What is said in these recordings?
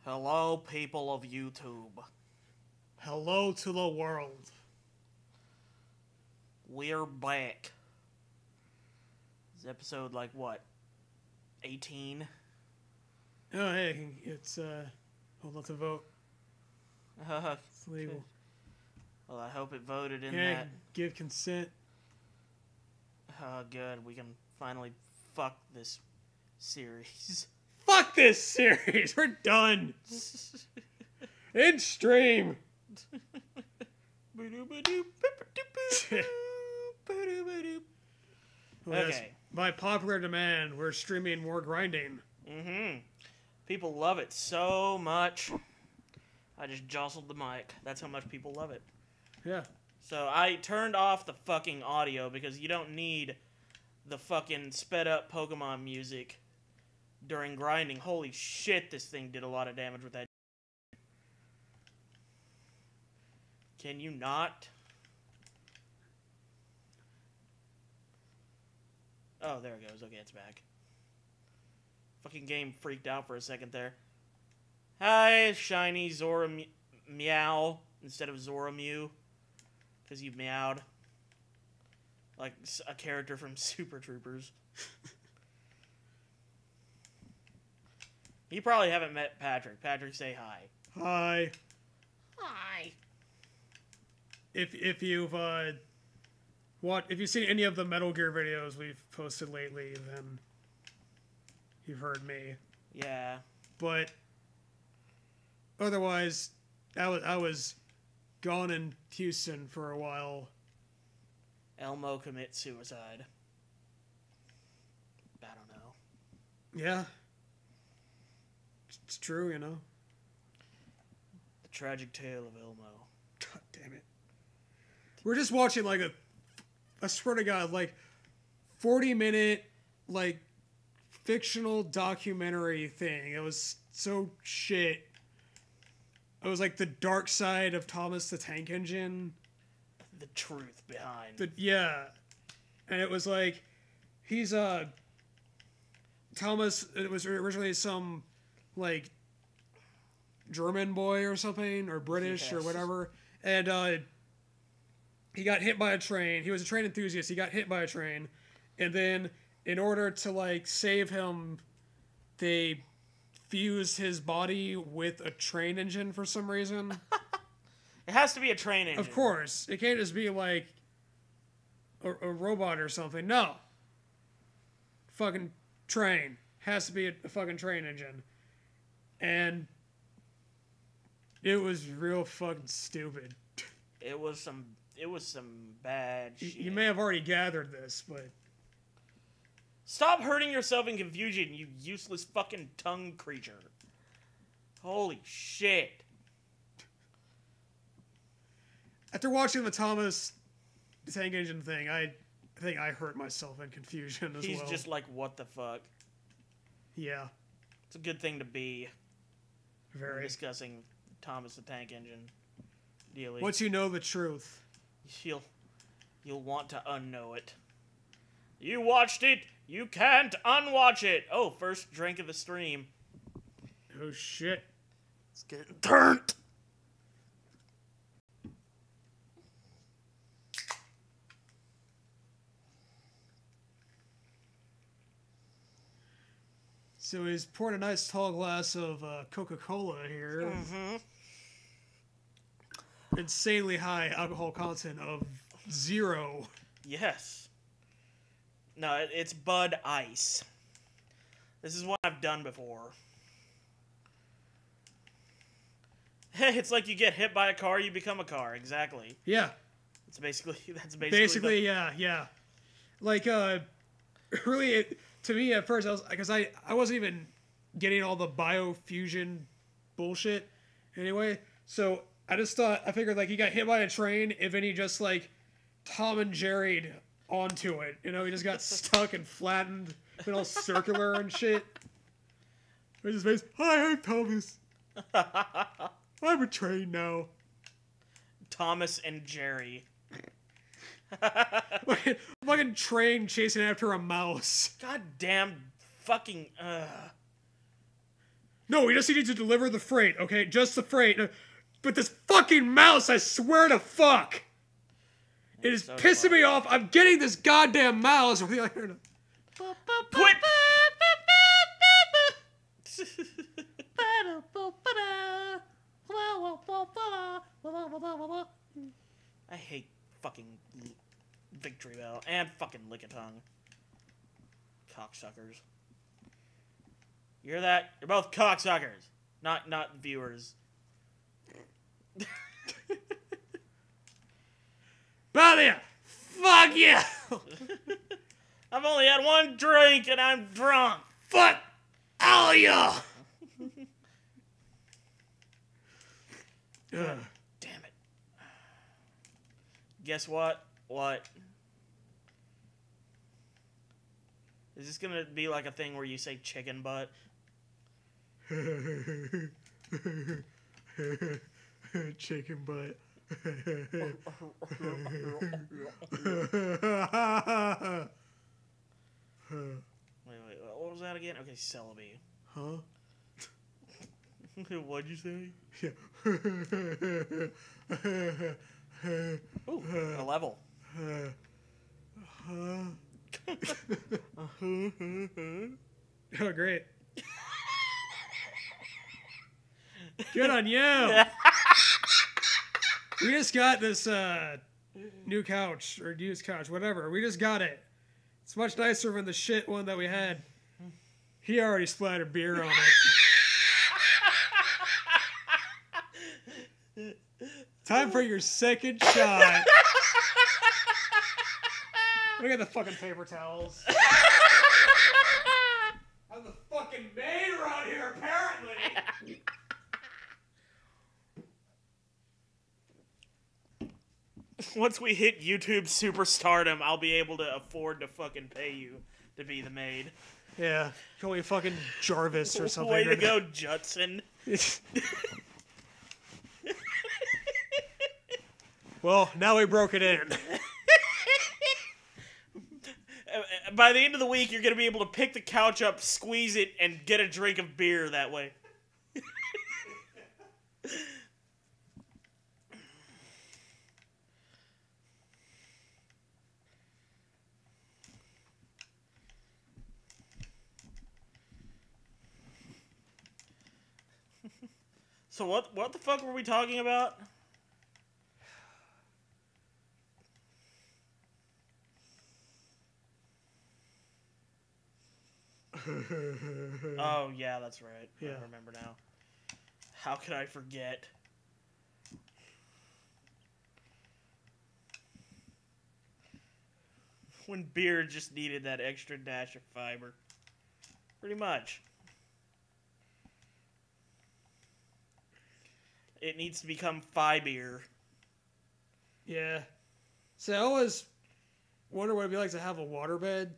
Hello, people of YouTube. Hello to the world. We're back. This episode, like, what? 18? Oh, hey, it's, hold on to vote. It's legal. Well, I hope it voted in Yeah, that. give consent. Oh, good. We can finally fuck this series. Fuck this series! We're done! In stream! Okay. By popular demand, we're streaming more grinding. People love it so much. I just jostled the mic. That's how much people love it. Yeah. So I turned off the fucking audio because you don't need the fucking sped up Pokemon music during grinding. Holy shit, this thing did a lot of damage with that. Can you not? Oh, there it goes. Okay, it's back. Fucking game freaked out for a second there. Hi, shiny Zora Meow instead of Zora Mew. Because you meowed. Like a character from Super Troopers. You probably haven't met Patrick. Patrick, say hi. Hi. Hi. If you've seen any of the Metal Gear videos we've posted lately, then you've heard me. Yeah. But otherwise, I was gone in Houston for a while. Elmo commits suicide. I don't know. Yeah. It's true, you know. The tragic tale of Elmo. God damn it. We're just watching like I swear to God, like 40-minute like fictional documentary thing. It was so shit. It was like the dark side of Thomas the Tank Engine. The truth behind. Yeah. And it was like he's Thomas, it was originally some like German boy or something, or British or whatever. And he got hit by a train. He was a train enthusiast. He got hit by a train. And then in order to like save him, they fused his body with a train engine for some reason. It has to be a train engine. Of course. It can't just be like a robot or something. No. Fucking train. Has to be a fucking train engine. And it was real fucking stupid. It was some bad shit. You may have already gathered this, but stop hurting yourself in confusion, you useless fucking tongue creature. Holy shit. after watching the Thomas Tank Engine thing, I think I hurt myself in confusion as well. He's just like, what the fuck? Yeah. It's a good thing to be. Very. Discussing Thomas the Tank Engine. Dealy. Once you know the truth. You'll want to unknow it. You watched it! You can't unwatch it! Oh, first drink of the stream. Oh shit. It's getting turned! So he's poured a nice tall glass of Coca-Cola here. Mm-hmm. Insanely high alcohol content of 0. Yes. No, it's Bud Ice. This is what I've done before. It's like you get hit by a car, you become a car. Exactly. Yeah. That's basically yeah. Like really to me at first I wasn't even getting all the biofusion bullshit anyway. So I figured like he got hit by a train and then he just like Tom and Jerry'd onto it. You know, he just got stuck and flattened and all circular and shit. With his face, hi, I'm Thomas. I'm a train now. Thomas and Jerry. Fucking train chasing after a mouse. God damn fucking No, we just need to deliver the freight, okay? Just the freight. But this fucking mouse, I swear to fuck. It is pissing me off. I'm getting this goddamn mouse. Quit! I hate fucking Victory Bell and fucking Lickitung. Cocksuckers. You hear that? You're both cocksuckers. Not viewers. Both of you! Fuck you! I've only had one drink and I'm drunk. Fuck all of you! Damn it. Guess what? What? Is this gonna be like a thing where you say chicken butt? Chicken butt. Wait, what was that again? Okay, Celebi. Huh? What'd you say? Yeah. Ooh, a level. Oh, great. Good on you. We just got this new couch, or used couch, whatever. We just got it. It's much nicer than the shit one that we had. He already splattered beer on it. Time for your second shot. Look at the fucking paper towels. I'm the fucking maid around here, apparently. Once we hit YouTube superstardom, I'll be able to afford to fucking pay you to be the maid. Yeah, call me fucking Jarvis or something. Way to go, Judson. Well, now we broke it in. By the end of the week, you're going to be able to pick the couch up, squeeze it, and get a drink of beer that way. So what the fuck were we talking about? Oh, yeah, that's right. Yeah. I remember now. How could I forget? When beer just needed that extra dash of fiber. Pretty much. It needs to become Fi-beer. Yeah. So I always wonder what it'd be like to have a waterbed.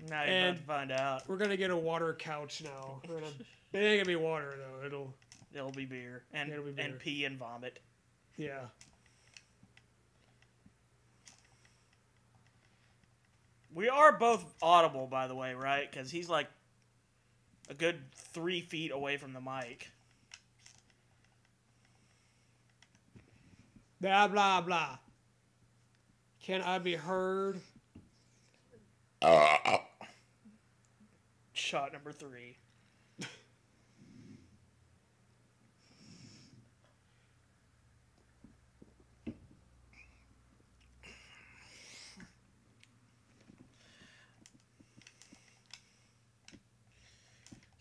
Now you're about to find out. We're gonna get a water couch now. It ain't gonna be water though. It'll be beer. And It'll be beer. And pee and vomit. Yeah. We are both audible, by the way, right? Because he's like a good 3 feet away from the mic. Blah blah blah. Can I be heard? Shot number 3.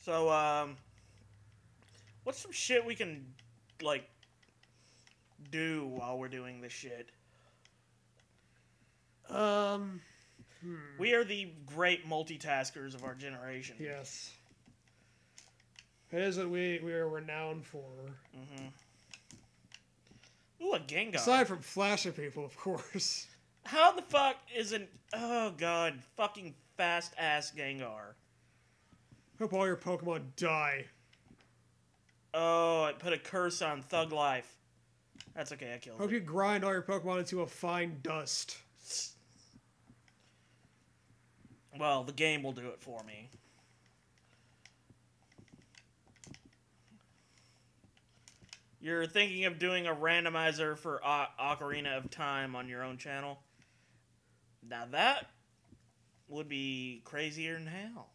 So, what's some shit we can, like, do while we're doing this shit? We are the great multitaskers of our generation. Yes. It is what we are renowned for. Mm-hmm. Ooh, a Gengar. Aside from flashing people, of course. How the fuck isn't... Oh, God. Fucking fast-ass Gengar. Hope all your Pokemon die. Oh, I put a curse on Thug Life. That's okay, I killed Hope it. you grind all your Pokemon into a fine dust. Well, the game will do it for me. You're thinking of doing a randomizer for Ocarina of Time on your own channel. Now that would be crazier than hell.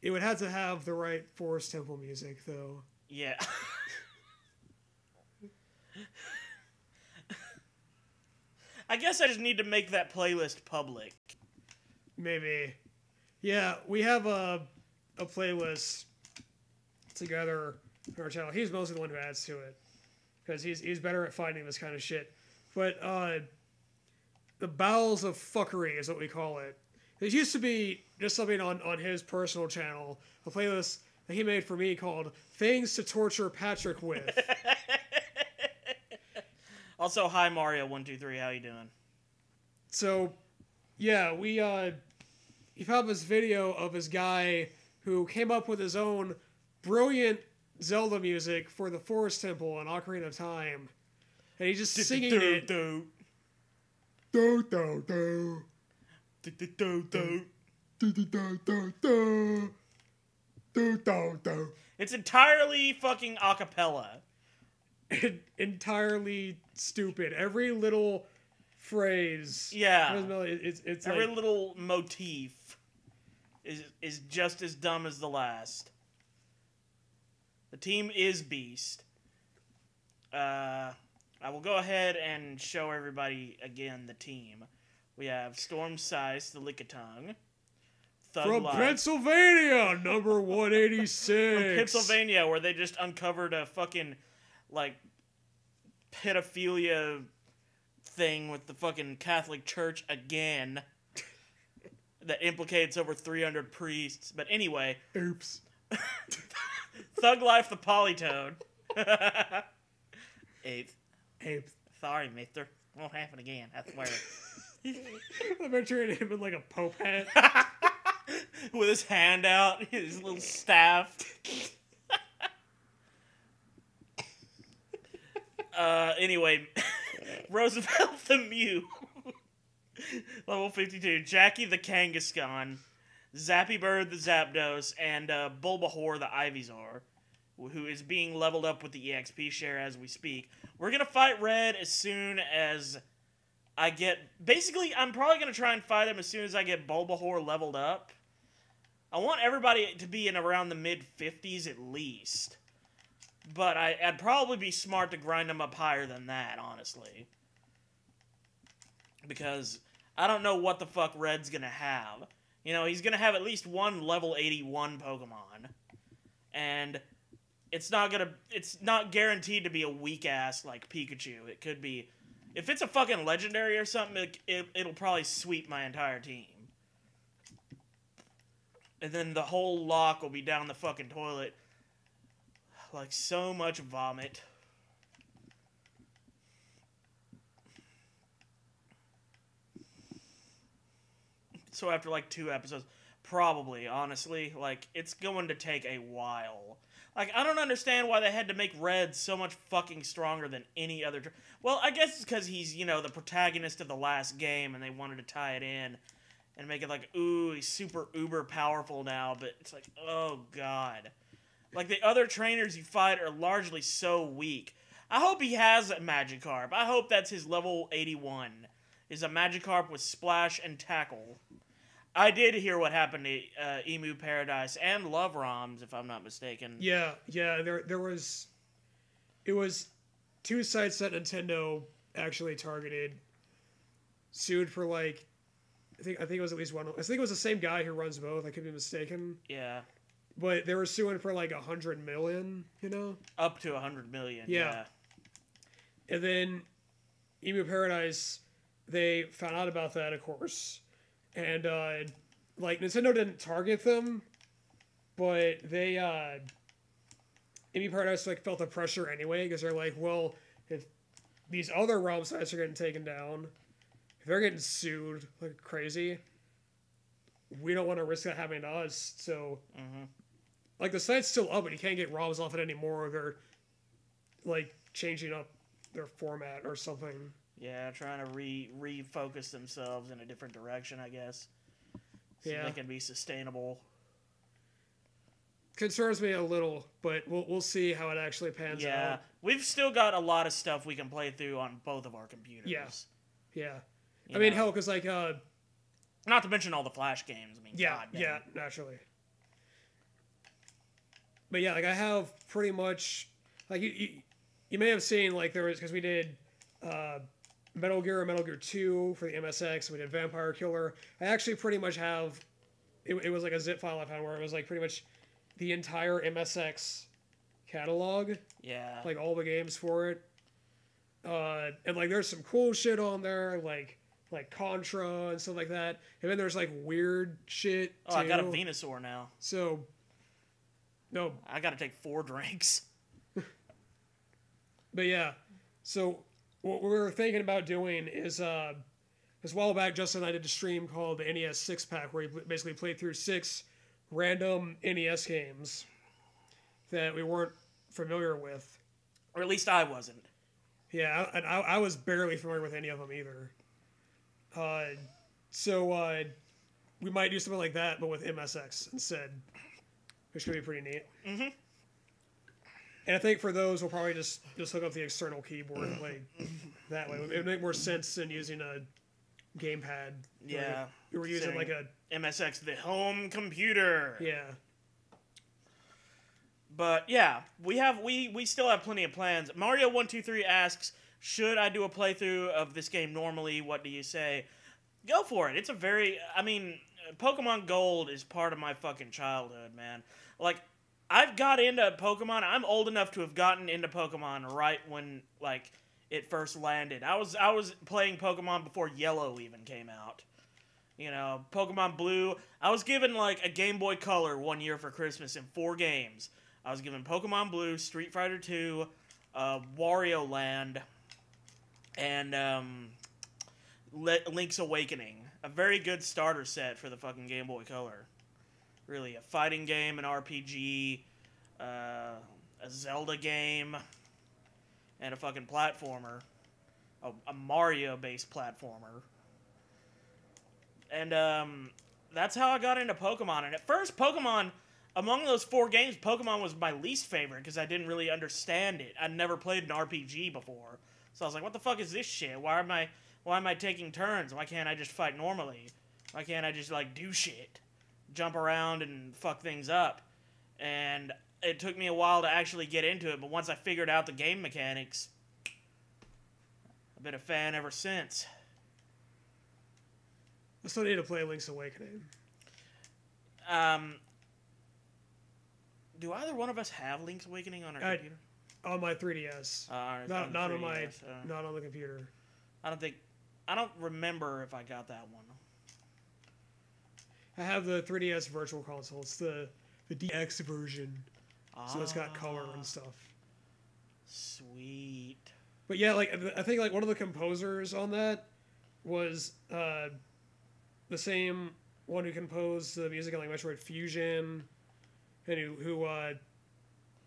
It would have to have the right Forest Temple music, though. Yeah. I guess I just need to make that playlist public. Maybe. Yeah, we have a playlist together on our channel. He's mostly the one who adds to it, because he's better at finding this kind of shit. But the Bowels of Fuckery is what we call it. It used to be just something on his personal channel, a playlist that he made for me called Things to Torture Patrick With. Also, hi Mario123, how you doing? So, yeah, he found this video of this guy who came up with his own brilliant Zelda music for the Forest Temple on Ocarina of Time. And he's just singing it. Do, do, do. Do, do, do, do. Do, do, do, do, do. Do, do, do. It's entirely fucking a cappella. Entirely stupid. Every little phrase. Yeah. It's every like, little motif is just as dumb as the last. The team is beast. I will go ahead and show everybody again the team. We have Storm Sice, the Lickitung. From Pennsylvania, number 186. From Pennsylvania, where they just uncovered a fucking, like, pedophilia thing with the fucking Catholic Church again. That implicates over 300 priests. But anyway. Oops. Thug Life the Polytone. Eighth. Sorry, mister. Won't happen again, I swear. I'm picturing him in like a Pope hat. With his hand out, his little staff. Anyway, Roosevelt the Mew. Level 52. Jackie the Kangaskhan. Zappy Bird the Zapdos. And Bulbahor the Ivysaur, who is being leveled up with the EXP share as we speak. We're going to fight Red as soon as I get... Basically, I'm probably going to try and fight him as soon as I get Bulbahor leveled up. I want everybody to be in around the mid-50s at least. But I'd probably be smart to grind them up higher than that, honestly. Because I don't know what the fuck Red's going to have. You know, he's going to have at least one level 81 Pokemon. And it's not guaranteed to be a weak-ass, like, Pikachu. It could be... If it's a fucking legendary or something, it'll probably sweep my entire team. And then the whole lock will be down the fucking toilet. Like so much vomit. So after like 2 episodes, probably, honestly, like, it's going to take a while. Like, I don't understand why they had to make Red so much fucking stronger than any other... Well, I guess it's because he's, you know, the protagonist of the last game, and they wanted to tie it in and make it like, ooh, he's super uber powerful now, but it's like, oh, God. Like, the other trainers you fight are largely so weak. I hope he has a Magikarp. I hope that's his level 81, is a Magikarp with Splash and Tackle. I did hear what happened to Emu Paradise and Love Roms, if I'm not mistaken. Yeah, there was... It was 2 sites that Nintendo actually targeted, sued for, like... I think it was at least one... I think it was the same guy who runs both, I could be mistaken. Yeah. But they were suing for, like, 100 million, you know? Up to 100 million, yeah. And then Emu Paradise, they found out about that, of course. And, like, Nintendo didn't target them, but they, Emu Paradise, like, felt the pressure anyway, because they're like, well, if these other ROM sites are getting taken down, if they're getting sued like crazy, we don't want to risk that happening to us, so, like, the site's still up, but you can't get ROMs off it anymore, they're, like, changing up their format or something. Yeah, trying to refocus themselves in a different direction, I guess. So they can be sustainable. concerns me a little, but we'll see how it actually pans Yeah, out. we've still got a lot of stuff we can play through on both of our computers. Yeah. You I mean, know? hell, because like Not to mention all the Flash games. I mean, goddamn. naturally. But yeah, like I have pretty much like you may have seen like there was because we did Metal Gear and Metal Gear 2 for the MSX. We did Vampire Killer. I actually pretty much have it was like a zip file I found where it was like pretty much the entire MSX catalog, Yeah. like all the games for it. And like there's some cool shit on there, like Contra and stuff like that. And then there's like weird shit Oh, too. I got a Venusaur now. So no, I got to take 4 drinks. but yeah. So what we were thinking about doing is this while back, Justin and I did a stream called the NES 6-Pack, where he basically played through 6 random NES games that we weren't familiar with. Or at least I wasn't. Yeah, I was barely familiar with any of them either. So we might do something like that, but with MSX instead, which could be pretty neat. Mm-hmm. And I think for those, we'll probably just hook up the external keyboard and play that way. It would make more sense than using a gamepad. Yeah. Like we were using like a MSX, the home computer. Yeah. But yeah, we still have plenty of plans. Mario123 asks, should I do a playthrough of this game normally? What do you say? Go for it. It's a very, I mean, Pokemon Gold is part of my fucking childhood, man. Like, I've got into Pokemon. I'm old enough to have gotten into Pokemon right when, like, it first landed. I was playing Pokemon before Yellow even came out. You know, Pokemon Blue. I was given, like, a Game Boy Color one year for Christmas in 4 games. I was given Pokemon Blue, Street Fighter 2, Wario Land, and Link's Awakening. A very good starter set for the fucking Game Boy Color. Really, a fighting game, an RPG, a Zelda game, and a fucking platformer. A Mario-based platformer. And that's how I got into Pokemon. And at first, Pokemon, among those 4 games, Pokemon was my least favorite because I didn't really understand it. I'd never played an RPG before. So I was like, what the fuck is this shit? Why am I taking turns? Why can't I just fight normally? Why can't I just, like, do shit? Jump around and fuck things up. And it took me a while to actually get into it, but once I figured out the game mechanics, I've been a fan ever since. I still need to play Link's Awakening. Do either one of us have Link's Awakening on our computer? On my 3DS. Not on the computer. I don't remember if I got that one. I have the 3DS Virtual Console. It's the DX version. So it's got color and stuff. Sweet. But yeah, like I think like one of the composers on that was the same one who composed the music on like Metroid Fusion, and who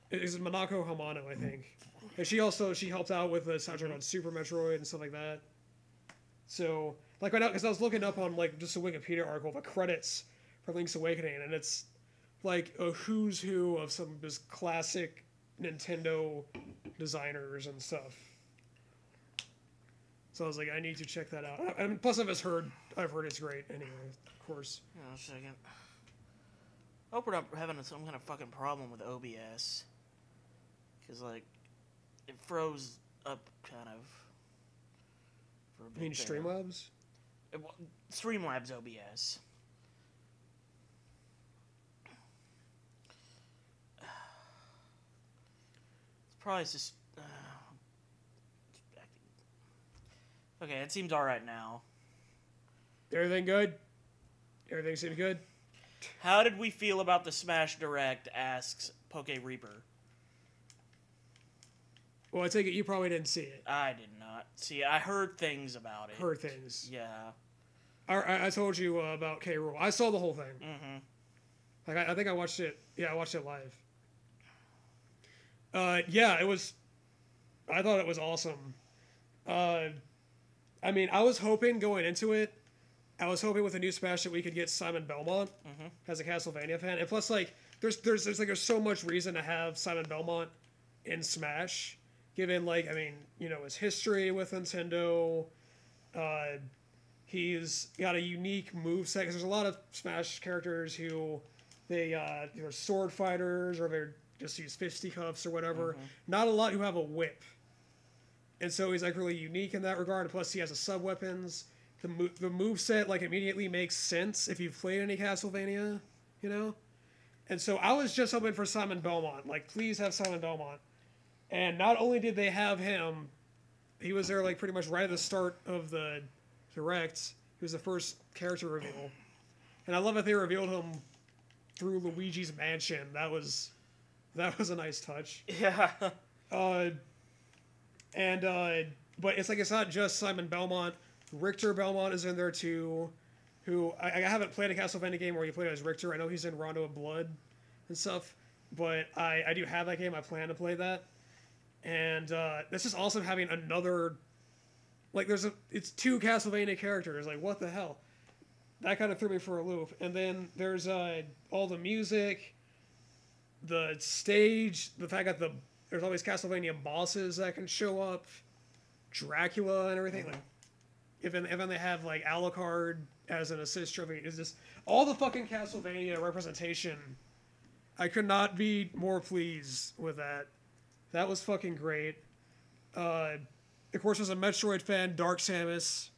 is Minako Hamano, I think. And she helped out with the soundtrack on Super Metroid and stuff like that. So like right now, because I was looking up on like just a Wikipedia article of the credits for Link's Awakening, and it's like a who's who of some of his classic Nintendo designers and stuff. So I was like, I need to check that out. And plus, I've heard it's great anyway, of course. Hang on a second. I hope we're not having some kind of fucking problem with OBS. Because, like, it froze up kind of. For a bit. You mean Streamlabs? Streamlabs OBS. It's probably just. Okay, it seems alright now. Everything good? Everything seems good? How did we feel about the Smash Direct, asks Poke Reaper. Well, I take it you probably didn't see it. I did not. See, I heard things about it. Heard things. Yeah. I told you about K. Rool. I saw the whole thing. Mm-hmm. Like I think I watched it. Yeah, I watched it live. Yeah, it was. I thought it was awesome. I mean, I was hoping going into it I was hoping with a new Smash that we could get Simon Belmont as a Castlevania fan, and plus like there's so much reason to have Simon Belmont in Smash, given like I mean his history with Nintendo. He's got a unique moveset because there's a lot of Smash characters who they're sword fighters or they're just use fisticuffs or whatever. Not a lot who have a whip, and so he's like really unique in that regard. Plus, he has a sub weapons. The moveset like immediately makes sense if you've played any Castlevania, And so I was just hoping for Simon Belmont. Like, please have Simon Belmont. And not only did they have him, he was there like pretty much right at the start of the Direct. He was the first character reveal. And I love that they revealed him through Luigi's Mansion. That was a nice touch. Yeah. But it's like it's not just Simon Belmont. Richter Belmont is in there too, who I haven't played a Castlevania game where you play as Richter. I know he's in Rondo of Blood and stuff, but I do have that game. I plan to play that, and it's just awesome having another. Like it's two Castlevania characters. Like what the hell? That kind of threw me for a loop. And then there's all the music, the stage, the fact that there's always Castlevania bosses that can show up, Dracula and everything. Like, even they have like Alucard as an assist trophy, is just all the fucking Castlevania representation. I could not be more pleased with that. That was fucking great. Of course, as a Metroid fan, Dark Samus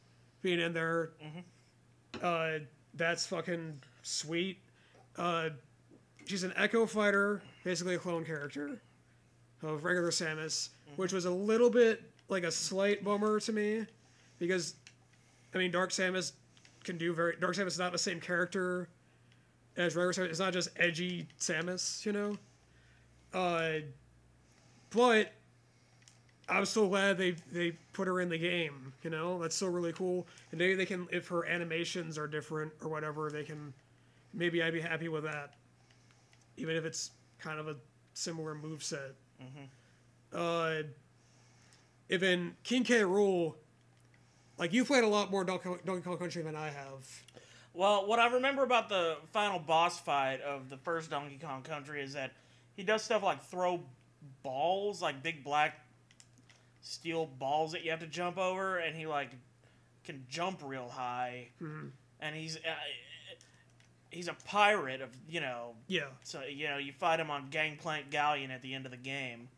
being in there, that's fucking sweet. She's an Echo Fighter, basically a clone character of regular Samus, which was a little bit like a slight bummer to me, because I mean, Dark Samus Dark Samus is not the same character as regular Samus. It's not just edgy Samus, But I'm so glad they put her in the game, That's still really cool. And maybe they can, if her animations are different or whatever, maybe I'd be happy with that. Even if it's kind of a similar moveset. Even King K. Rool, like, you played a lot more Donkey Kong Country than I have. Well, what I remember about the final boss fight of the first Donkey Kong Country is that he does stuff like throw balls, like big black steel balls that you have to jump over, and he, like, can jump real high. And he's a pirate of, Yeah. So, you fight him on Gangplank Galleon at the end of the game.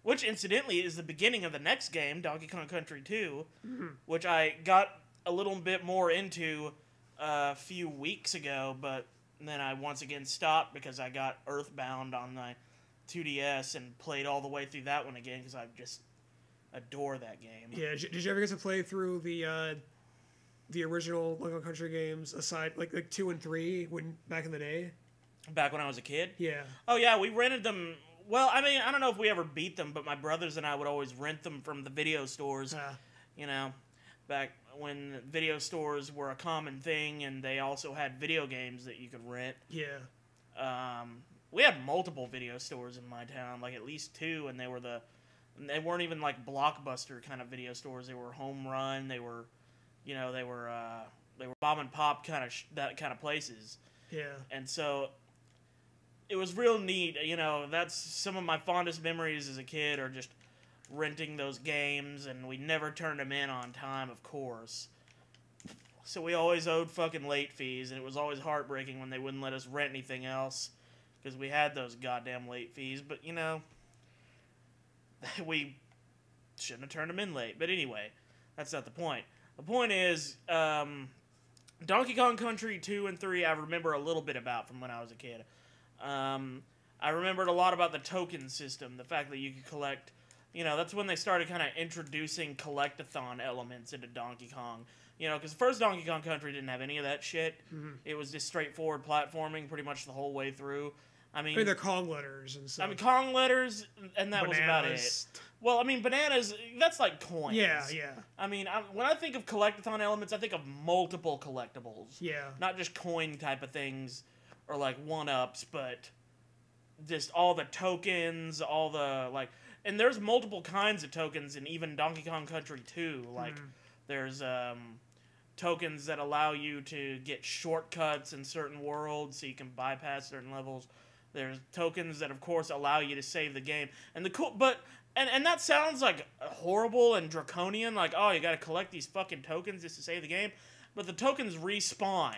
Which, incidentally, is the beginning of the next game, Donkey Kong Country 2, which I got a little bit more into a few weeks ago, but then I once again stopped because I got Earthbound on my 2DS and played all the way through that one again because I just adore that game. Yeah, did you ever get to play through the original Donkey Kong Country games, aside, like 2 and 3, back in the day? Back when I was a kid? Yeah. Oh, yeah, we rented them. Well, I mean, I don't know if we ever beat them, but my brothers and I would always rent them from the video stores, back when video stores were a common thing, and they also had video games that you could rent. Yeah. We had multiple video stores in my town, like at least 2, and they weren't even like Blockbuster kind of video stores. They were home run. They were, they were mom and pop that kind of places. Yeah. And so it was real neat, that's some of my fondest memories as a kid, are just renting those games, and we never turned them in on time, of course. So we always owed fucking late fees, and it was always heartbreaking when they wouldn't let us rent anything else, because we had those goddamn late fees, but, we shouldn't have turned them in late. But anyway, that's not the point. The point is, Donkey Kong Country 2 and 3 I remember a little bit about from when I was a kid. I remembered a lot about the token system, the fact that you could collect, that's when they started kind of introducing collect-a-thon elements into Donkey Kong. Because the first Donkey Kong Country didn't have any of that shit. It was just straightforward platforming pretty much the whole way through. I mean, they're Kong letters and stuff. I mean, Kong letters, and that was about it. Well, I mean, bananas, that's like coins. Yeah, yeah. I mean, when I think of collect-a-thon elements, I think of multiple collectibles. Yeah. Not just coin type of things, or like one-ups, but just all the tokens, all the, like, and there's multiple kinds of tokens in even Donkey Kong Country 2. Like, there's tokens that allow you to get shortcuts in certain worlds so you can bypass certain levels. There's tokens that, of course, allow you to save the game. And the cool, but and that sounds like horrible and draconian, like, oh, you got to collect these fucking tokens just to save the game. But the tokens respawn,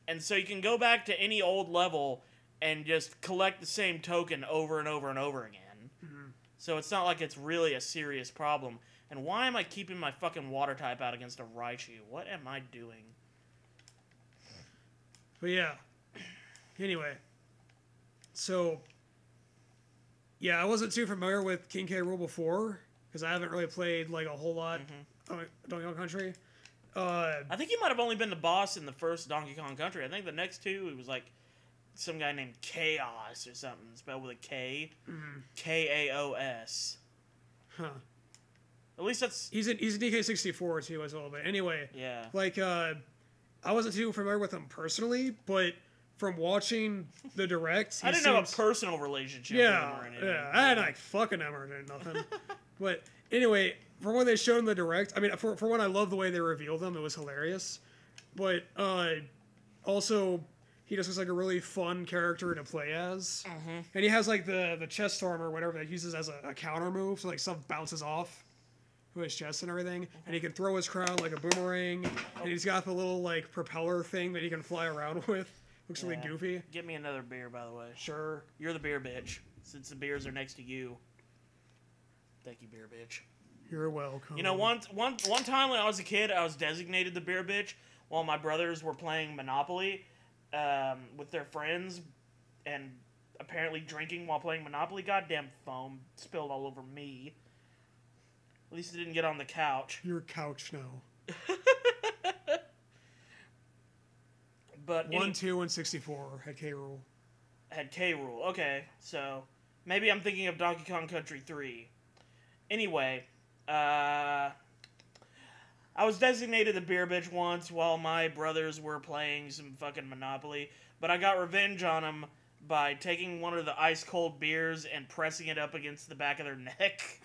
and so you can go back to any old level and just collect the same token over and over and over again. Mm-hmm. So it's not like it's really a serious problem. And why am I keeping my fucking water type out against a Raichu? What am I doing? But yeah. Anyway. So, yeah, I wasn't too familiar with King K. Rool before, because I haven't really played, like, a whole lot of Donkey Kong Country. I think you might have only been the boss in the first Donkey Kong Country. I think the next two, it was, like, some guy named Chaos or something, spelled with a K. Mm-hmm. K-A-O-S. Huh. At least that's... He's in DK64, too, as well. But anyway, yeah. like, I wasn't too familiar with him personally, but... From watching the direct, I didn't have a personal relationship with him or anything. Yeah, I had like fucking him or nothing. But anyway, from what they showed in the direct, I mean, for one, I love the way they revealed him. It was hilarious. But also, he just looks like a really fun character to play as. Mm-hmm. And he has like the chest storm or whatever that he uses as a counter move, so like stuff bounces off with his chest and everything. And he can throw his crown like a boomerang. And he's got the little like propeller thing that he can fly around with. Looks really goofy. Get me another beer, by the way. Sure. You're the beer bitch, since the beers are next to you. Thank you, beer bitch. You're welcome. You know, one time when I was a kid, I was designated the beer bitch while my brothers were playing Monopoly with their friends and apparently drinking while playing Monopoly. Goddamn foam spilled all over me. At least it didn't get on the couch. Your couch now. But 1, 2, and 64 had K. Rool. Had K. Rool. Okay, so maybe I'm thinking of Donkey Kong Country 3. Anyway, I was designated the beer bitch once while my brothers were playing some fucking Monopoly, but I got revenge on them by taking one of the ice cold beers and pressing it up against the back of their neck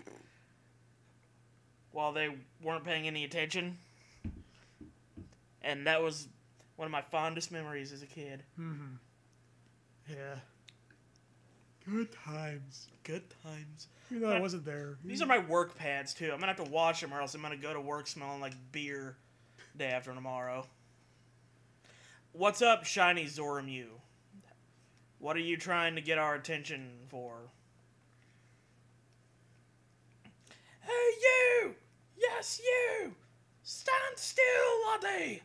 while they weren't paying any attention. And that was one of my fondest memories as a kid. Mm-hmm. Yeah. Good times. Good times. You know, I wasn't there. These are my work pants, too. I'm going to have to wash them or else I'm going to go to work smelling like beer day after tomorrow. What's up, Shiny Zoramew? What are you trying to get our attention for? Hey, you! Yes, you! Stand still, laddie!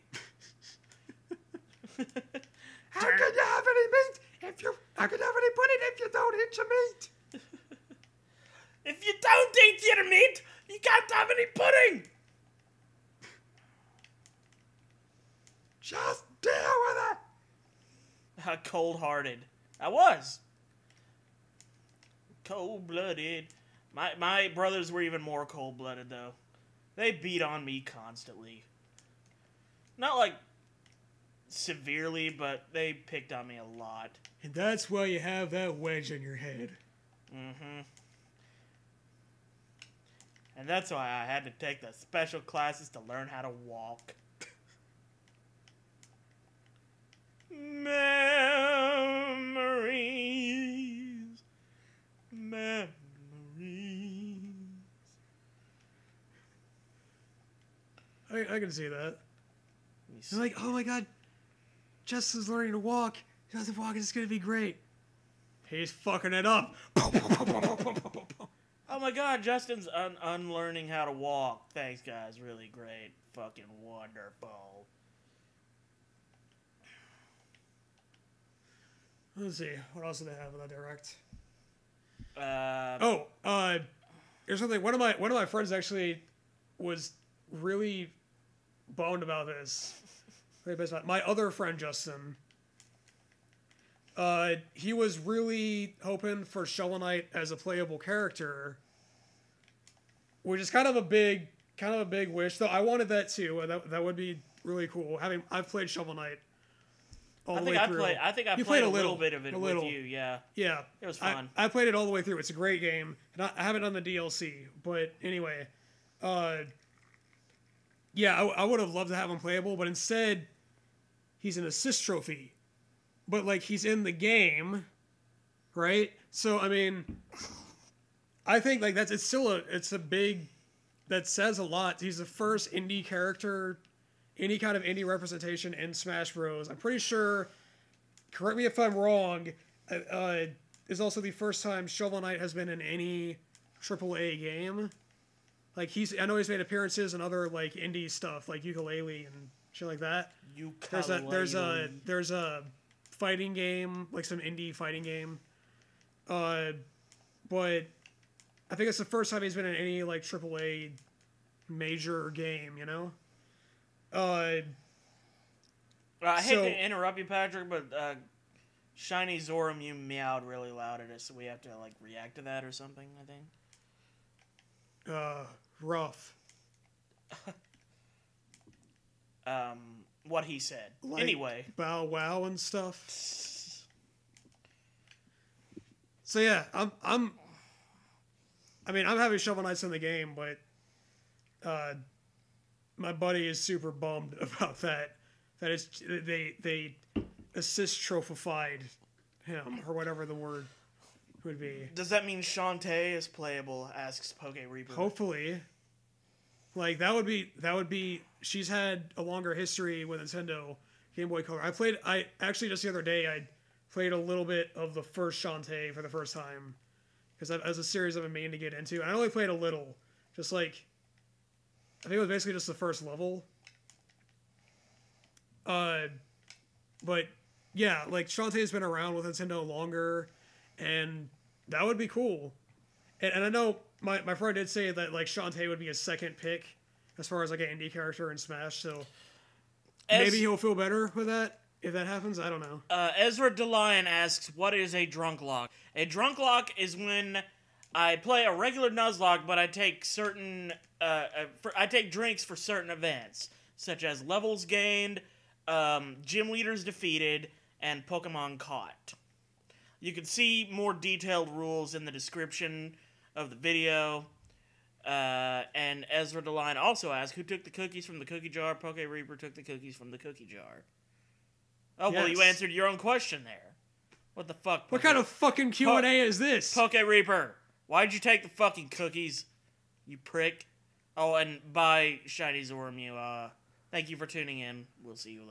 How can you have any meat how can you have any pudding if you don't eat your meat? If you don't eat your meat, you can't have any pudding! Just deal with it! Cold-hearted. I was. Cold-blooded. My brothers were even more cold-blooded, though. They beat on me constantly. Not like severely, but they picked on me a lot. And that's why you have that wedge in your head. Mm-hmm. And that's why I had to take the special classes to learn how to walk. Memories. Memories. I can see that. You're like, oh my god, Justin's learning to walk. He doesn't walk, it's gonna be great. He's fucking it up. Oh my god, Justin's unlearning how to walk. Thanks, guys. Really great. Fucking wonderful. Let's see. What else did they have in that direct? Here's something. One of my friends actually was really boned about this. My other friend Justin. He was really hoping for Shovel Knight as a playable character, which is kind of a big wish. Though I wanted that too. That would be really cool. I've played Shovel Knight all the way through. I think I played a little bit of it with you. Yeah. Yeah. It was fun. I played it all the way through. It's a great game, and I haven't done the DLC. But anyway, yeah, I would have loved to have him playable, but instead, he's an assist trophy. But, like, he's in the game, right? So, I mean, I think, like, it's a big, that says a lot. He's the first indie character, any kind of indie representation in Smash Bros. I'm pretty sure, correct me if I'm wrong, is also the first time Shovel Knight has been in any AAA game. Like, I know he's made appearances in other, like, indie stuff, like Yooka-Laylee and shit like that. There's a fighting game, like some indie fighting game. But I think it's the first time he's been in any, like, AAA major game, you know? I hate to interrupt you, Patrick, but Shiny Zoromew meowed really loud at us, so we have to, like, react to that or something, I think. Rough. What he said. Like, anyway. Bow wow and stuff. So yeah, I'm having Shovel Knights in the game, but my buddy is super bummed about that. That they assist trophified him, or whatever the word would be. Does that mean Shantae is playable? Asks Poke Reaper. Hopefully. Like, that would be, she's had a longer history with Nintendo Game Boy Color. I actually just the other day, I played a little bit of the first Shantae for the first time. Because as a series I've been meaning to get into. And I only played a little. Just like, I think it was basically just the first level. But, yeah, like, Shantae's been around with Nintendo longer. And that would be cool. And I know my friend did say that, like, Shantae would be a second pick as far as, like, an indie character in Smash, so maybe he'll feel better with that if that happens. I don't know. Ezra DeLion asks, what is a Drunklocke? A Drunklocke is when I play a regular Nuzlocke, but I take I take drinks for certain events, such as levels gained, gym leaders defeated, and Pokemon caught. You can see more detailed rules in the description of the video. And Ezra DeLine also asked, who took the cookies from the cookie jar? Poke Reaper took the cookies from the cookie jar. Oh, yes. Well, you answered your own question there. What the fuck? What kind of fucking Q&A is this? Poke Reaper, why'd you take the fucking cookies, you prick? Oh, and bye, Shiny Zoromew. Thank you for tuning in. We'll see you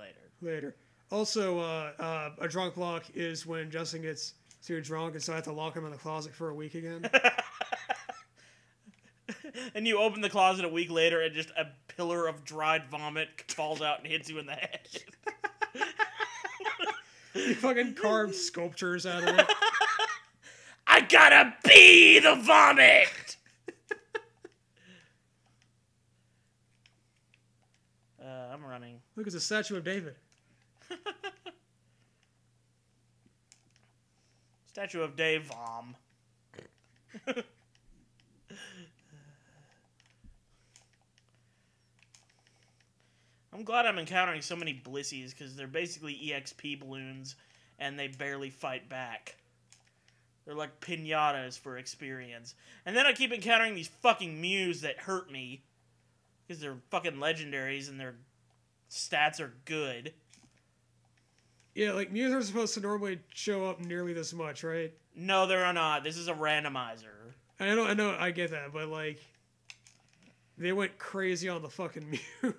later. Also, a Drunklocke is when Justin gets too drunk, and so I have to lock him in the closet for a week again. And you open the closet a week later, and just a pillar of dried vomit falls out and hits you in the head. You fucking carved sculptures out of it. I gotta be the vomit! I'm running. Look, it's a statue of David. Statue of Dave Vom. I'm glad I'm encountering so many Blissies, because they're basically EXP balloons, and they barely fight back. They're like pinatas for experience. And then I keep encountering these fucking Mews that hurt me, because they're fucking legendaries, and their stats are good. Yeah, like, Mews are supposed to normally show up nearly this much, right? No, they're not. This is a randomizer. I know, I get that, but, like, they went crazy on the fucking Mews.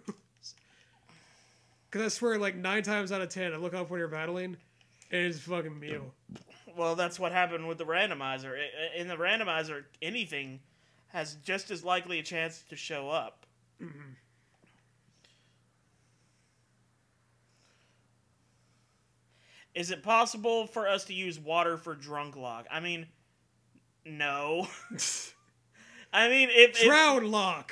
Because I swear, like, 9 times out of 10, I look up when you're battling, and it's fucking Mew. Well, that's what happened with the randomizer. In the randomizer, anything has just as likely a chance to show up. Mm-hmm. Is it possible for us to use water for Drunklocke? I mean, no. I mean, if Drownlock.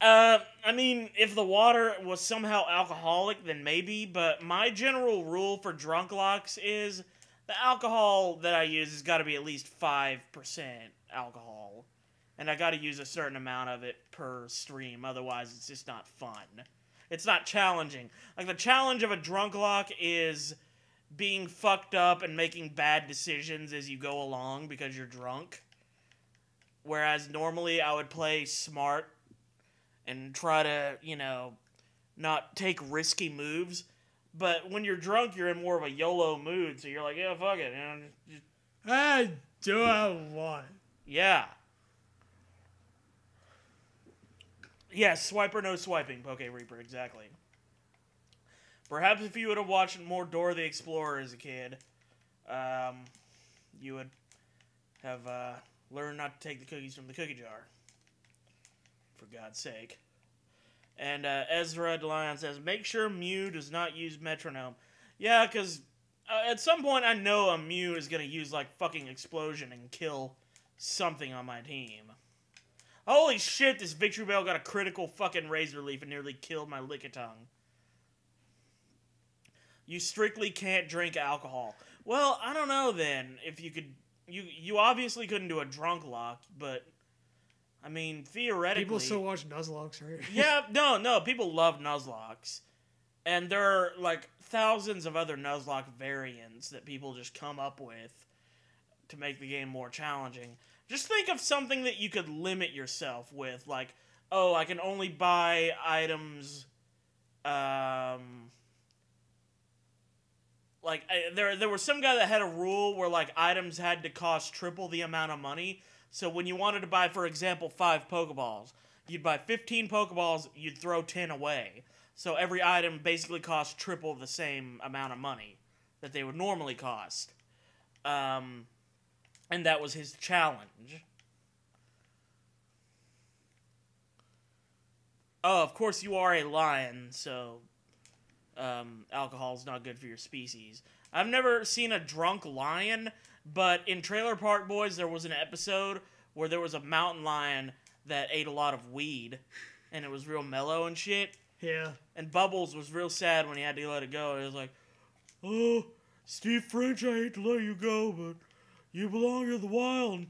I mean, if the water was somehow alcoholic, then maybe, but my general rule for Drunklocks is the alcohol that I use has got to be at least 5% alcohol. And I got to use a certain amount of it per stream, otherwise it's just not fun. It's not challenging. Like, the challenge of a Drunklocke is being fucked up and making bad decisions as you go along because you're drunk. Whereas normally I would play smart and try to, not take risky moves. But when you're drunk, you're in more of a YOLO mood, so you're like, yeah, fuck it. I do I want. Yeah. Yeah, swipe or no swiping, Poke Reaper, exactly. Perhaps if you would have watched more Dora the Explorer as a kid, you would have learned not to take the cookies from the cookie jar. For God's sake. And Ezra DeLion says, make sure Mew does not use metronome. Yeah, because at some point I know a Mew is going to use, like, fucking explosion and kill something on my team. Holy shit, this Victory Bell got a critical fucking Razor Leaf and nearly killed my Lickitung. You strictly can't drink alcohol. Well, I don't know then, if you could... You obviously couldn't do a Drunklocke, but... I mean, theoretically... People still watch Nuzlocke, right? Yeah, no, people love Nuzlocks. And there are, like, thousands of other Nuzlocke variants that people just come up with to make the game more challenging. Just think of something that you could limit yourself with, like, oh, I can only buy items, there was some guy that had a rule where, like, items had to cost triple the amount of money. So when you wanted to buy, for example, 5 Pokeballs, you'd buy 15 Pokeballs, you'd throw 10 away. So every item basically costs triple the same amount of money that they would normally cost. And that was his challenge. Oh, of course you are a lion, so alcohol's not good for your species. I've never seen a drunk lion, but in Trailer Park Boys there was an episode where there was a mountain lion that ate a lot of weed, and it was real mellow and shit. Yeah. And Bubbles was real sad when he had to let it go. It was like, oh, Steve French, I hate to let you go, but you belong to the wild.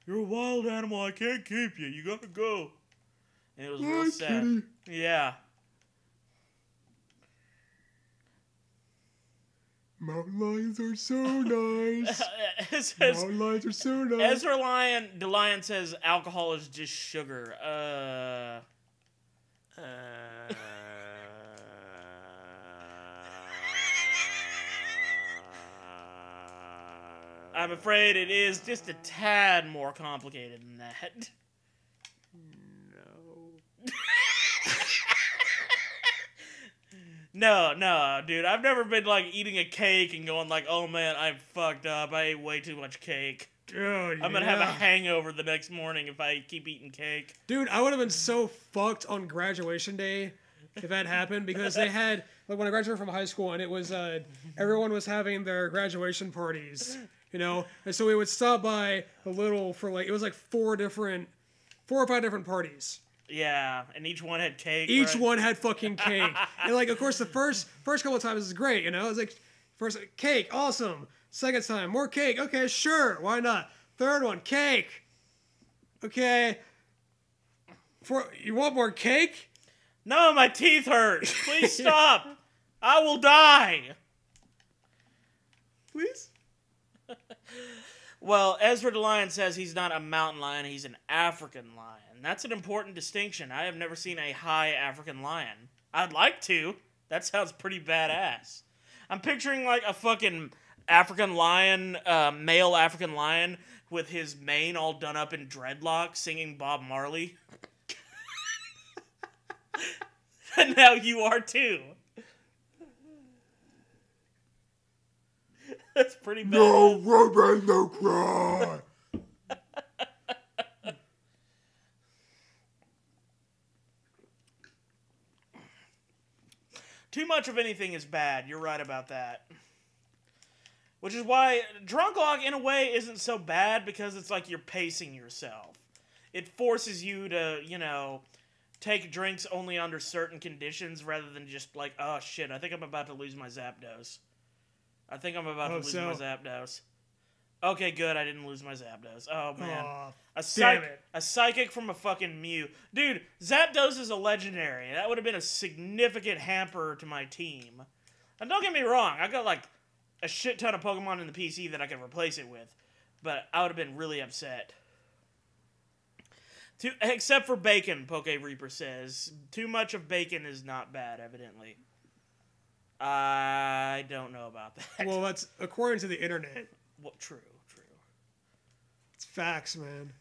You're a wild animal. I can't keep you. You gotta go. And it was real sad. Kitty. Yeah. Mountain lions are so nice. Mountain lions are so nice. Ezra DeLion says alcohol is just sugar. I'm afraid it is just a tad more complicated than that. No, dude. I've never been, like, eating a cake and going, like, oh, man, I fucked up. I ate way too much cake. Dude, I'm gonna have a hangover the next morning if I keep eating cake. Dude, I would have been so fucked on graduation day if that happened, because they had, like, when I graduated from high school, and it was, everyone was having their graduation parties, you know? And so we would stop by a little for, like, it was like 4 or 5 different parties. Yeah, and each one had cake. Each one had fucking cake. And, like, of course, the first couple of times is great, you know? It's like, first, cake, awesome. Second time, more cake. Okay, sure, why not? Third one, cake. Okay. You want more cake? No, my teeth hurt. Please stop. I will die. Please? Well, Ezra DeLion says he's not a mountain lion, he's an African lion. That's an important distinction. I have never seen a high African lion. I'd like to. That sounds pretty badass. I'm picturing, like, a fucking African lion, male African lion, with his mane all done up in dreadlocks, singing Bob Marley. And now you are too. That's pretty bad. No, Robin, no cry. Too much of anything is bad. You're right about that. Which is why Drunklocke, in a way, isn't so bad, because it's like you're pacing yourself. It forces you to, you know, take drinks only under certain conditions rather than just like, oh shit, I think I'm about to lose my Zapdos. I think I'm about to lose my Zapdos. Okay, good, I didn't lose my Zapdos. Oh, man. A psychic from a fucking Mew. Dude, Zapdos is a legendary. That would have been a significant hamper to my team. And don't get me wrong, I got, like, a shit ton of Pokemon in the PC that I could replace it with. But I would have been really upset. Except for bacon, Poke Reaper says. Too much of bacon is not bad, evidently. I don't know about that. Well, that's according to the internet. Well, true. It's facts, man.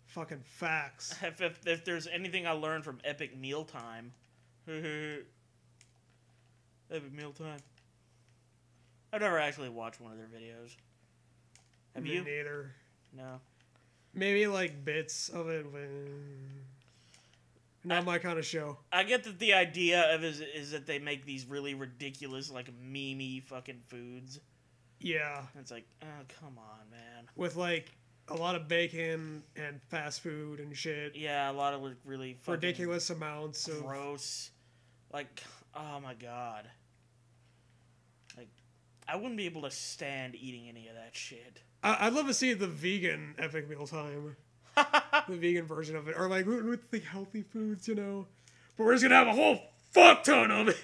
Fucking facts. If there's anything I learned from Epic Mealtime. Epic Mealtime. I've never actually watched one of their videos. Have you? Me neither. No. Maybe like bits of it, but not my kind of show. I get that the idea of is that they make these really ridiculous, like, meme-y fucking foods. Yeah. And it's like, oh, come on, man. With like a lot of bacon and fast food and shit. Yeah, a lot of really fucking ridiculous amounts of gross. Like, oh my god. Like, I wouldn't be able to stand eating any of that shit. I'd love to see the vegan Epic Mealtime. The vegan version of it. Or like with the healthy foods, you know. But we're just gonna have a whole fuck ton of it.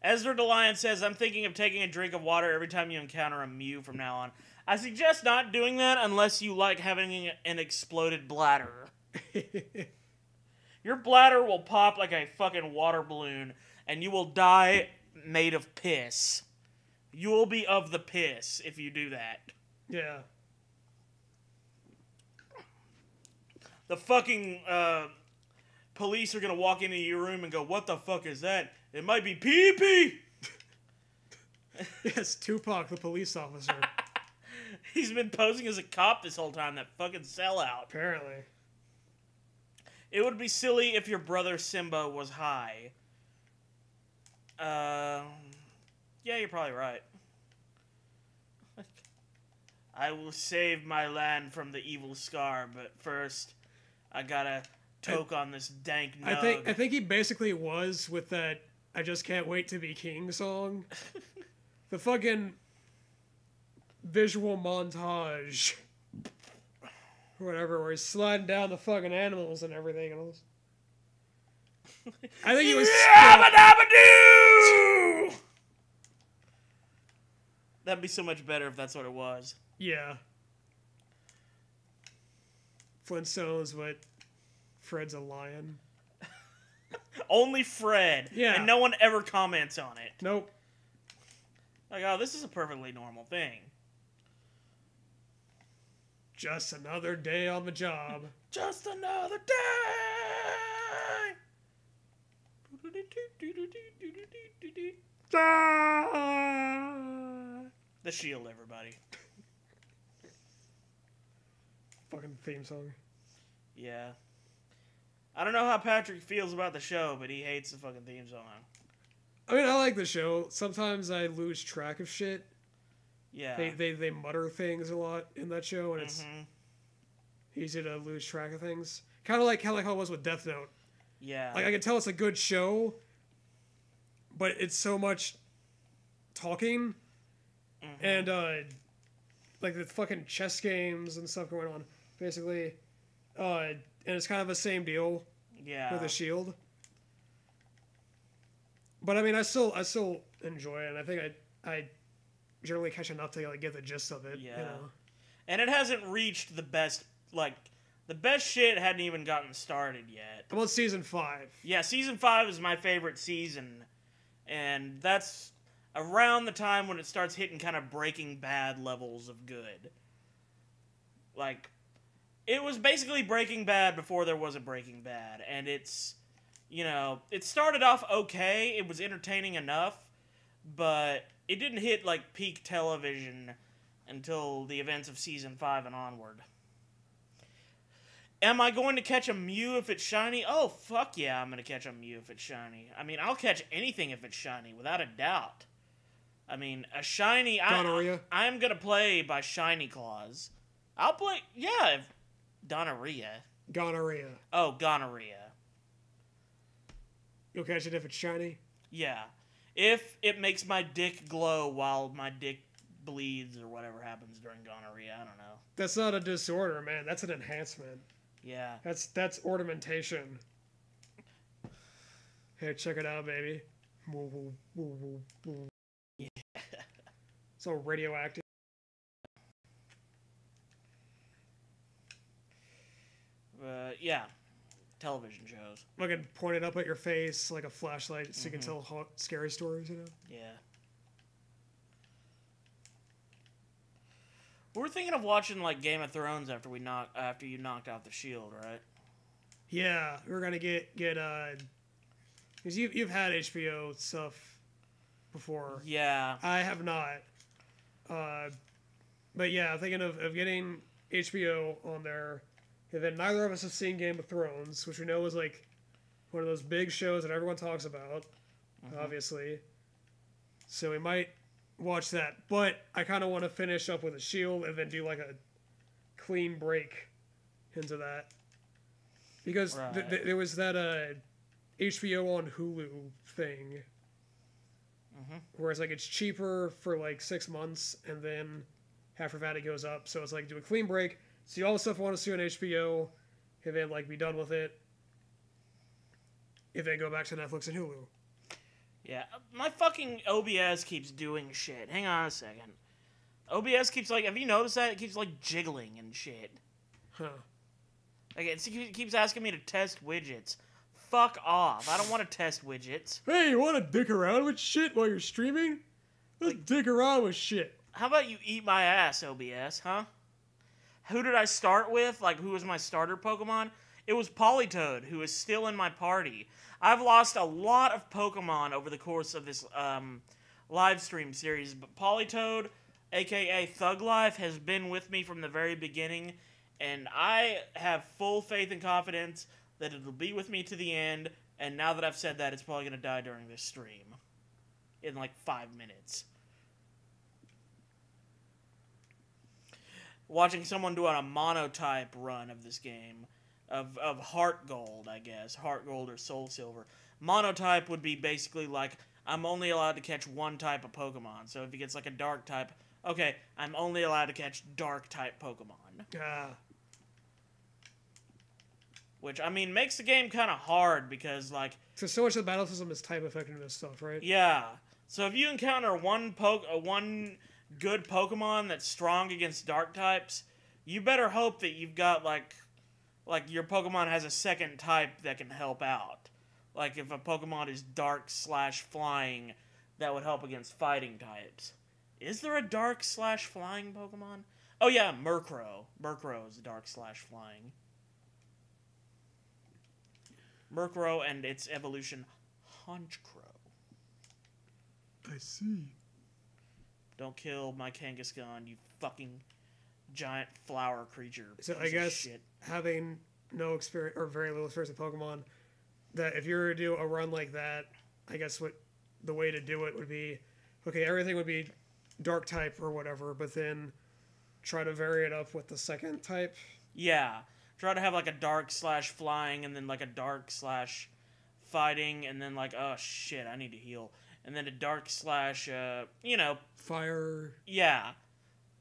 Ezra DeLion says, I'm thinking of taking a drink of water every time you encounter a Mew from now on. I suggest not doing that unless you like having an exploded bladder. Your bladder will pop like a fucking water balloon, and you will die made of piss. You will be of the piss if you do that. Yeah. The fucking police are gonna walk into your room and go, what the fuck is that? It might be pee-pee! Yes, Tupac, the police officer. He's been posing as a cop this whole time, that fucking sellout. Apparently. It would be silly if your brother Simba was high. Yeah, you're probably right. I will save my land from the evil Scar, but first, I gotta toke on this dank nug. I think he basically was with that I Just Can't Wait to Be King song. The fucking visual montage. Whatever, where he's sliding down the fucking animals and everything. I think he was... Yabba-dabba-doo! That'd be so much better if that's what it was. Yeah. Flintstones, but Fred's a lion. Only Fred. Yeah. And no one ever comments on it. Nope. Like, oh, this is a perfectly normal thing. Just another day on the job. Just another day! The Shield, everybody. Fucking theme song. Yeah. I don't know how Patrick feels about the show, but he hates the fucking theme song. I mean, I like the show. Sometimes I lose track of shit. Yeah. They mutter things a lot in that show, and it's easy to lose track of things. Kind of like how it was with Death Note. Yeah. Like, I can tell it's a good show, but it's so much talking, and like the fucking chess games and stuff going on, basically. And it's kind of the same deal with the Shield. But I mean, I still enjoy it, and I think I generally catch enough to like get the gist of it. Yeah. You know? And it hasn't reached the best, like, the best shit hadn't even gotten started yet. How about season 5? Yeah, season 5 is my favorite season. And that's around the time when it starts hitting kind of Breaking Bad levels of good. Like, it was basically Breaking Bad before there was a Breaking Bad. And it's, you know, it started off okay. It was entertaining enough. But it didn't hit, like, peak television until the events of season 5 and onward. Am I going to catch a Mew if it's shiny? Oh, fuck yeah, I'm going to catch a Mew if it's shiny. I mean, I'll catch anything if it's shiny, without a doubt. I mean, a shiny... I'm going to play by Shiny Claws. I'll play... Yeah, if... Gonorrhea. Oh, gonorrhea. You'll catch it if it's shiny? Yeah. If it makes my dick glow while my dick bleeds or whatever happens during gonorrhea, I don't know. That's not a disorder, man. That's an enhancement. Yeah. That's ornamentation. Here, check it out, baby. Yeah. It's all radioactive. yeah, television shows. Fucking point it up at your face like a flashlight so you can tell scary stories, you know? Yeah. We're thinking of watching like Game of Thrones after you knocked out the Shield, right? Yeah, we're gonna get because you've had HBO stuff before. Yeah. I have not. But yeah, I'm thinking of getting HBO on there. And then neither of us have seen Game of Thrones, which we know is like one of those big shows that everyone talks about, obviously. So we might watch that. But I kind of want to finish up with a Shield and then do like a clean break into that. Because there was that HBO on Hulu thing. Where it's like it's cheaper for like 6 months and then after that it goes up. So it's like do a clean break, see all the stuff I want to see on HBO, and then like be done with it. And then go back to Netflix and Hulu. Yeah, my fucking OBS keeps doing shit. Hang on a second. OBS keeps like, have you noticed that? It keeps like jiggling and shit. Huh. Like it keeps asking me to test widgets. Fuck off. I don't want to test widgets. Hey, you want to dick around with shit while you're streaming? Let's dick around with shit. How about you eat my ass, OBS, huh? Who did I start with? Like, who was my starter Pokemon? It was Politoed, who is still in my party. I've lost a lot of Pokemon over the course of this live stream series, but Politoed, aka Thug Life, has been with me from the very beginning, and I have full faith and confidence that it'll be with me to the end, and now that I've said that, it's probably going to die during this stream. In like 5 minutes. Watching someone do a monotype run of this game, of Heart Gold, I guess. Heart Gold or Soul Silver. Monotype would be basically like, I'm only allowed to catch one type of Pokemon. So if he gets like a dark type, okay, I'm only allowed to catch dark type Pokemon. Which, I mean, makes the game kind of hard because, like... So much of the battle system is type effectiveness stuff, right? Yeah. So if you encounter one good Pokemon that's strong against dark types, you better hope that you've got, like your Pokemon has a second type that can help out. Like, if a Pokemon is dark/flying, that would help against fighting types. Is there a dark/flying Pokemon? Oh, yeah, Murkrow. Murkrow is dark/flying. Murkrow and its evolution, Honchkrow. I see. Don't kill my Kangaskhan, you fucking giant flower creature. So I guess having no experience or very little experience with Pokemon, that if you were to do a run like that, I guess the way to do it would be, okay, everything would be dark type or whatever, but then try to vary it up with the second type. Yeah. Try to have like a dark/flying and then like a dark/fighting and then like, oh shit, I need to heal. And then a dark/ fire. Yeah.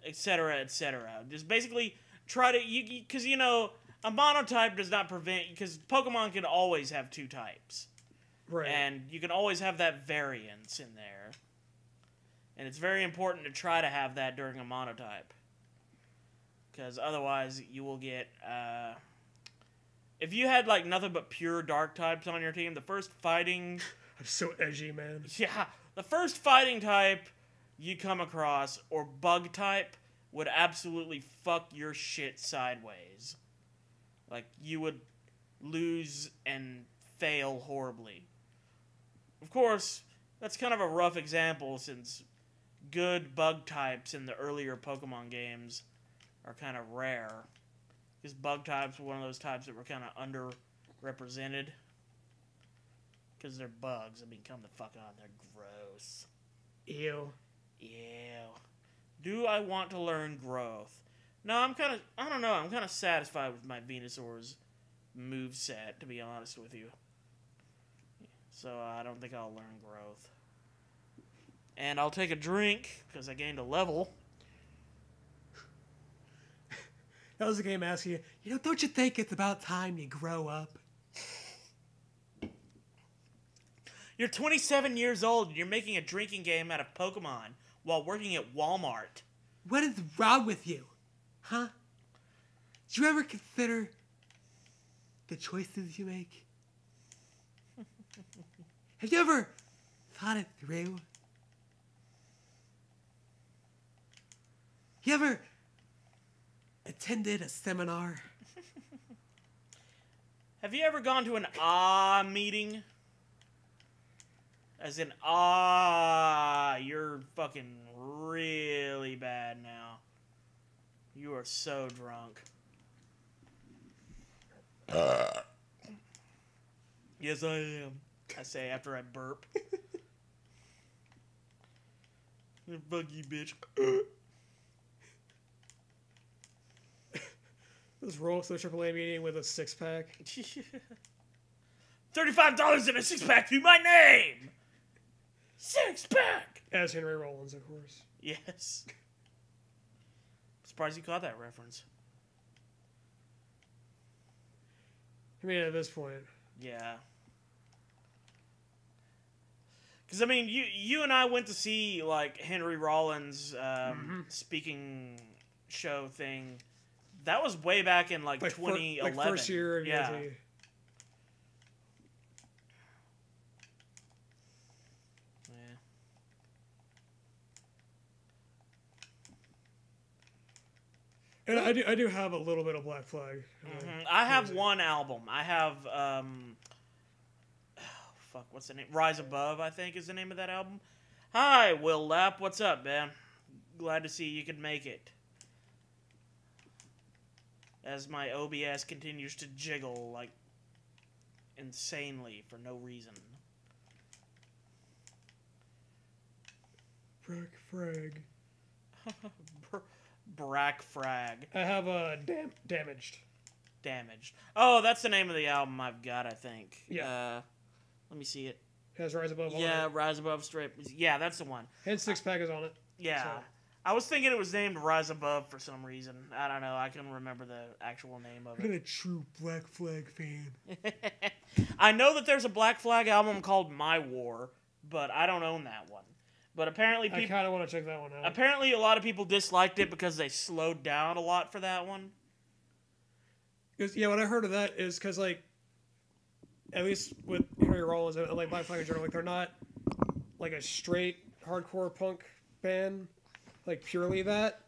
Etc., etc. Just basically try to, because a monotype does not prevent, because Pokemon can always have two types. Right. And you can always have that variance in there. And it's very important to try to have that during a monotype. Because otherwise, you will get, if you had, like, nothing but pure dark types on your team, the first fighting... I'm so edgy, man. Yeah, the first fighting type you come across, or bug type, would absolutely fuck your shit sideways. Like, you would lose and fail horribly. Of course, that's kind of a rough example, since good bug types in the earlier Pokemon games are kind of rare. Because bug types were one of those types that were kind of underrepresented. Because they're bugs. I mean, come the fuck on. They're gross. Ew. Ew. Do I want to learn growth? No, I don't know. I'm kind of satisfied with my Venusaur's moveset, to be honest with you. So I don't think I'll learn growth. And I'll take a drink, because I gained a level. That was a game asking you, don't you think it's about time you grow up? You're 27 years old and you're making a drinking game out of Pokemon while working at Walmart. What is wrong with you? Huh? Did you ever consider the choices you make? Have you ever thought it through? You ever attended a seminar? Have you ever gone to an meeting? As in, you're fucking really bad now. You are so drunk. Yes, I am. I say after I burp. Fuck you, bitch. Let's roll to a AAA meeting with a 6-pack. $35 in a 6-pack to my name! 6-pack! As Henry Rollins, of course. Yes. Surprised you caught that reference. I mean, at this point. Yeah. Because, I mean, you and I went to see, like, Henry Rollins' speaking show thing. That was way back in, like 2011. Like first year. Yeah. And I do have a little bit of Black Flag. I have one album. I have fuck, what's the name? Rise Above, I think, is the name of that album. Hi, Will Lapp. What's up, man? Glad to see you could make it. As my OBS continues to jiggle, like, insanely for no reason. Brack Frag. Brack Frag. I have Damaged. Damaged. Oh, that's the name of the album I've got, I think. Yeah. Let me see it. It has Rise Above on it. Yeah, Rise Above straight. Yeah, that's the one. And 6-pack is on it. Yeah. So. I was thinking it was named Rise Above for some reason. I don't know. I couldn't remember the actual name of it. I'm a true Black Flag fan. I know that there's a Black Flag album called My War, but I don't own that one. But apparently people... I kind of want to check that one out. Apparently a lot of people disliked it because they slowed down a lot for that one. Yeah, what I heard of that is because, like, at least with Henry Rollins and, like, Black Flag in general, like, they're not, like, a straight hardcore punk band. Like, purely that.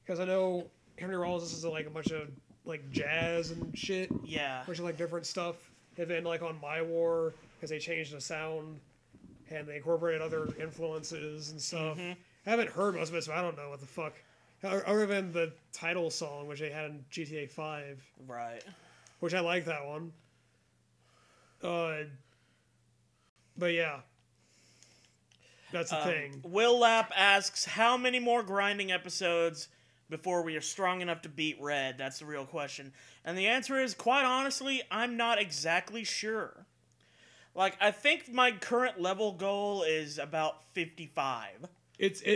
Because I know Henry Rollins listens to, like, a bunch of, like, jazz and shit. Yeah. Which is, like, different stuff. And then, like, on My War, because they changed the sound and they incorporated other influences and stuff. I haven't heard most of it, so I don't know what the fuck. Other than the title song, which they had in GTA 5. Right. Which I like that one. But yeah. That's the thing. Will Lapp asks, how many more grinding episodes before we are strong enough to beat Red? That's the real question. And the answer is, quite honestly, I'm not exactly sure. Like, I think my current level goal is about 55.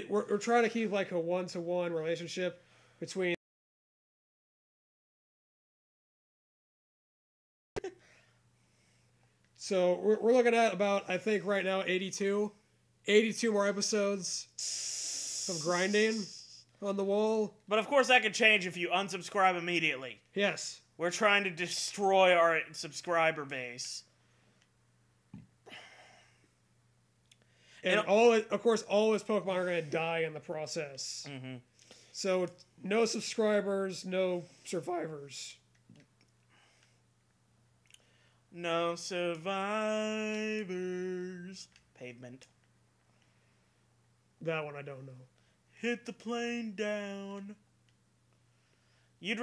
We're trying to keep, like, a one-to-one relationship between... So, we're looking at about, I think, right now, 82 more episodes of grinding on the wall. But of course that could change if you unsubscribe immediately. Yes. We're trying to destroy our subscriber base. And of course, all his Pokemon are going to die in the process. So, no subscribers, no survivors. No survivors. Pavement. That one I don't know. Hit the plane down. You'd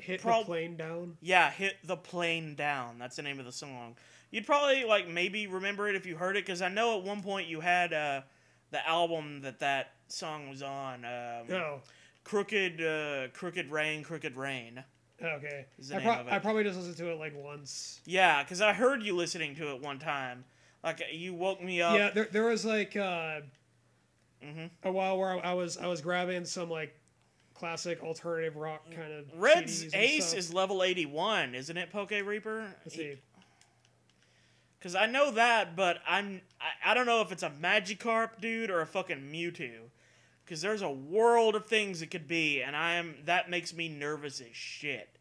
hit the plane down? Yeah, hit the plane down. That's the name of the song. You'd probably, like, maybe remember it if you heard it, because I know at one point you had the album that song was on. Crooked Rain, Crooked Rain. Okay. I probably just listened to it, like, once. Yeah, because I heard you listening to it one time. Like, you woke me up. Yeah, there was, like, a while where I was grabbing some, like, classic alternative rock kind of Red's CDs Ace is level 81, isn't it, Poke Reaper? Let's see. Because I know that, but I don't know if it's a Magikarp dude or a fucking Mewtwo. Because there's a world of things it could be, and that makes me nervous as shit.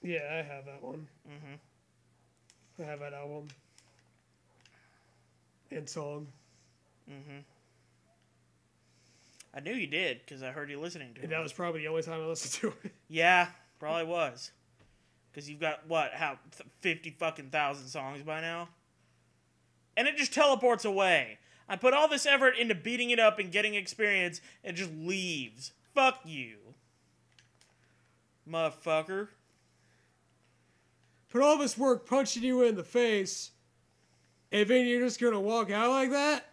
Yeah, I have that one. Mm-hmm. I have that album. And song. Mm-hmm. I knew you did, because I heard you listening to it. And that was probably the only time I listened to it. Yeah, probably was. Because you've got, 50 fucking thousand songs by now? And it just teleports away. I put all this effort into beating it up and getting experience, and it just leaves. Fuck you. Motherfucker. Put all this work punching you in the face, and then you're just gonna walk out like that?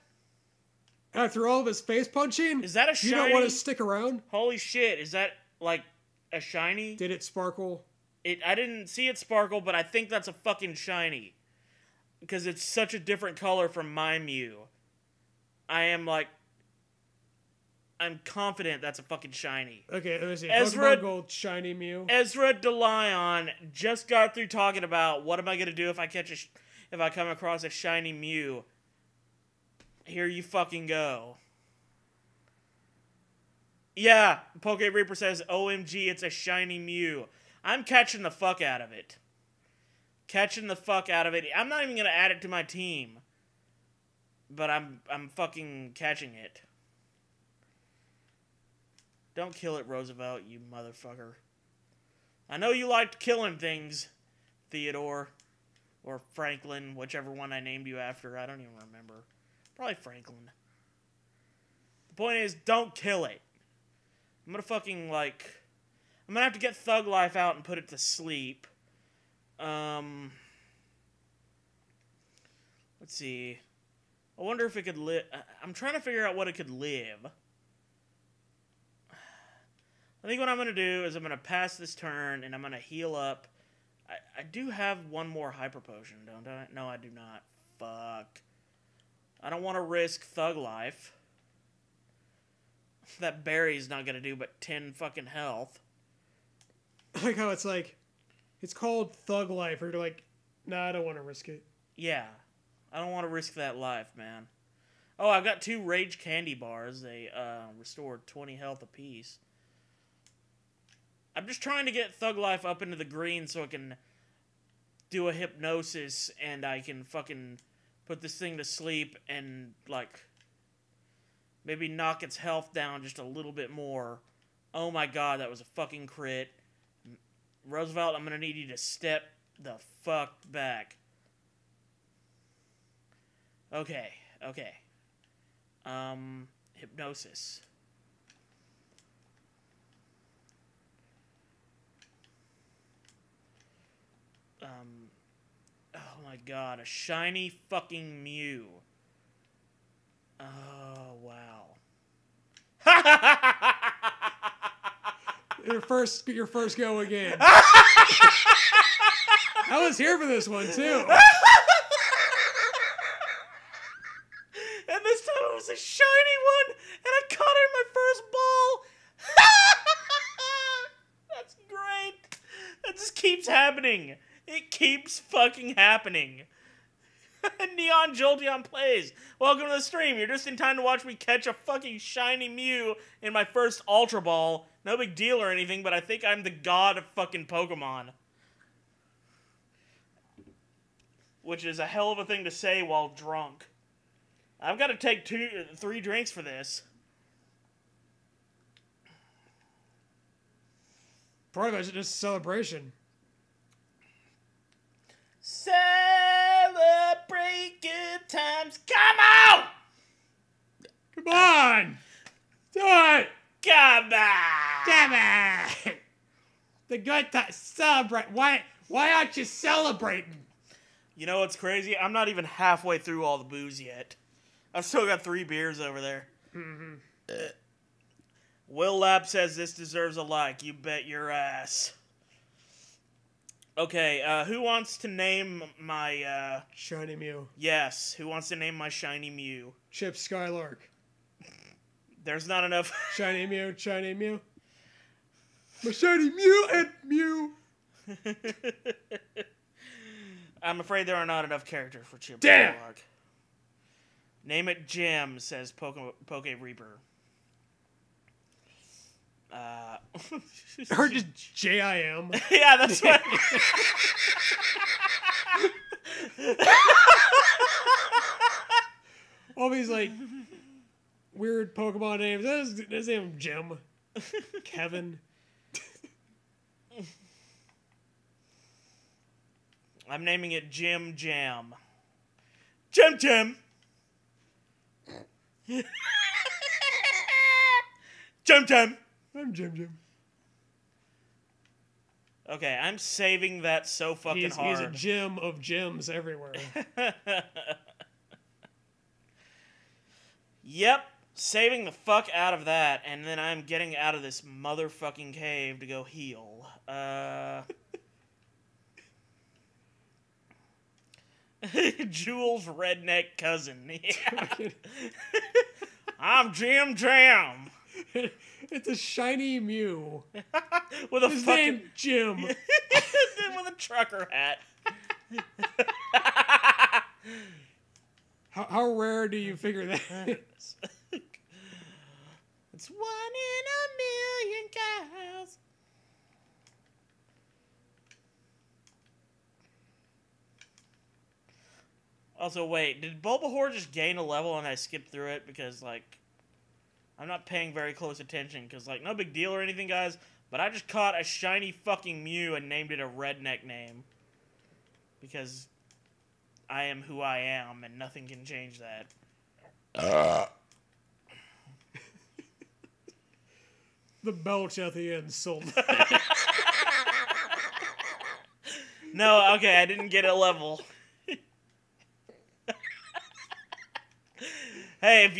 After all this face punching? Is that a shiny? You don't want to stick around? Holy shit, is that, a shiny? Did it sparkle? I didn't see it sparkle, but I think that's a fucking shiny. Because it's such a different color from my Mew. I'm confident that's a fucking shiny. Okay, let me see. Ezra, Pokemon Gold shiny Mew. Ezra DeLion just got through talking about what am I gonna do if I come across a shiny Mew. Here you fucking go. Yeah, Poke Reaper says, OMG, it's a shiny Mew. I'm catching the fuck out of it. Catching the fuck out of it. I'm not even gonna add it to my team. But I'm fucking catching it. Don't kill it, Roosevelt, you motherfucker. I know you liked killing things, Theodore. Or Franklin, whichever one I named you after. I don't even remember. Probably Franklin. The point is, don't kill it. I'm gonna fucking, I'm gonna have to get Thug Life out and put it to sleep. Let's see. I wonder if it could live. I'm trying to figure out what it could live. I think what I'm going to do is I'm going to pass this turn and I'm going to heal up. I do have one more Hyper Potion, don't I? No, I do not. Fuck. I don't want to risk Thug Life. That berry's not going to do but 10 fucking health. I like how it's called Thug Life, or you're like, nah, I don't want to risk it. Yeah. I don't want to risk that life, man. Oh, I've got 2 Rage Candy Bars. They restore 20 health apiece. I'm just trying to get Thug Life up into the green so I can do a hypnosis and I can fucking put this thing to sleep and, maybe knock its health down just a little bit more. Oh my god, that was a fucking crit. Roosevelt, I'm gonna need you to step the fuck back. Okay. Hypnosis. Oh my god, a shiny fucking Mew. Oh, wow. Your first go again. I was here for this one, too. And this time it was a shiny one, and I caught it in my first ball. That's great. That just keeps happening. It keeps fucking happening. Neon Jolteon plays. Welcome to the stream. You're just in time to watch me catch a fucking shiny Mew in my first Ultra Ball. No big deal or anything, but I think I'm the god of fucking Pokemon. Which is a hell of a thing to say while drunk. I've got to take 3 drinks for this. Part of it's just a celebration. Celebrate good times. Come on! Come on! Do it! Come on! Damn it! The good times. Celebrate. Why aren't you celebrating? You know what's crazy? I'm not even halfway through all the booze yet. I've still got 3 beers over there. Mm-hmm. Will Lab says this deserves a like. You bet your ass. Okay, who wants to name my, Shiny Mew. Yes, who wants to name my shiny Mew? Chip Skylark. There's not enough... Shiny Mew, shiny Mew. My shiny Mew and Mew. I'm afraid there are not enough characters for Chip Damn! Skylark. Name it Jim, says Poke Reaper. Or just JIM. Yeah, that's what. All these like weird Pokemon names. His name Jim. Kevin. I'm naming it Jim Jam. Jim Jim. Jim Jim. I'm Jim. Okay, I'm saving that so fucking hard. He's a gym of gyms everywhere. Yep, saving the fuck out of that, and then I'm getting out of this motherfucking cave to go heal. Jules' redneck cousin. Yeah. I'm Jim Jam. It's a shiny Mew. With a His fucking... name Jim. With a trucker hat. How rare do you figure that is? It's 1 in a million cows. Also, wait, did Bulbahor just gain a level and I skipped through it? Because, like, I'm not paying very close attention. Because, like, no big deal or anything, guys. But I just caught a shiny fucking Mew and named it a redneck name. Because I am who I am and nothing can change that. The belch at the end sold. No, okay, I didn't get a level. Hey,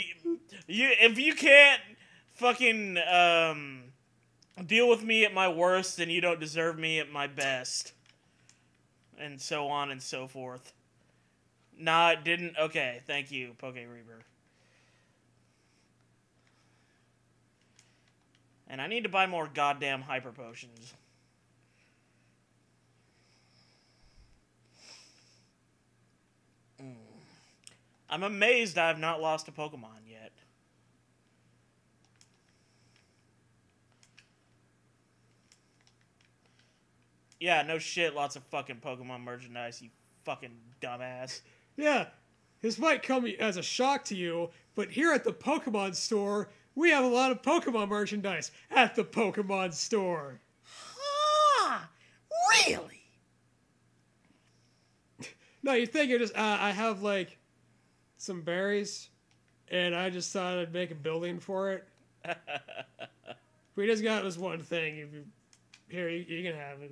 if you can't fucking deal with me at my worst, then you don't deserve me at my best. And so on and so forth. Nah, it didn't. Okay, thank you, Poke Reaper. And I need to buy more goddamn hyper potions. I'm amazed I have not lost a Pokemon yet. Yeah, no shit, lots of fucking Pokemon merchandise, you fucking dumbass. Yeah, this might come as a shock to you, but here at the Pokemon store, we have a lot of Pokemon merchandise at the Pokemon store. Ah, really? No, you think it just, I have like some berries, and I just thought I'd make a building for it. We just got this one thing. If you, here, you can have it.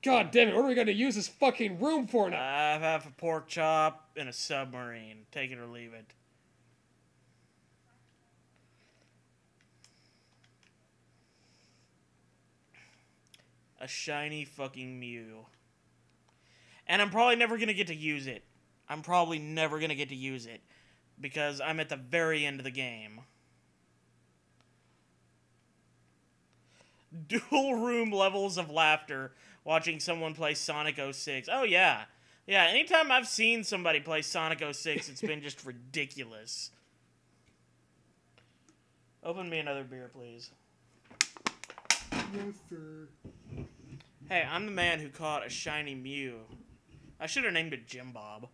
God damn it, what are we going to use this fucking room for now? I have a pork chop and a submarine. Take it or leave it. A shiny fucking Mew. And I'm probably never going to get to use it. I'm probably never going to get to use it. Because I'm at the very end of the game. Dual room levels of laughter watching someone play Sonic 06. Oh, yeah. Yeah, anytime I've seen somebody play Sonic 06, it's been just ridiculous. Open me another beer, please. Yes, sir. Hey, I'm the man who caught a shiny Mew. I should have named it Jim Bob.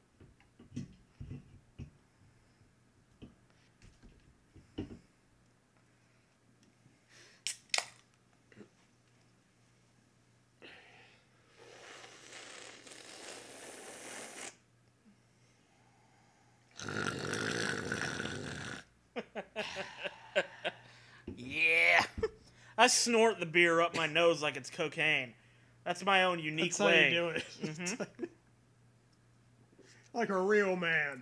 Yeah. I snort the beer up my nose like it's cocaine. That's my own unique way. That's how you do it. Mm-hmm. Like a real man.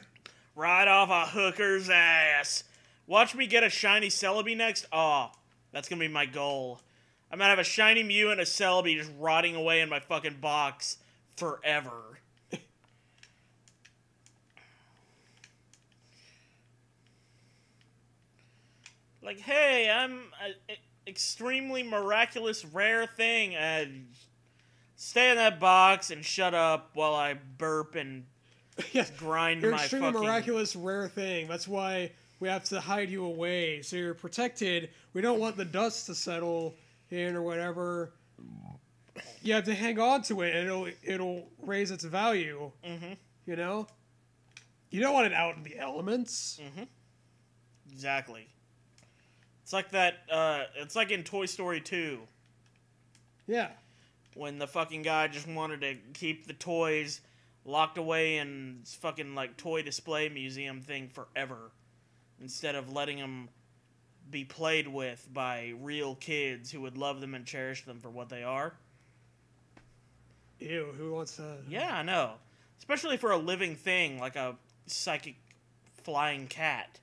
Right off a hooker's ass. Watch me get a shiny Celebi next. Oh, that's gonna be my goal. I'm gonna have a shiny Mew and a Celebi just rotting away in my fucking box forever. Like, hey, I'm an extremely miraculous rare thing. Stay in that box and shut up while I burp and Yes, grind you're my extremely fucking... miraculous rare thing. That's why we have to hide you away so you're protected. We don't want the dust to settle in or whatever. You have to hang on to it, and it'll raise its value. Mm-hmm. You know, you don't want it out in the elements. Mm-hmm. Exactly. It's like that. It's like in Toy Story 2. Yeah. When the fucking guy just wanted to keep the toys locked away in this fucking like toy display museum thing forever, instead of letting them be played with by real kids who would love them and cherish them for what they are. Ew, who wants to... Yeah, I know. Especially for a living thing like a psychic flying cat.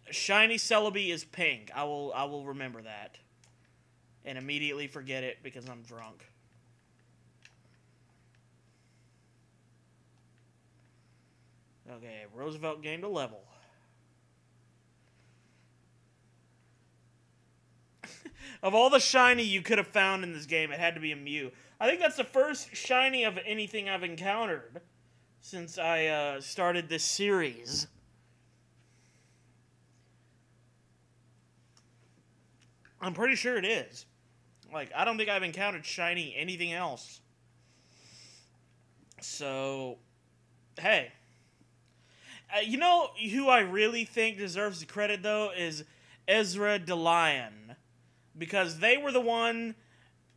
Shiny Celebi is pink. I will remember that. And immediately forget it because I'm drunk. Okay, Roosevelt gained a level. Of all the shiny you could have found in this game, it had to be a Mew. I think that's the first shiny of anything I've encountered since I started this series. I'm pretty sure it is. Like, I don't think I've encountered shiny anything else. So, hey. You know who I really think deserves the credit, though, is Ezra DeLion. Because they were the one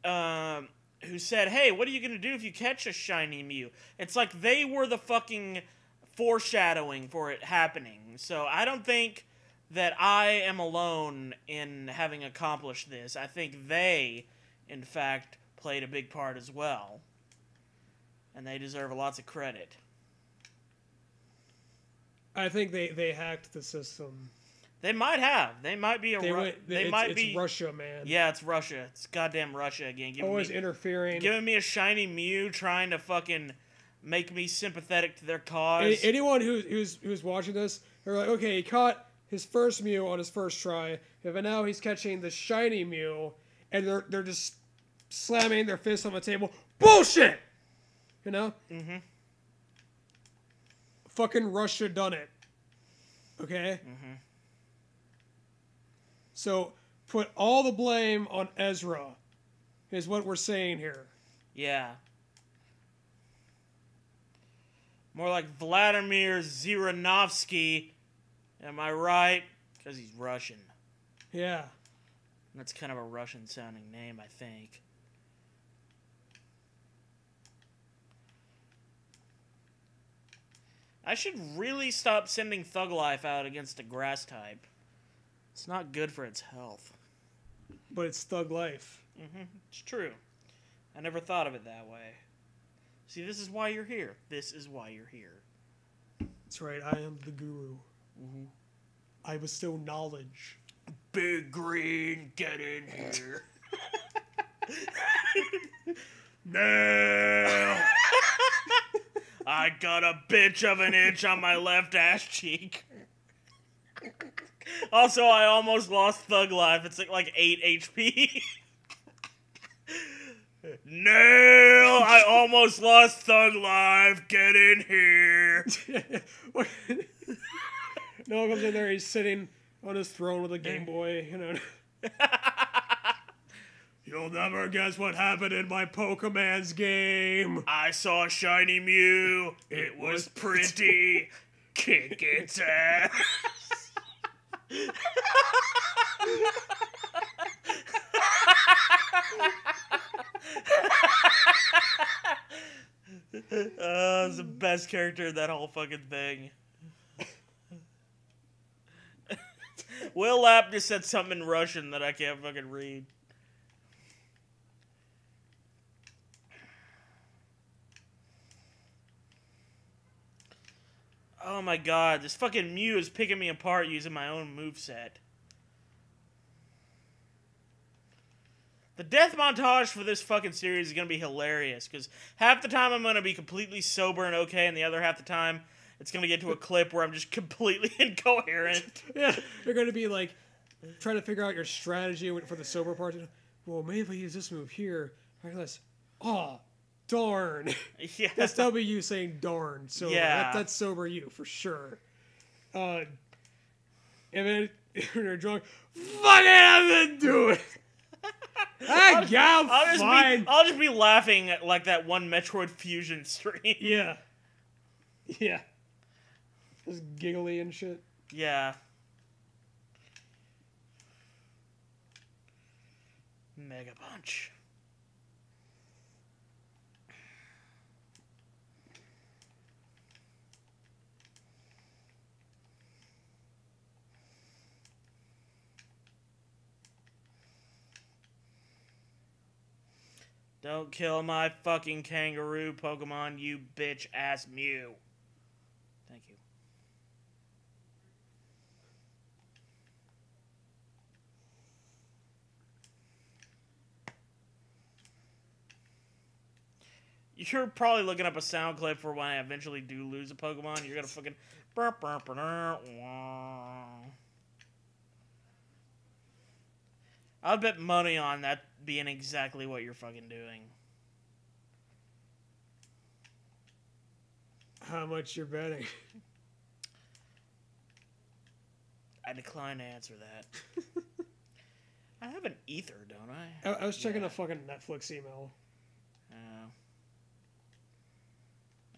who said, hey, what are you going to do if you catch a shiny Mew? It's like they were the fucking foreshadowing for it happening. So I don't think that I am alone in having accomplished this. I think they, in fact, played a big part as well. And they deserve lots of credit. I think they hacked the system. They might have. They might be It's Russia, man. Yeah, it's Russia. It's goddamn Russia again. Always interfering. Giving me a shiny Mew, trying to fucking make me sympathetic to their cause. Anyone who's watching this, they're like, okay, he caught his first Mew on his first try, but now he's catching the shiny Mew, and they're just slamming their fists on the table. Bullshit! You know? Mm-hmm. Fucking Russia done it. Okay? Mm-hmm. So, put all the blame on Ezra, is what we're saying here. Yeah. More like Vladimir Zhirinovsky. Am I right? Because he's Russian. Yeah. That's kind of a Russian-sounding name, I think. I should really stop sending Thug Life out against a grass type. It's not good for its health. But it's Thug Life. Mm-hmm. It's true. I never thought of it that way. See, this is why you're here. This is why you're here. That's right, I am the guru. Mm-hmm. I bestow knowledge. Big Green, get in here. No! I got a bitch of an itch on my left ass cheek. Also, I almost lost Thug Life. It's like 8 HP. No! I almost lost Thug Life. Get in here. No one comes in there, he's sitting on his throne with a Game Boy, you know. You'll never guess what happened in my Pokemans game. I saw a shiny Mew. It was pretty. Kick its ass. It's the best character in that whole fucking thing. Will Lapp just said something in Russian that I can't fucking read. Oh my god, this fucking Mew is picking me apart using my own moveset. The death montage for this fucking series is going to be hilarious, because half the time I'm going to be completely sober and okay, and the other half the time it's going to get to a clip where I'm just completely incoherent. Yeah, they're going to be like, trying to figure out your strategy for the sober part. Well, maybe if I use this move here, I realize, oh, darn. Yeah. That'll be you saying darn. So yeah. that's sober you, for sure. And then when you're drunk, fucking I've been doing. I'll just be laughing at like that one Metroid Fusion stream. Yeah. Yeah. Just giggly and shit. Yeah. Mega Punch. Don't kill my fucking kangaroo Pokemon, you bitch ass Mew. Thank you. You're probably looking up a sound clip for when I eventually do lose a Pokemon. You're gonna fucking. I'll bet money on that being exactly what you're fucking doing. How much you're betting? I decline to answer that. I have an ether, don't I? I was checking a fucking Netflix email.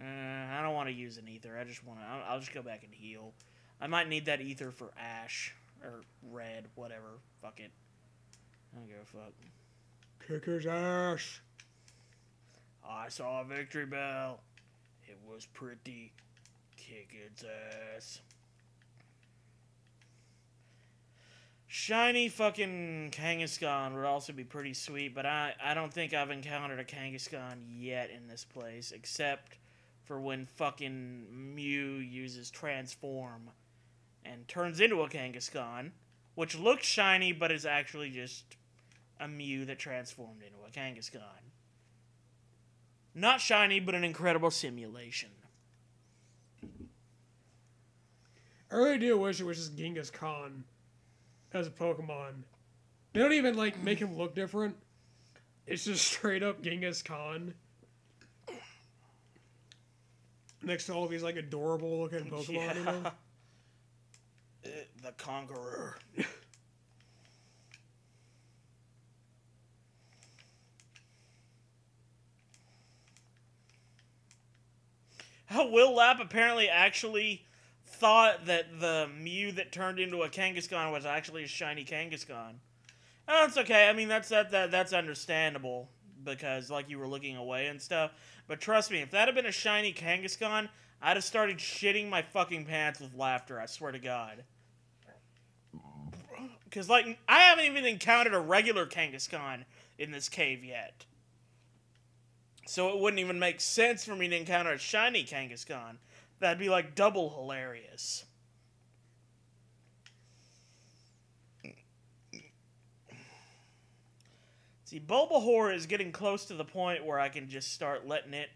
I don't want to use an ether. I just want to. I'll just go back and heal. I might need that ether for Ash or Red, whatever. Fuck it. I don't give a fuck. Kick his ass. I saw a victory bell. It was pretty. Kick its ass. Shiny fucking Kangaskhan would also be pretty sweet, but I don't think I've encountered a Kangaskhan yet in this place, except for when fucking Mew uses Transform and turns into a Kangaskhan, which looks shiny, but is actually just a Mew that transformed into a Kangaskhan. Not shiny, but an incredible simulation. I really do wish it was just Genghis Khan as a Pokemon. They don't even, like, make him look different. It's just straight up Genghis Khan. Next to all of these, like, adorable looking Pokemon, Yeah. you know? The Conqueror. Will Lapp apparently actually thought that the Mew that turned into a Kangaskhan was actually a shiny Kangaskhan. Oh, it's okay. I mean, that's understandable because, like, you were looking away and stuff. But trust me, if that had been a shiny Kangaskhan, I'd have started shitting my fucking pants with laughter, I swear to God. Because, like, I haven't even encountered a regular Kangaskhan in this cave yet. So it wouldn't even make sense for me to encounter a shiny Kangaskhan. That'd be, like, double hilarious. See, Bulbahor is getting close to the point where I can just start letting it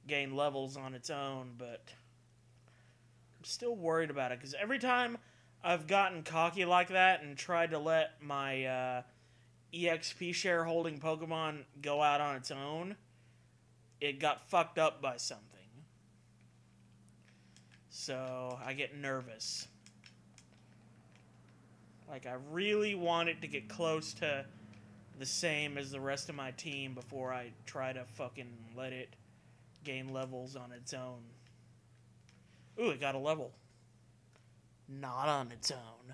gain levels on its own, but I'm still worried about it, because every time I've gotten cocky like that and tried to let my EXP share holding Pokemon go out on its own, it got fucked up by something. So I get nervous. Like, I really want it to get close to the same as the rest of my team before I try to fucking let it gain levels on its own. Ooh, it got a level. Not on its own.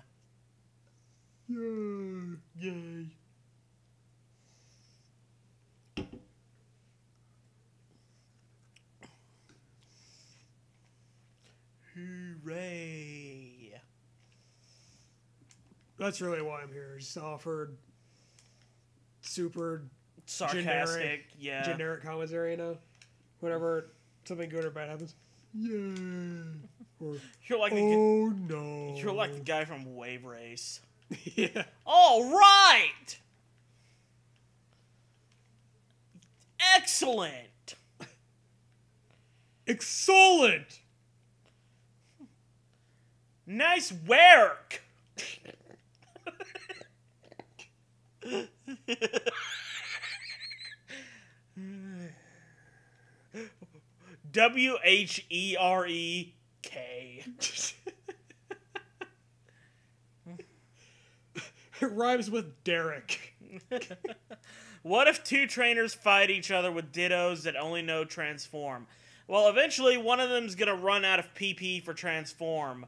Yay. Yay. Hooray. That's really why I'm here. Just offered super Sarcastic, generic commentary, you know? Whenever something good or bad happens. Yay. Or, You're like oh no. You're like the guy from Wave Race. Yeah. All right. Excellent. Excellent. Nice work. WHEREK. rhymes with Derek. What if two trainers fight each other with dittos that only know transform? Well, eventually one of them's gonna run out of PP for transform.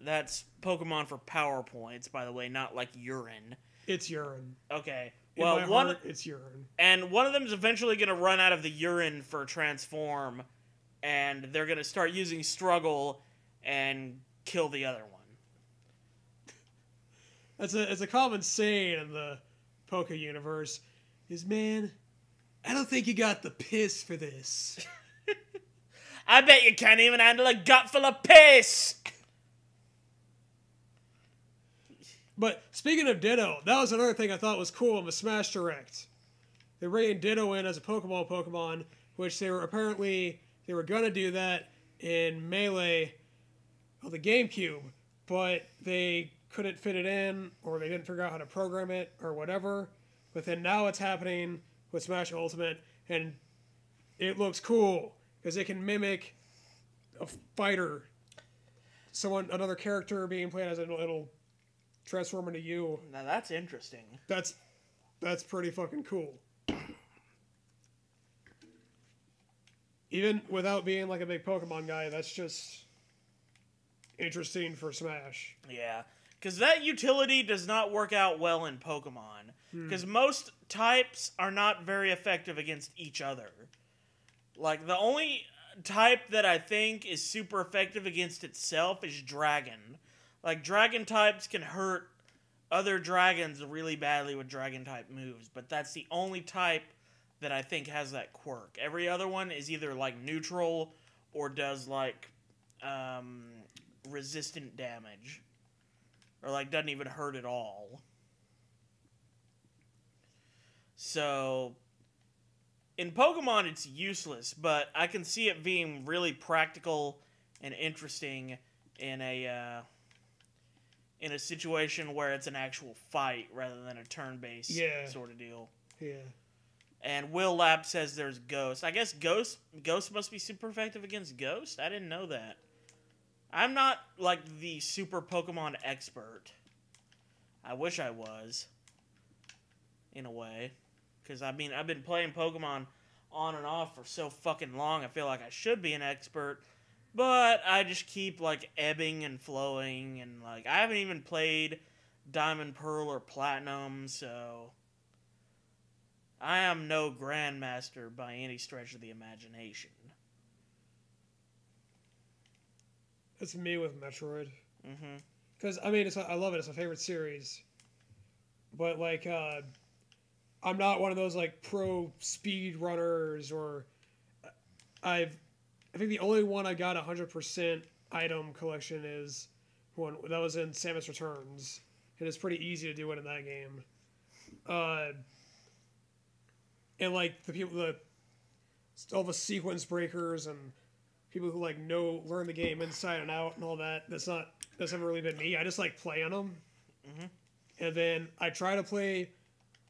That's Pokemon for PowerPoints, by the way, not like urine. It's urine. Okay. Well, in my heart, it's urine. And one of them's eventually gonna run out of the urine for transform, and they're gonna start using struggle and kill the other one. It's a common saying in the Poke universe. Is, man, I don't think you got the piss for this. I bet you can't even handle a gut full of piss! But speaking of Ditto, that was another thing I thought was cool in the Smash Direct. They bringing Ditto in as a Pokemon, which they were gonna do that in Melee of the GameCube, but they couldn't fit it in, or they didn't figure out how to program it, or whatever. But then now it's happening with Smash Ultimate, and it looks cool because it can mimic a fighter, another character being played as it'll transform into you. Now that's interesting. That's pretty fucking cool. Even without being like a big Pokemon guy, that's just interesting for Smash. Yeah, because that utility does not work out well in Pokemon. Because most types are not very effective against each other. Like, the only type that I think is super effective against itself is Dragon. Like, Dragon types can hurt other dragons really badly with Dragon-type moves, but that's the only type that I think has that quirk. Every other one is either, like, neutral or does, like, resistant damage. Or, like, doesn't even hurt at all. So, in Pokemon, it's useless, but I can see it being really practical and interesting in a situation where it's an actual fight rather than a turn-based sort of deal. Yeah. And Will Lap says there's Ghost. I guess Ghost must be super effective against Ghost? I didn't know that. I'm not, like, the super Pokemon expert. I wish I was. In a way. Because, I mean, I've been playing Pokemon on and off for so fucking long, I feel like I should be an expert. But I just keep, like, ebbing and flowing. And, like, I haven't even played Diamond, Pearl, or Platinum, so I am no Grandmaster by any stretch of the imagination. That's me with Metroid. Because, I mean, I love it. It's my favorite series. But, like, I'm not one of those, like, pro speed runners, or I think the only one I got 100% item collection is one that was in Samus Returns. And it's pretty easy to do it in that game. And, like, all the sequence breakers and people who, like, learn the game inside and out and all that, that's never really been me. I just like playing them. And then I try to play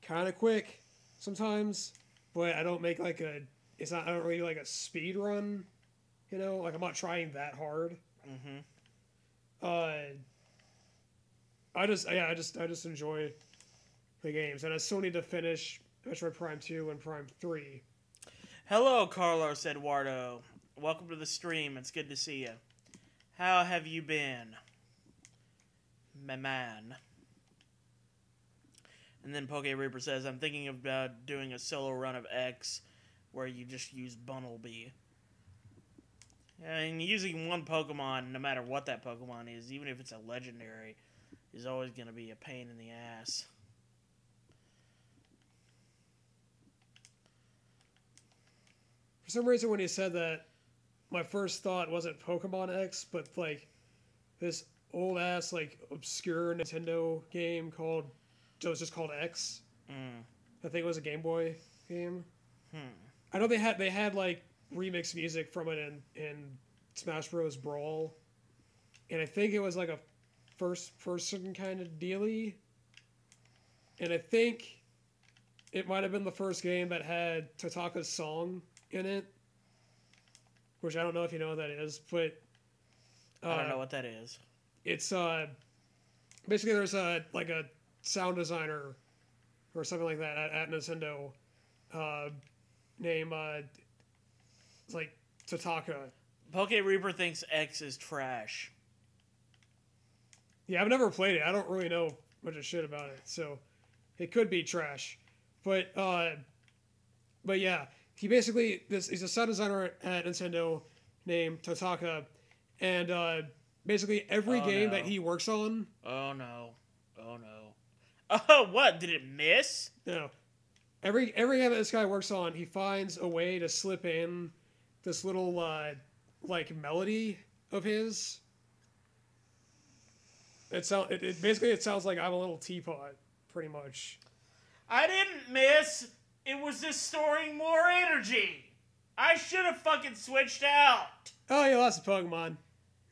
kind of quick sometimes, but I don't make like I don't really like a speed run, you know, like I'm not trying that hard. I just enjoy the games, and I still need to finish Metroid Prime 2 and Prime 3. Hello, Carlos Eduardo. Welcome to the stream. It's good to see you. How have you been, my man? And then Poke Reaper says, I'm thinking about doing a solo run of X where you just use Bunnelby. I mean, using one Pokemon, no matter what that Pokemon is, even if it's a legendary, is always going to be a pain in the ass. For some reason, when you said that, my first thought wasn't Pokemon X, but like this old ass, like, obscure Nintendo game that was just called X. I think it was a Game Boy game. I know they had like remix music from it in Smash Bros. Brawl, and I think it was like a first person kind of dealy. And I think it might have been the first game that had Tataka's song in it, which I don't know if you know what that is, but I don't know what that is. It's basically there's a sound designer or something like that at Nintendo, named it's like Tataka. Poke Reaper thinks X is trash. Yeah, I've never played it. I don't really know much of shit about it, so it could be trash. But yeah, he basically he's a sound designer at Nintendo named Tataka, and basically every game that he works on. Oh no! Oh no! Oh, what? Did it miss? No, every game that this guy works on, he finds a way to slip in this little like melody of his. It sounds like I'm a little teapot, pretty much. I didn't miss. It was just storing more energy. I should have fucking switched out. Oh, you lost a Pokemon.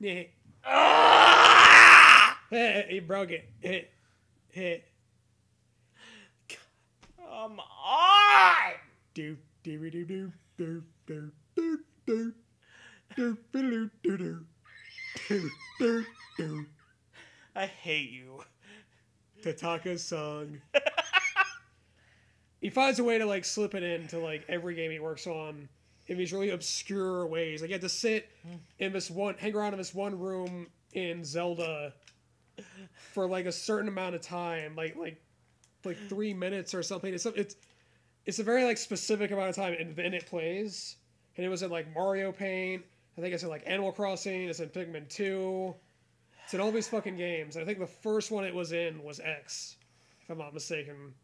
Yeah. Ah! He broke it. Hit. Come on. Do do do do do do do do do do do do do. I hate you. Tataka's song. He finds a way to like slip it into like every game he works on in these really obscure ways. Like you have to sit in hang around in this one room in Zelda for like a certain amount of time, like 3 minutes or something. It's a very like specific amount of time, and then it plays. And it was in like Mario Paint. I think it's in like Animal Crossing. It's in Pikmin 2. It's in all these fucking games. I think the first one it was in was X, if I'm not mistaken.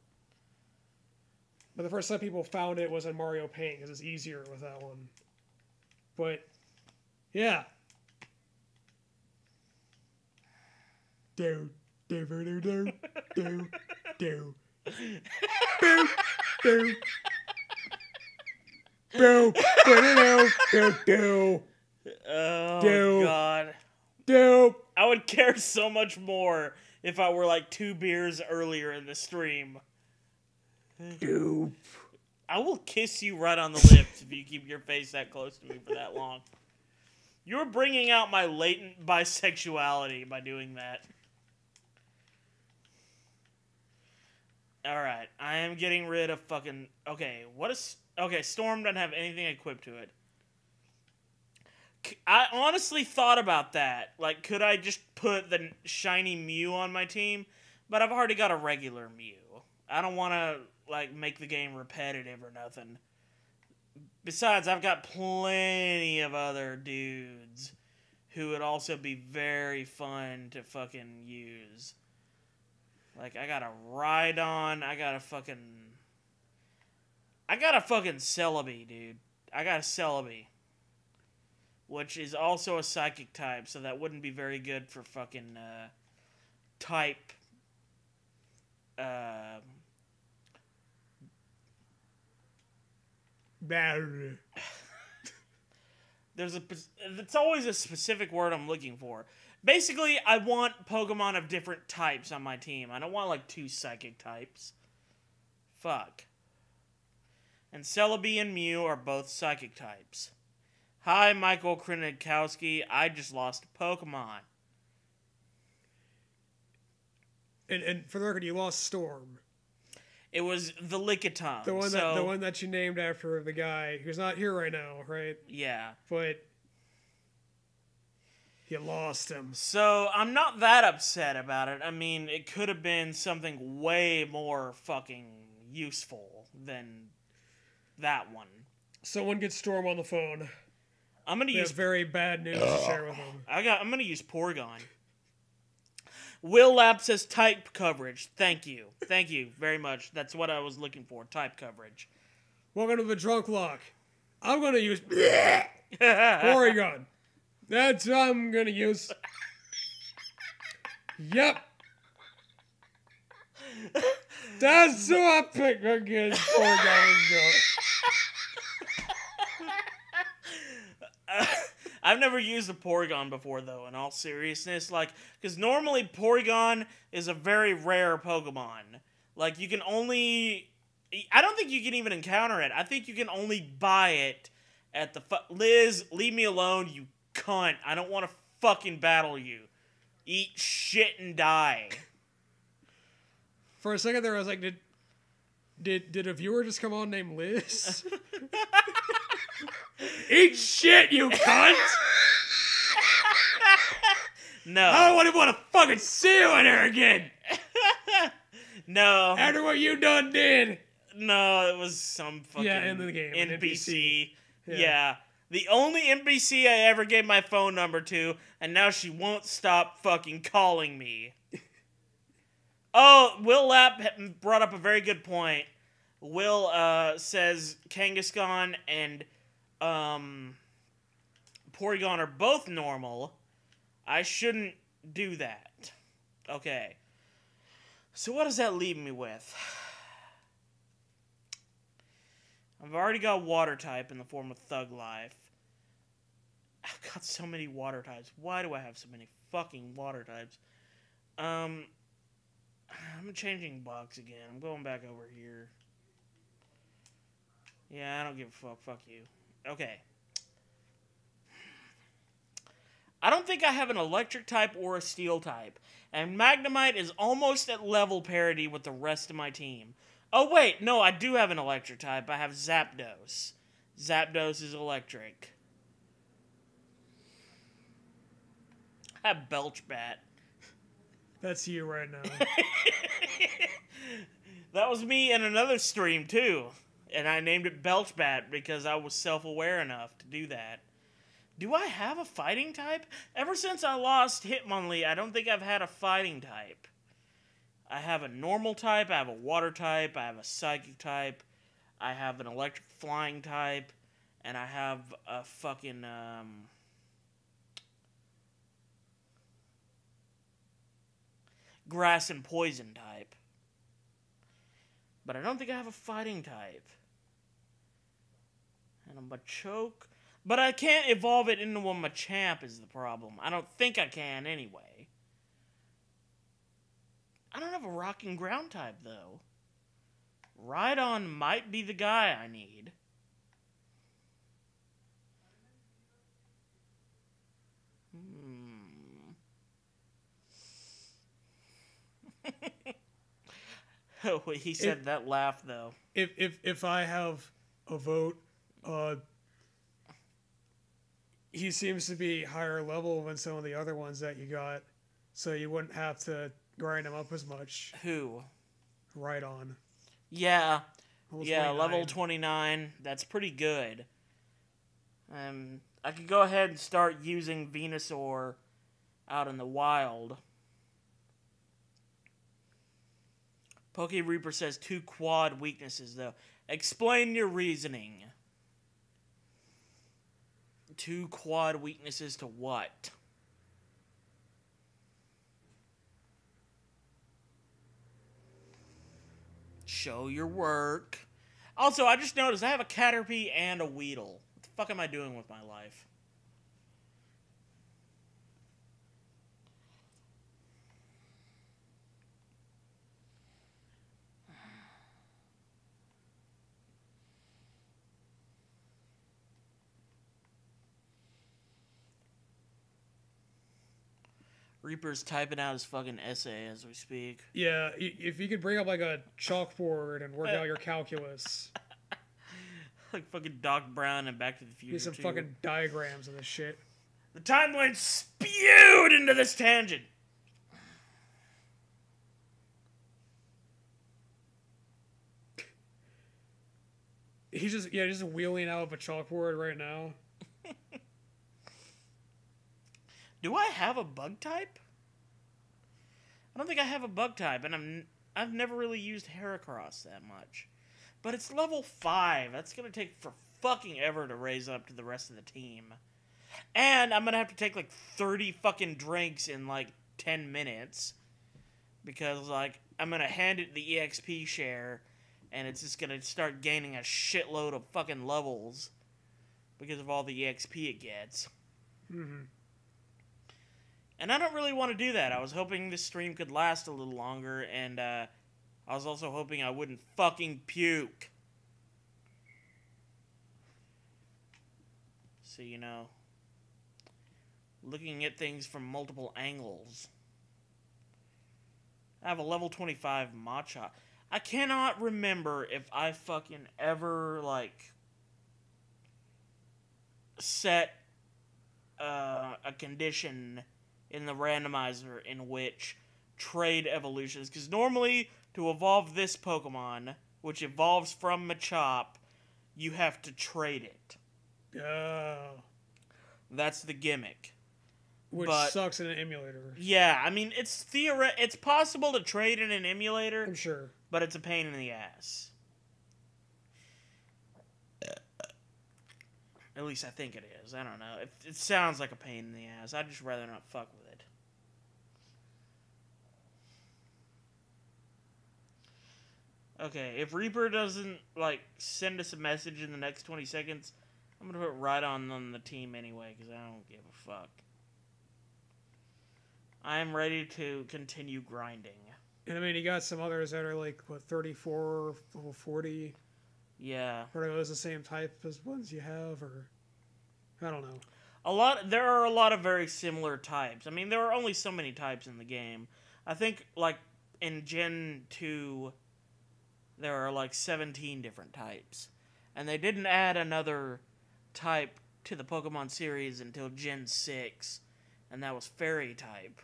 But the first time people found it was in Mario Paint, because it's easier with that one. But, yeah. Do, do, do, do, do, do, do. Do, do. Do, do, do, do. Oh, God. Do. I would care so much more if I were like 2 beers earlier in the stream. Do. I will kiss you right on the lips if you keep your face that close to me for that long. You're bringing out my latent bisexuality by doing that. Alright, I am getting rid of fucking... Okay, Storm doesn't have anything equipped to it. I honestly thought about that. Like, could I just put the shiny Mew on my team? But I've already got a regular Mew. I don't want to, like, make the game repetitive or nothing. Besides, I've got plenty of other dudes who would also be very fun to fucking use. Like, I got a Rhydon, I got a fucking Celebi, dude. I got a Celebi. Which is also a psychic type, so that wouldn't be very good for fucking, type, it's always a specific word I'm looking for. Basically, I want Pokemon of different types on my team. I don't want, like, 2 psychic types. Fuck. And Celebi and Mew are both psychic types. Hi, Michael Krinikowski. I just lost a Pokemon. And for the record, you lost Storm. It was the Lickitung. The one that you named after the guy who's not here right now, right? Yeah. But you lost him. So I'm not that upset about it. I mean, it could have been something way more fucking useful than that one. Someone get Storm on the phone. I'm gonna use very bad news to share with him. I'm gonna use Porygon. Will Lap says type coverage. Thank you very much. That's what I was looking for. Type coverage. Welcome to the Drunklocke. I'm gonna use Porygon. That's what I'm gonna use. Yep. That's what I pick against Porygon. I've never used a Porygon before, though, in all seriousness. Like, because normally Porygon is a very rare Pokemon. Like, you can only... I don't think you can even encounter it. I think you can only buy it at the... Liz, leave me alone, you cunt. I don't want to fucking battle you. Eat shit and die. For a second there, I was like, did a viewer just come on named Liz? Eat shit, you cunt! No. I don't want to fucking see you in here again! No. After what you done did! No, it was some fucking in the game, an NPC. Yeah. Yeah. The only NPC I ever gave my phone number to, and now she won't stop fucking calling me. Oh, Will Lapp brought up a very good point. Will says Kangaskhan and Porygon are both normal. I shouldn't do that. Okay. So what does that leave me with? I've already got water type in the form of Thug Life. I've got so many water types. Why do I have so many fucking water types? I'm changing box again. I'm going back over here. Yeah, I don't give a fuck. Fuck you. Okay. I don't think I have an electric type or a steel type. And Magnemite is almost at level parity with the rest of my team. Oh, wait. No, I do have an electric type. I have Zapdos. Zapdos is electric. I have Belchbat. That's you right now. That was me in another stream, too. And I named it Belchbat because I was self-aware enough to do that. Do I have a fighting type? Ever since I lost Hitmonlee, I don't think I've had a fighting type. I have a normal type, I have a water type, I have a psychic type, I have an electric flying type, and I have a fucking, grass and poison type. But I don't think I have a fighting type. And a Machoke. But I can't evolve it into a Machamp is the problem. I don't think I can anyway. I don't have a rock and ground type, though. Rhydon might be the guy I need. Oh, he said that laugh, though. If I have a vote, he seems to be higher level than some of the other ones that you got, so you wouldn't have to grind him up as much. Who? Rhydon. Yeah. Level Yeah, 29. level 29. That's pretty good. I could go ahead and start using Venusaur out in the wild. Poke Reaper says 2 quad weaknesses, though. Explain your reasoning. 2 quad weaknesses to what? Show your work. Also, I just noticed I have a Caterpie and a Weedle. What the fuck am I doing with my life? Reaper's typing out his fucking essay as we speak. Yeah, if you could bring up like a chalkboard and work out your calculus. Like fucking Doc Brown and Back to the Future. Need some fucking diagrams of this shit. The timeline spewed into this tangent. He's just wheeling out of a chalkboard right now. Do I have a bug type? I don't think I have a bug type, and I've never really used Heracross that much. But it's level 5. That's gonna take for fucking ever to raise up to the rest of the team. And I'm gonna have to take like 30 fucking drinks in like 10 minutes. Because like I'm gonna hand it the EXP share, and it's just gonna start gaining a shitload of fucking levels because of all the EXP it gets. Mm-hmm. And I don't really want to do that. I was hoping this stream could last a little longer, and I was also hoping I wouldn't fucking puke. So, you know, looking at things from multiple angles. I have a level 25 Machop. I cannot remember if I fucking ever, like, set a condition in the randomizer in which trade evolutions. Because normally, to evolve this Pokemon, which evolves from Machop, you have to trade it. Oh. That's the gimmick. Which sucks in an emulator. Yeah, I mean, it's possible to trade in an emulator. I'm sure. But it's a pain in the ass. At least I think it is. I don't know. It sounds like a pain in the ass. I'd just rather not fuck with it. Okay, if Reaper doesn't, like, send us a message in the next 20 seconds, I'm gonna put Rhydon on the team anyway, because I don't give a fuck. I'm ready to continue grinding. And I mean, you got some others that are like, what, 34, level 40? Yeah. Are those the same type as ones you have, or... I don't know. There are a lot of very similar types. I mean, there are only so many types in the game. I think, like, in Gen 2, there are, like, 17 different types. And they didn't add another type to the Pokemon series until Gen 6, and that was Fairy type.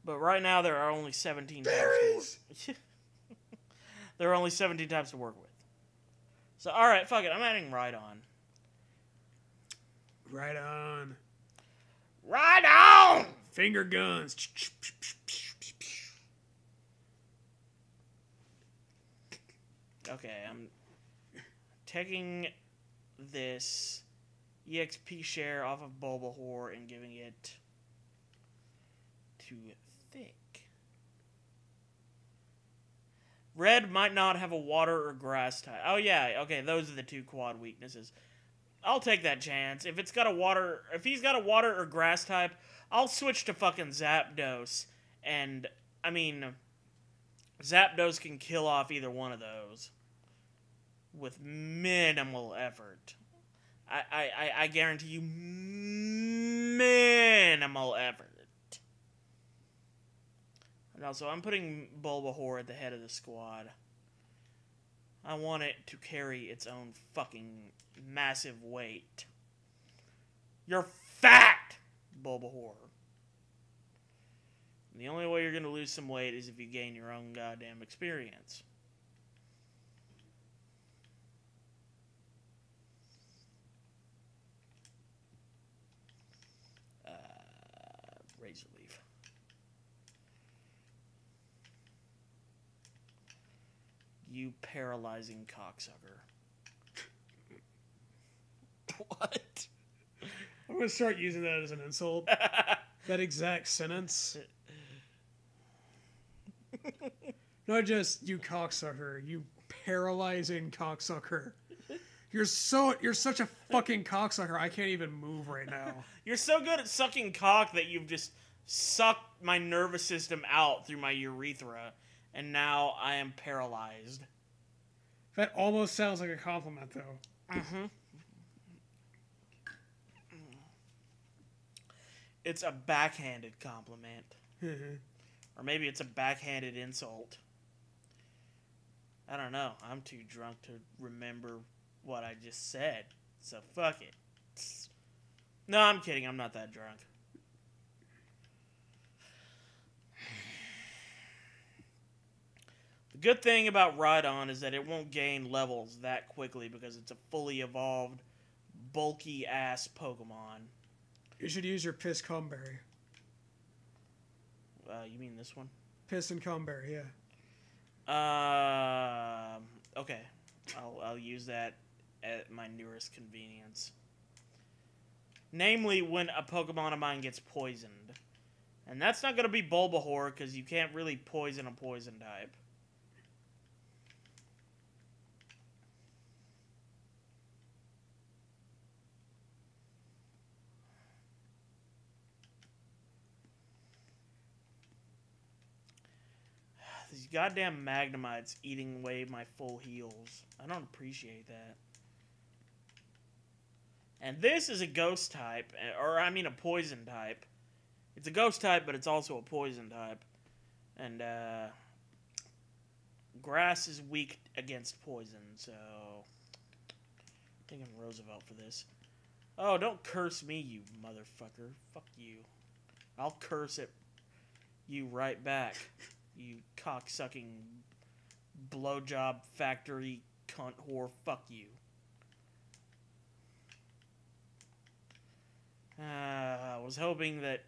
But right now, there are only 17 types to work. There are only 17 types to work with. So, alright, fuck it. I'm adding Rhydon. Rhydon. Rhydon! Finger guns. Okay, I'm taking this EXP share off of Bulbahor and giving it to Thick. Red might not have a water or grass type. Oh yeah, okay, those are the two quad weaknesses. I'll take that chance. If he's got a water or grass type, I'll switch to fucking Zapdos. And I mean, Zapdos can kill off either one of those with minimal effort. I guarantee you minimal effort. And also, I'm putting Bulbahor at the head of the squad. I want it to carry its own fucking massive weight. You're fat, Bulbahor. And the only way you're going to lose some weight is if you gain your own goddamn experience. Razor Leaf. You paralyzing cocksucker. What? I'm going to start using that as an insult. That exact sentence. Not just, you cocksucker. You paralyzing cocksucker. You're such a fucking cocksucker. I can't even move right now. You're so good at sucking cock that you've just sucked my nervous system out through my urethra, and now I am paralyzed. That almost sounds like a compliment, though. Mm-hmm. It's a backhanded compliment. Or maybe it's a backhanded insult. I don't know. I'm too drunk to remember what I just said. So fuck it. No, I'm kidding. I'm not that drunk. The good thing about Rhydon is that it won't gain levels that quickly because it's a fully evolved, bulky-ass Pokemon. You should use your Piss Comberry. You mean this one? Piss and Comberry, yeah. Okay. I'll use that at my nearest convenience. Namely, when a Pokemon of mine gets poisoned. And that's not going to be Bulbahor, because you can't really poison a poison type. These goddamn Magnemites eating away my full heals. I don't appreciate that. And this is a ghost type, or I mean a poison type. It's a ghost type, but it's also a poison type. And, grass is weak against poison, so... I'm thinking Roosevelt for this. Oh, don't curse me, you motherfucker. Fuck you. I'll curse at you right back. You cocksucking blowjob factory cunt whore. Fuck you. I was hoping that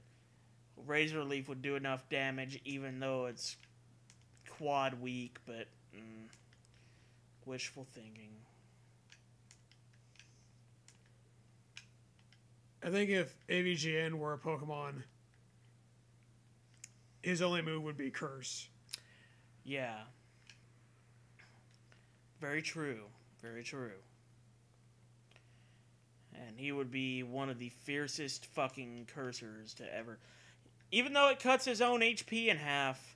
Razor Leaf would do enough damage even though it's quad weak, but wishful thinking. I think if AVGN were a Pokemon, his only move would be Curse. Yeah. Very true. Very true. And he would be one of the fiercest fucking cursors to ever... Even though it cuts his own HP in half,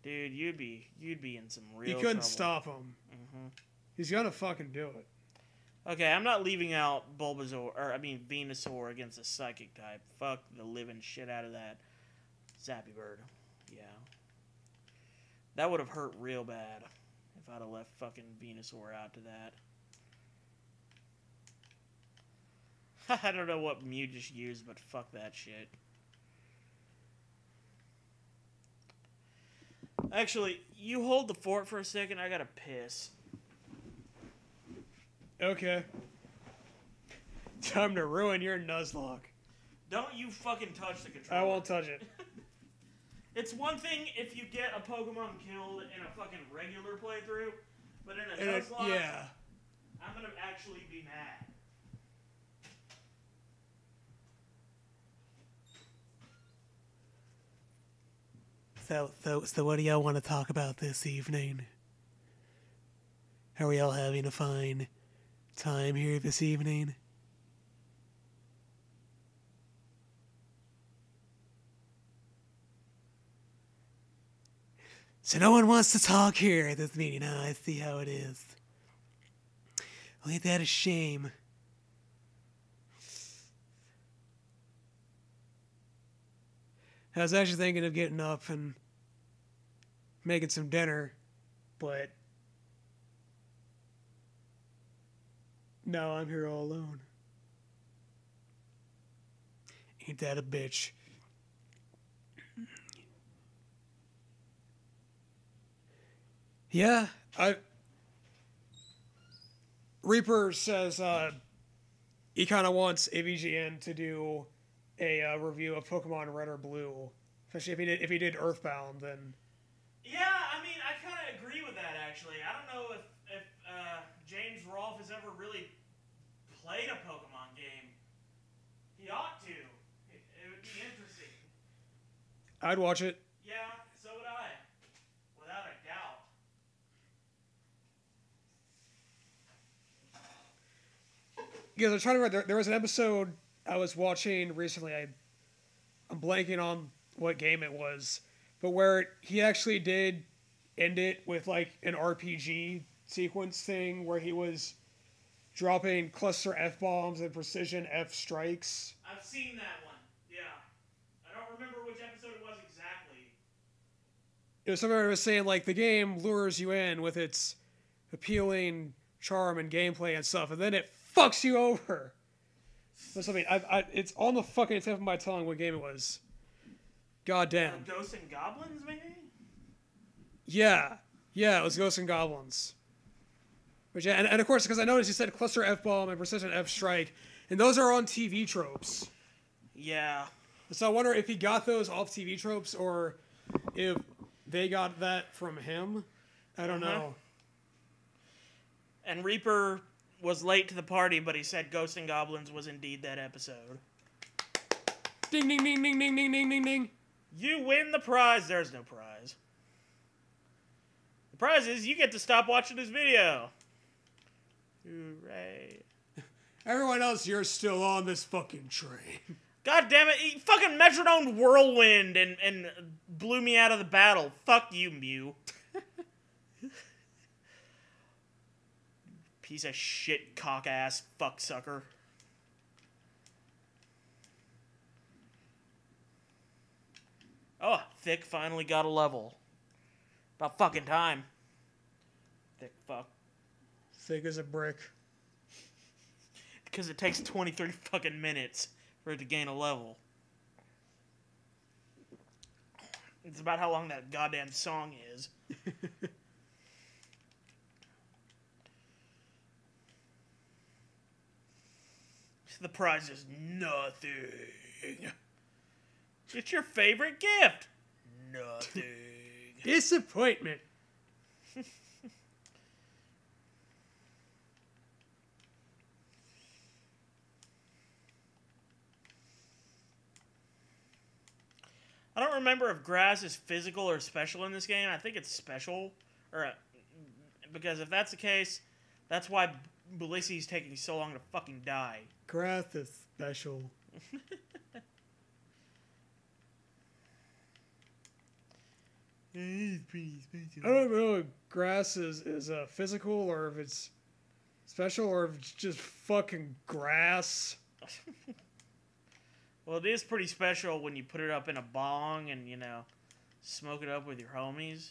dude, you'd be in some real trouble. He couldn't stop him. Mm-hmm. He's gonna fucking do it. Okay, I'm not leaving out Venusaur against a Psychic type. Fuck the living shit out of that Zappy Bird. Yeah. That would have hurt real bad if I'd have left fucking Venusaur out to that. I don't know what Mew just used, but fuck that shit. Actually, you hold the fort for a second. I gotta piss. Okay. Time to ruin your Nuzlocke. Don't you fucking touch the controller. I won't touch it. It's one thing if you get a Pokemon killed in a fucking regular playthrough, but in a Nuzlocke, yeah. I'm gonna actually be mad. So what do y'all want to talk about this evening? Are we all having a fine time here this evening? So no one wants to talk here at this meeting, huh? I see how it is. Well, ain't that a shame? I was actually thinking of getting up and making some dinner, but no, I'm here all alone. Ain't that a bitch? Yeah, Reaper says he kind of wants AVGN to do a review of Pokemon Red or Blue, especially if he did Earthbound. Then yeah, I mean, I kind of agree with that actually. I don't know if James Rolfe has ever really played a Pokemon game. He ought to. It would be interesting. I'd watch it. Yeah, so would I, without a doubt. Because I'm trying to remember, there was an episode I was watching recently. I'm blanking on what game it was, but where he actually did end it with like an RPG sequence thing where he was dropping cluster F-bombs and precision F-strikes. I've seen that one, yeah. I don't remember which episode it was exactly. It was something I was saying, like, the game lures you in with its appealing charm and gameplay and stuff, and then it fucks you over. That's something, it's on the fucking tip of my tongue what game it was. God damn. Ghosts and Goblins, maybe? Yeah, it was Ghosts and Goblins. Which, and of course, because I noticed you said Cluster F-Bomb and Precision F-Strike, and those are on TV tropes. Yeah. So I wonder if he got those off TV tropes, or if they got that from him. I don't know. And Reaper was late to the party, but he said Ghosts and Goblins was indeed that episode. Ding, ding, ding, ding, ding, ding, ding, ding, ding. You win the prize. There's no prize. The prize is you get to stop watching this video. Hooray. Everyone else, you're still on this fucking train. God damn it. He fucking Metronome Whirlwind and blew me out of the battle. Fuck you, Mew. Piece of shit, cock-ass fucksucker. Oh, Thick finally got a level. About fucking time. Thick fuck. Thick as a brick. Because it takes 20, 30 fucking minutes for it to gain a level. It's about how long that goddamn song is. The prize is nothing. It's your favorite gift. Nothing. Disappointment. I don't remember if grass is physical or special in this game. I think it's special, because if that's the case, that's why Blissey's taking so long to fucking die. Grass is special. It's pretty special. I don't know if grass is physical or if it's special or if it's just fucking grass. Well, it is pretty special when you put it up in a bong and, you know, smoke it up with your homies.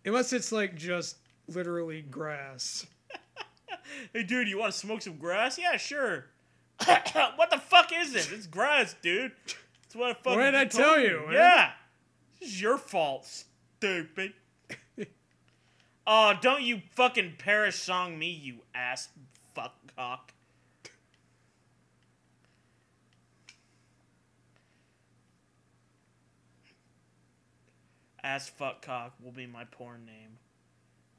Unless it's like just literally grass. Hey, dude, you want to smoke some grass? Yeah, sure. What the fuck is this? It's grass, dude. It's what I fucking What did I tell you? Man? Yeah. This is your fault, stupid. Oh, don't you fucking Paris song me, you ass fuck cock. Ass fuck cock will be my porn name.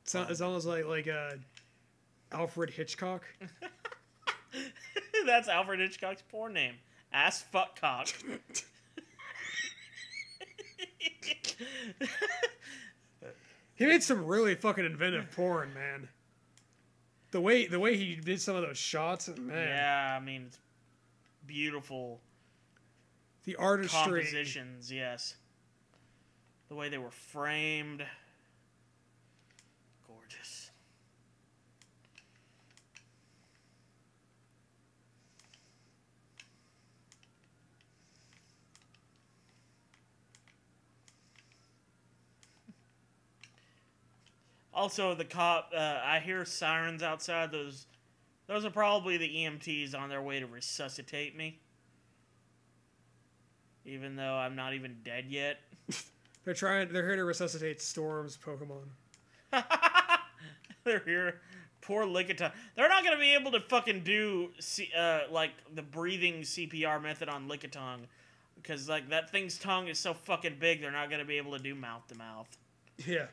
It's almost like Alfred Hitchcock. That's Alfred Hitchcock's porn name. Ass fuck cock. He made some really fucking inventive porn, man. The way he did some of those shots, man. Yeah, I mean, it's beautiful. The artistry. Compositions, yes. The way they were framed. Gorgeous. Also, the cop, I hear sirens outside. Those are probably the EMTs on their way to resuscitate me. Even though I'm not even dead yet. They're here to resuscitate Storm's Pokemon. They're here. Poor Lickitung. They're not going to be able to fucking do, like, the breathing CPR method on Lickitung. Because, like, that thing's tongue is so fucking big, they're not going to be able to do mouth-to-mouth. Yeah.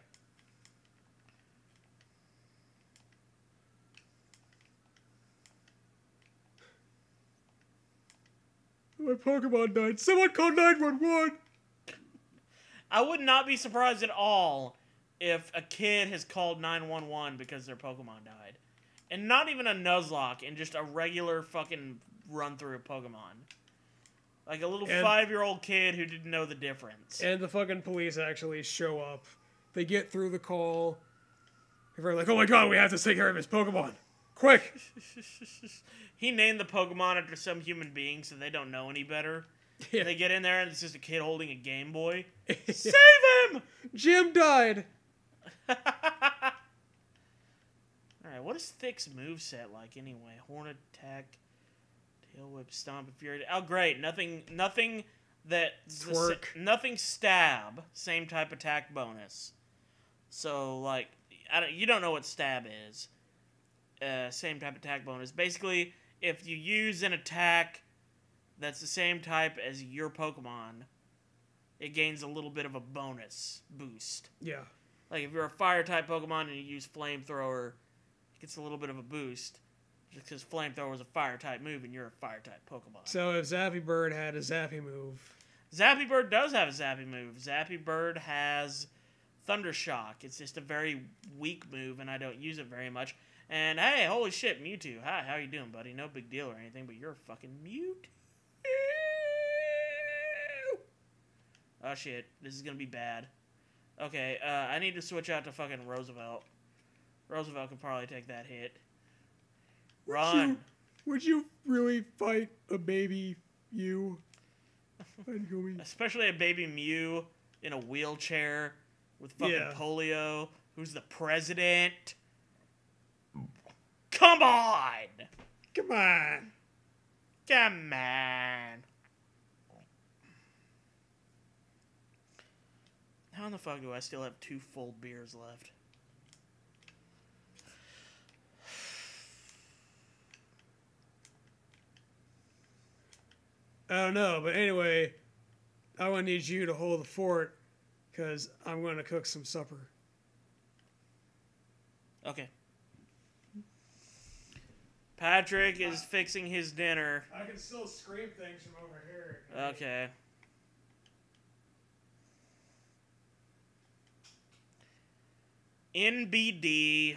My Pokemon died. Someone call 911! I would not be surprised at all if a kid has called 911 because their Pokemon died. And not even a Nuzlocke, and just a regular fucking run-through of Pokemon. Like a little 5-year-old kid who didn't know the difference. And the fucking police actually show up. They get through the call. They're like, oh my god, we have to take care of his Pokemon. Quick! He named the Pokemon after some human being, so they don't know any better. Yeah. They get in there and it's just a kid holding a Game Boy. Save him! Jim died! Alright, what is Thick's moveset like anyway? Horn Attack, Tail Whip, Stomp, and Fury. Oh, great. Nothing that... Nothing stab. Same type attack bonus. So, like, you don't know what stab is. Same type attack bonus. Basically, if you use an attack that's the same type as your Pokemon, it gains a little bit of a bonus boost. Yeah. Like, if you're a Fire-type Pokemon and you use Flamethrower, it gets a little bit of a boost. Just because Flamethrower is a Fire-type move and you're a Fire-type Pokemon. So if Zappy Bird had a Zappy move... Zappy Bird does have a Zappy move. Zappy Bird has Thunder Shock. It's just a very weak move, and I don't use it very much. And, hey, holy shit, Mewtwo. Hi, how you doing, buddy? No big deal or anything, but you're a fucking Mewtwo. Oh, shit. This is gonna be bad. Okay, I need to switch out to fucking Roosevelt. Roosevelt can probably take that hit. Run! Would you really fight a baby Mew? Especially a baby Mew in a wheelchair with fucking Yeah. polio, who's the president. Come on! Come on. Come on. How in the fuck do I still have 2 full beers left? I don't know, but anyway, I want to need you to hold the fort because I'm going to cook some supper. Okay. Patrick is fixing his dinner. I can still scream things from over here. Okay. NBD.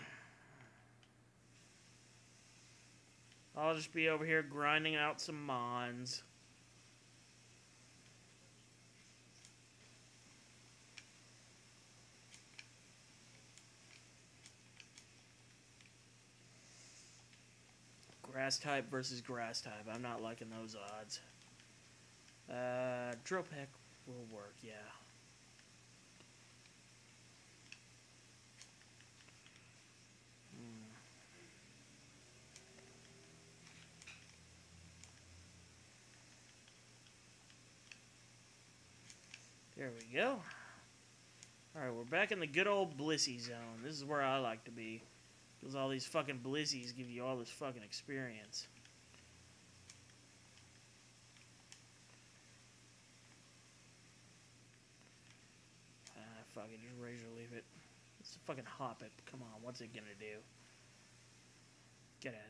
I'll just be over here grinding out some mons. Grass type versus grass type. I'm not liking those odds. Drill peck will work, yeah. There we go. Alright, we're back in the good old Blissey zone. This is where I like to be. Because all these fucking Blissies give you all this fucking experience. Fuck it, just razor leave it. It's a fucking hop it. Come on, what's it gonna do? Get out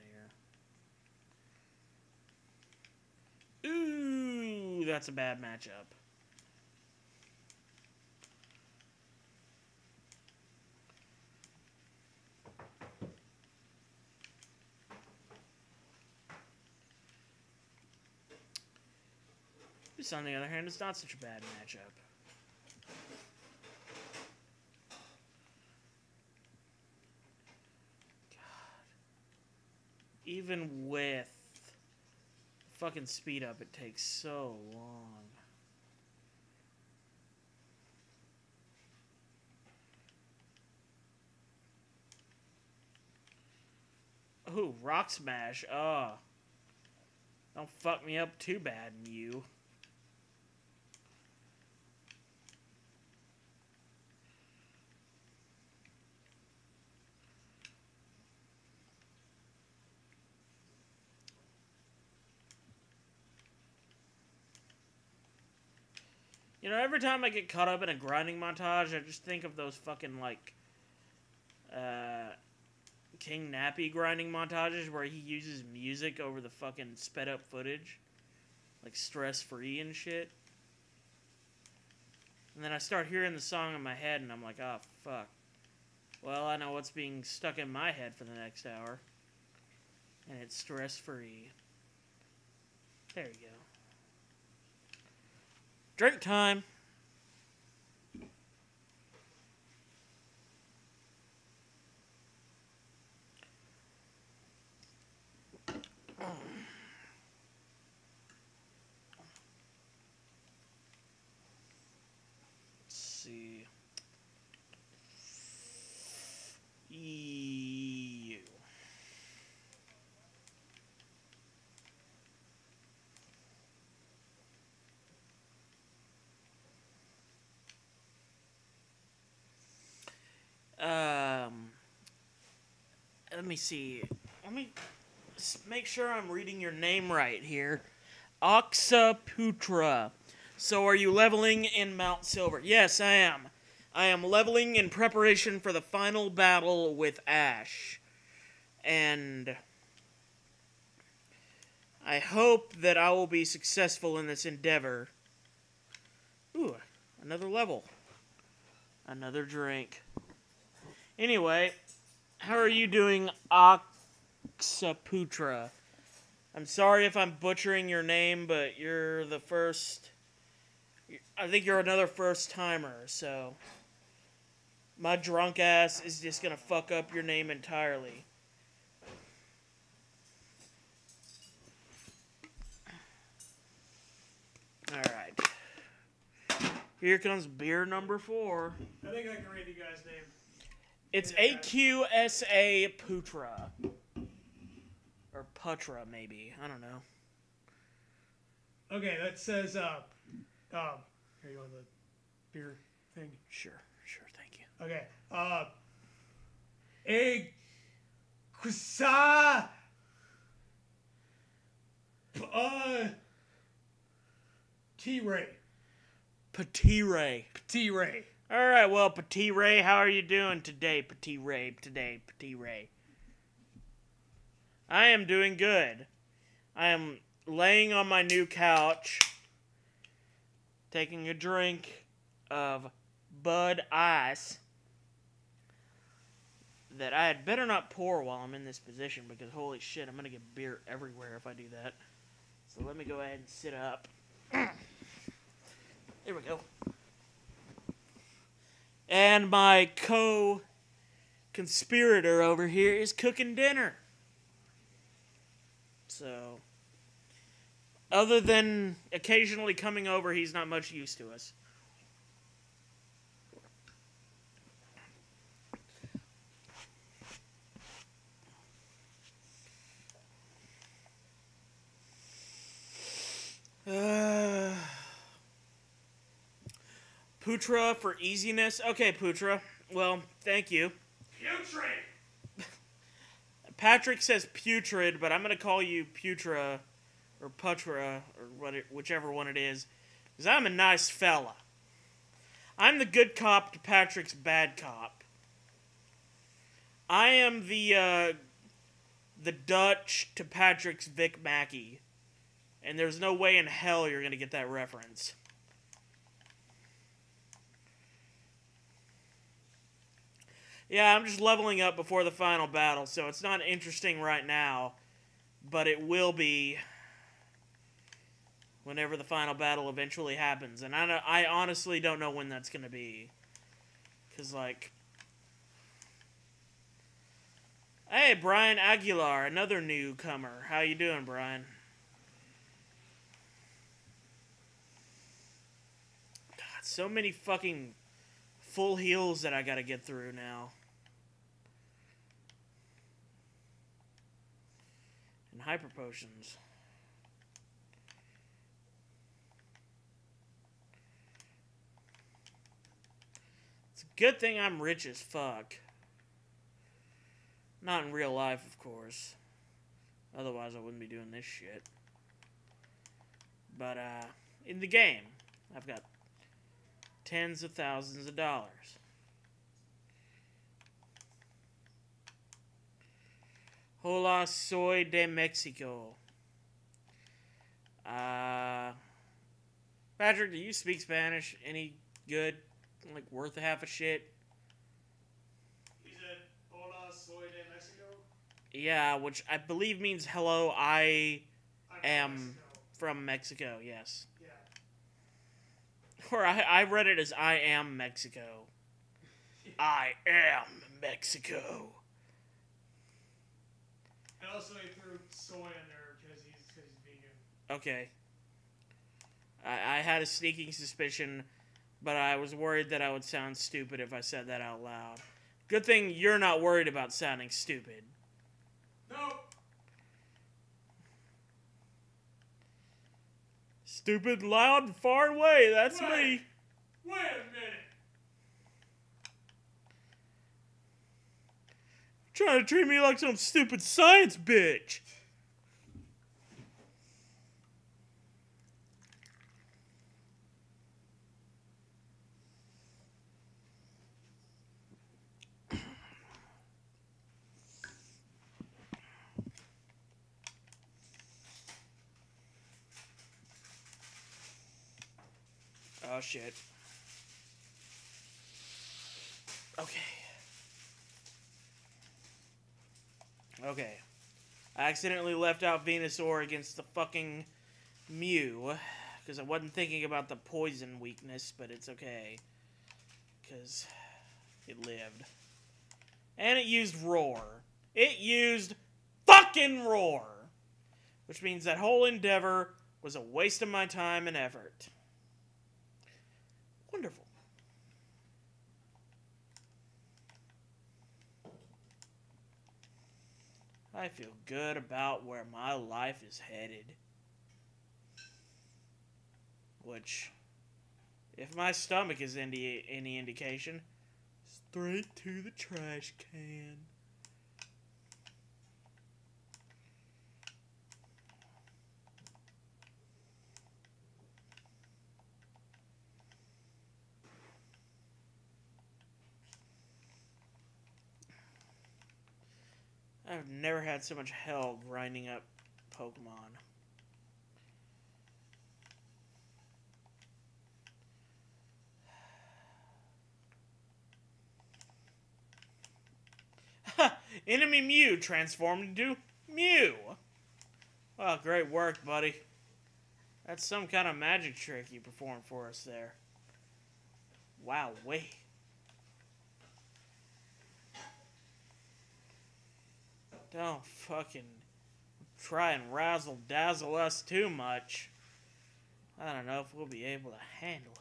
of here. Ooh, that's a bad matchup. This, on the other hand, is not such a bad matchup. Even with fucking speed up, it takes so long. Ooh, rock smash. Oh. Don't fuck me up too bad, Mew. You know, every time I get caught up in a grinding montage, I just think of those fucking, like, King Nappy grinding montages where he uses music over the fucking sped up footage. Like, stress-free and shit. And then I start hearing the song in my head, and I'm like, oh, fuck. Well, I know what's being stuck in my head for the next hour. And it's stress-free. There you go. Drink time. Let's see. Ew. Let me see. Let me make sure I'm reading your name right here. Oxaputra. So are you leveling in Mount Silver? Yes, I am. I am leveling in preparation for the final battle with Ash. And I hope that I will be successful in this endeavor. Ooh, another level. Another drink. Anyway, how are you doing, Oxaputra? I'm sorry if I'm butchering your name, but you're the first... I think you're another first-timer, so... My drunk ass is just gonna fuck up your name entirely. Alright. Here comes beer number 4. I think I can read you guys' name. It's AQSA Putra. Or Putra, maybe. I don't know. Okay, that says, here you go, the beer thing. Sure, thank you. Okay, Kusa, T-Ray. Petit Ray. Petit Ray. Alright, well, Petit Ray, how are you doing today, Petit Ray? I am doing good. I am laying on my new couch, taking a drink of Bud Ice that I had better not pour while I'm in this position, because holy shit, I'm going to get beer everywhere if I do that. So let me go ahead and sit up. There we go. And my co-conspirator over here is cooking dinner. So, other than occasionally coming over, he's not much use to us. Putra for easiness. Okay, Putra. Well, thank you. Putrid! Patrick says putrid, but I'm going to call you Putra or Putra or whichever one it is, because I'm a nice fella. I'm the good cop to Patrick's bad cop. I am the Dutch to Patrick's Vic Mackey. And there's no way in hell you're going to get that reference. Yeah, I'm just leveling up before the final battle, so it's not interesting right now, but it will be whenever the final battle eventually happens. And I honestly don't know when that's going to be. Because, like... Hey, Brian Aguilar, another newcomer. How you doing, Brian? God, so many fucking full heals that I gotta get through now. And hyper potions. It's a good thing I'm rich as fuck. Not in real life, of course. Otherwise, I wouldn't be doing this shit. But, in the game, I've got tens of thousands of dollars. Hola, soy de Mexico. Patrick, do you speak Spanish? Any good? Like, worth a half a shit? He said, hola, soy de Mexico. Yeah, which I believe means hello, I'm am from Mexico, yes. Yeah. Or I read it as I am Mexico. I am Mexico. And also he threw soy in there because he's vegan. Okay. I had a sneaking suspicion, but I was worried that I would sound stupid if I said that out loud. Good thing you're not worried about sounding stupid. Nope. Stupid, loud, and far away, that's me. Wait a minute. Trying to treat me like some stupid science bitch. Oh, shit. Okay. Okay. I accidentally left out Venusaur against the fucking Mew, because I wasn't thinking about the poison weakness, but it's okay. Because it lived. And it used Roar. It used fucking Roar! Which means that whole endeavor was a waste of my time and effort. I feel good about where my life is headed. Which, if my stomach is any indication, straight to the trash can. I've never had so much hell grinding up Pokemon. Enemy Mew transformed into Mew. Well, great work, buddy. That's some kind of magic trick you performed for us there. Wow, wait. Don't fucking try and razzle-dazzle us too much. I don't know if we'll be able to handle it.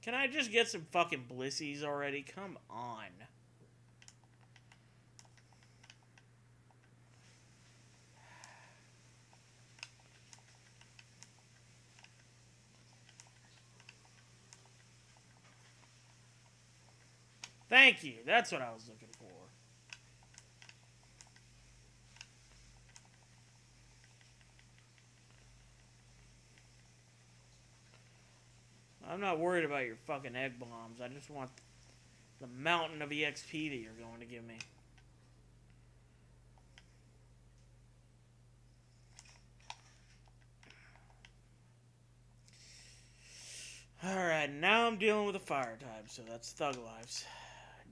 Can I just get some fucking blissies already? Come on. Thank you. That's what I was looking for. I'm not worried about your fucking egg bombs. I just want the mountain of EXP that you're going to give me. Alright, now I'm dealing with a fire type, so that's Thug Life's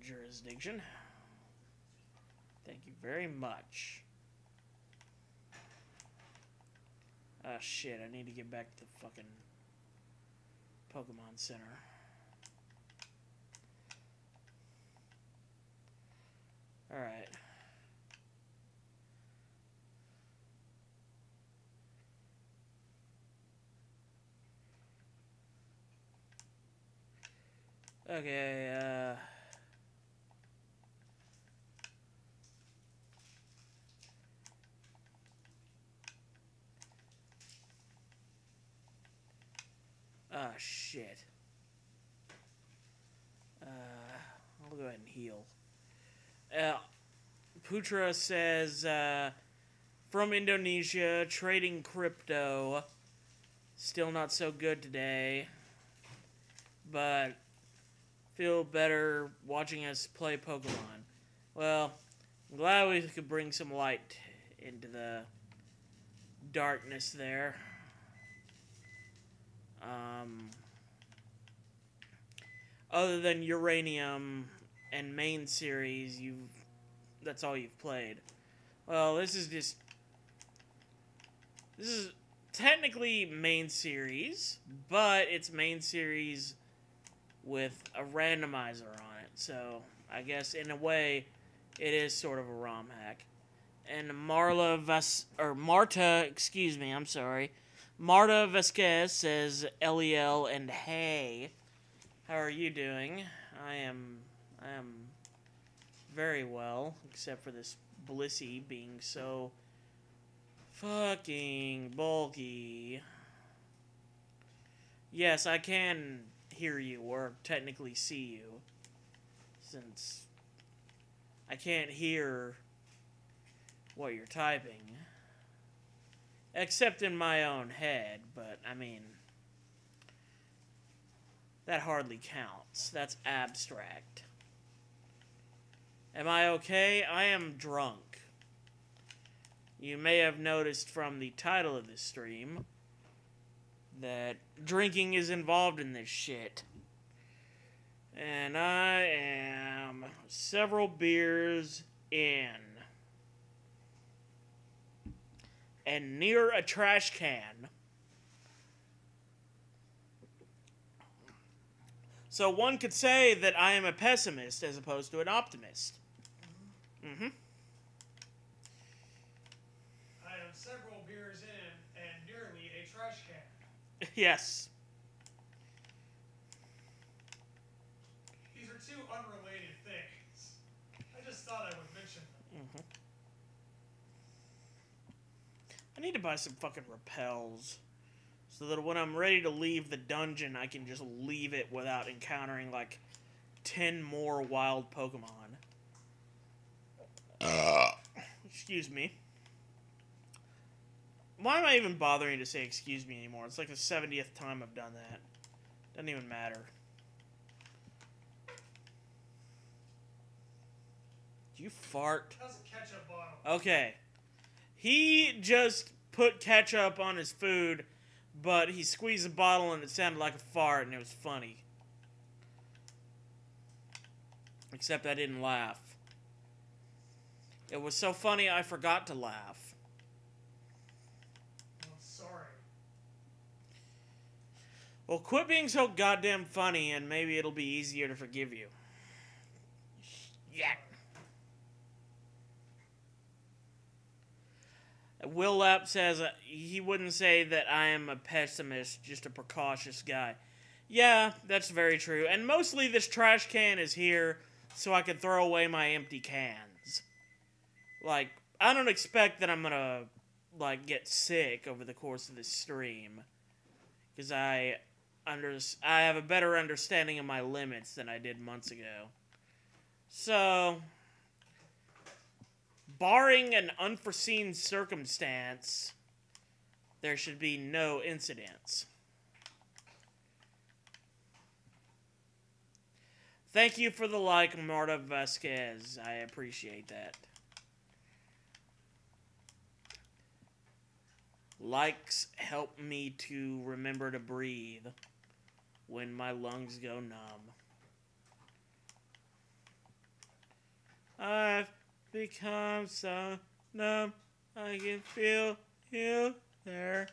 jurisdiction. Thank you very much. Ah, shit, I need to get back to the fucking Pokemon Center. Alright. Okay, ah, shit. I'll go ahead and heal. Putra says, from Indonesia, trading crypto. Still not so good today. But feel better watching us play Pokemon. Well, I'm glad we could bring some light into the darkness there. Other than Uranium and main series, that's all you've played. Well, this is technically main series, but it's main series with a randomizer on it. So, I guess in a way, it is sort of a ROM hack. And Marta Vasquez says LEL and hey. How are you doing? I am very well, except for this Blissey being so fucking bulky. Yes, I can hear you or technically see you, since I can't hear what you're typing, except in my own head, but I mean, that hardly counts. That's abstract. Am I okay? I am drunk. You may have noticed from the title of this stream that drinking is involved in this shit. And I am several beers in. And near a trash can. So one could say that I am a pessimist as opposed to an optimist. Mm-hmm. I am several beers in and nearly a trash can. Yes. need to buy some fucking repels. So that when I'm ready to leave the dungeon, I can just leave it without encountering, like, 10 more wild Pokemon. Excuse me. Why am I even bothering to say excuse me anymore? It's like the 70th time I've done that. Doesn't even matter. Do you fart? That's a ketchup bottle. Okay. He just put ketchup on his food, but he squeezed the bottle and it sounded like a fart and it was funny. Except I didn't laugh. It was so funny I forgot to laugh. I'm sorry. Well, quit being so goddamn funny and maybe it'll be easier to forgive you. Yeah. Will Lapp says he wouldn't say that I am a pessimist, just a precautious guy. Yeah, that's very true. And mostly this trash can is here so I can throw away my empty cans. Like, I don't expect that I'm gonna, like, get sick over the course of this stream. Because I have a better understanding of my limits than I did months ago. So, barring an unforeseen circumstance, there should be no incidents. Thank you for the like, Marta Vasquez. I appreciate that. Likes help me to remember to breathe when my lungs go numb. I've become so numb, I can feel you there.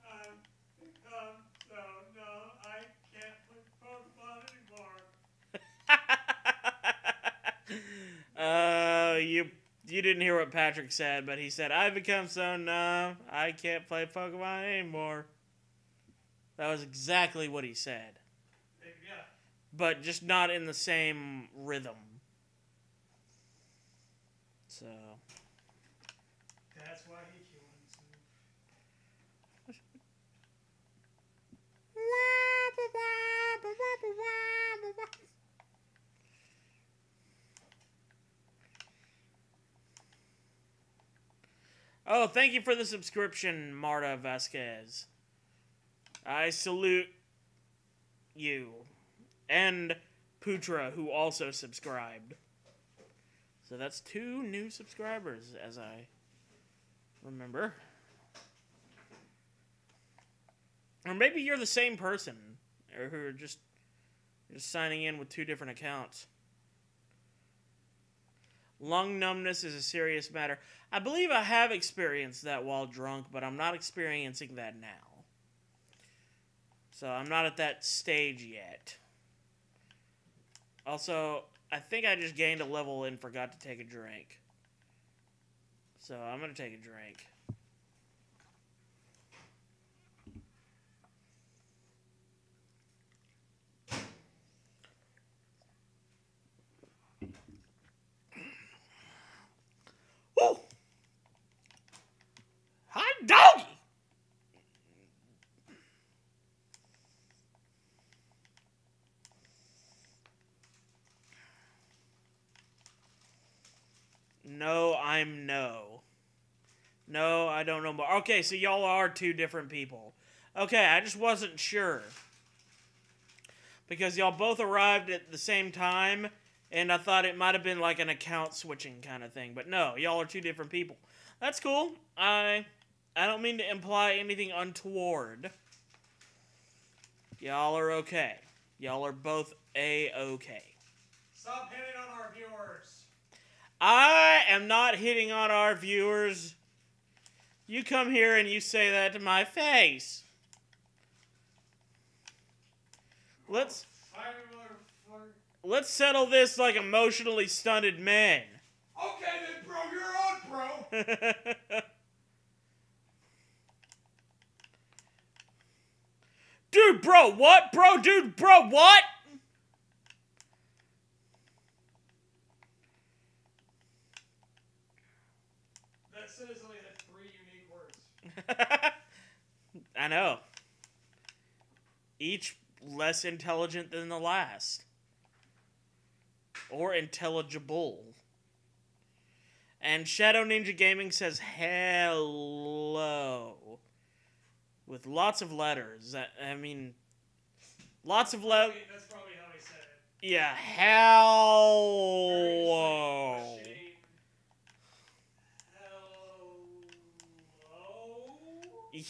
I've become so numb, I can't play Pokemon anymore. You didn't hear what Patrick said, but he said, I've become so numb, I can't play Pokemon anymore. That was exactly what he said. Yeah. But just not in the same rhythm. So. That's why he killed himself. Oh, thank you for the subscription, Marta Vasquez. I salute you. And Putra, who also subscribed. So that's 2 new subscribers, as I remember. Or maybe you're the same person, or who are just signing in with 2 different accounts. Lung numbness is a serious matter. I believe I have experienced that while drunk, but I'm not experiencing that now. So I'm not at that stage yet. Also, I think I just gained a level and forgot to take a drink. So I'm going to take a drink. Woo! Hot doggy! No, I'm no. No, I don't know more. Okay, so y'all are 2 different people. Okay, I just wasn't sure. Because y'all both arrived at the same time, and I thought it might have been like an account switching kind of thing. But no, y'all are 2 different people. That's cool. I don't mean to imply anything untoward. Y'all are okay. Y'all are both A-okay. Stop hitting on our viewers. I am not hitting on our viewers. You come here and you say that to my face. Let's settle this like emotionally stunted men. Okay then, bro. You're on, bro. Dude, bro, what? Bro, dude, bro, what? I know. Each less intelligent than the last. Or intelligible. And Shadow Ninja Gaming says hello. With lots of letters. I mean, lots of letters. That's probably how he said it. Yeah, hello. He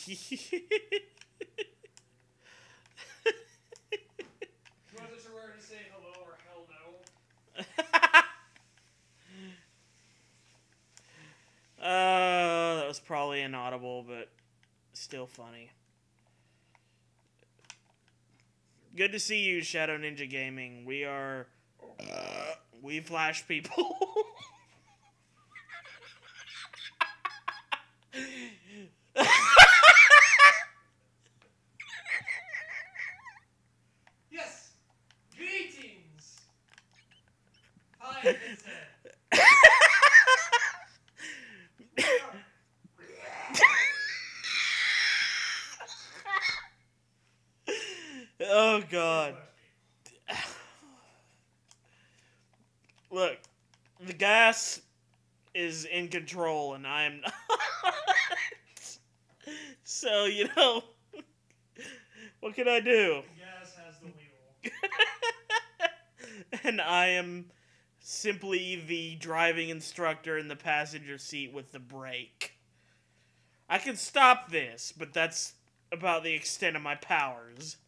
wasn't sure whether to say hello or hell no. That was probably inaudible, but still funny. Good to see you, Shadow Ninja Gaming. We are... we Flash people. Yes! Greetings! Hi, Vincent. Oh, God. Look, the gas is in control, and I am not. So, you know, what can I do? Gas has the wheel. And I am simply the driving instructor in the passenger seat with the brake. I can stop this, but that's about the extent of my powers.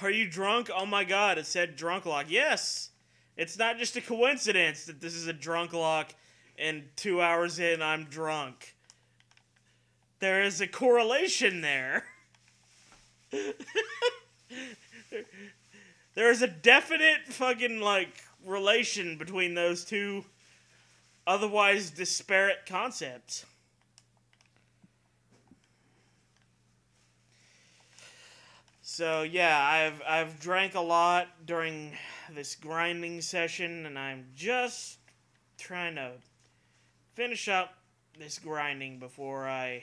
Are you drunk? Oh my god, it said Drunklocke. Yes! It's not just a coincidence that this is a Drunklocke and 2 hours in I'm drunk. There is a correlation there. There is a definite fucking, like, relation between those two otherwise disparate concepts. So yeah, I've drank a lot during this grinding session, and I'm just trying to finish up this grinding before I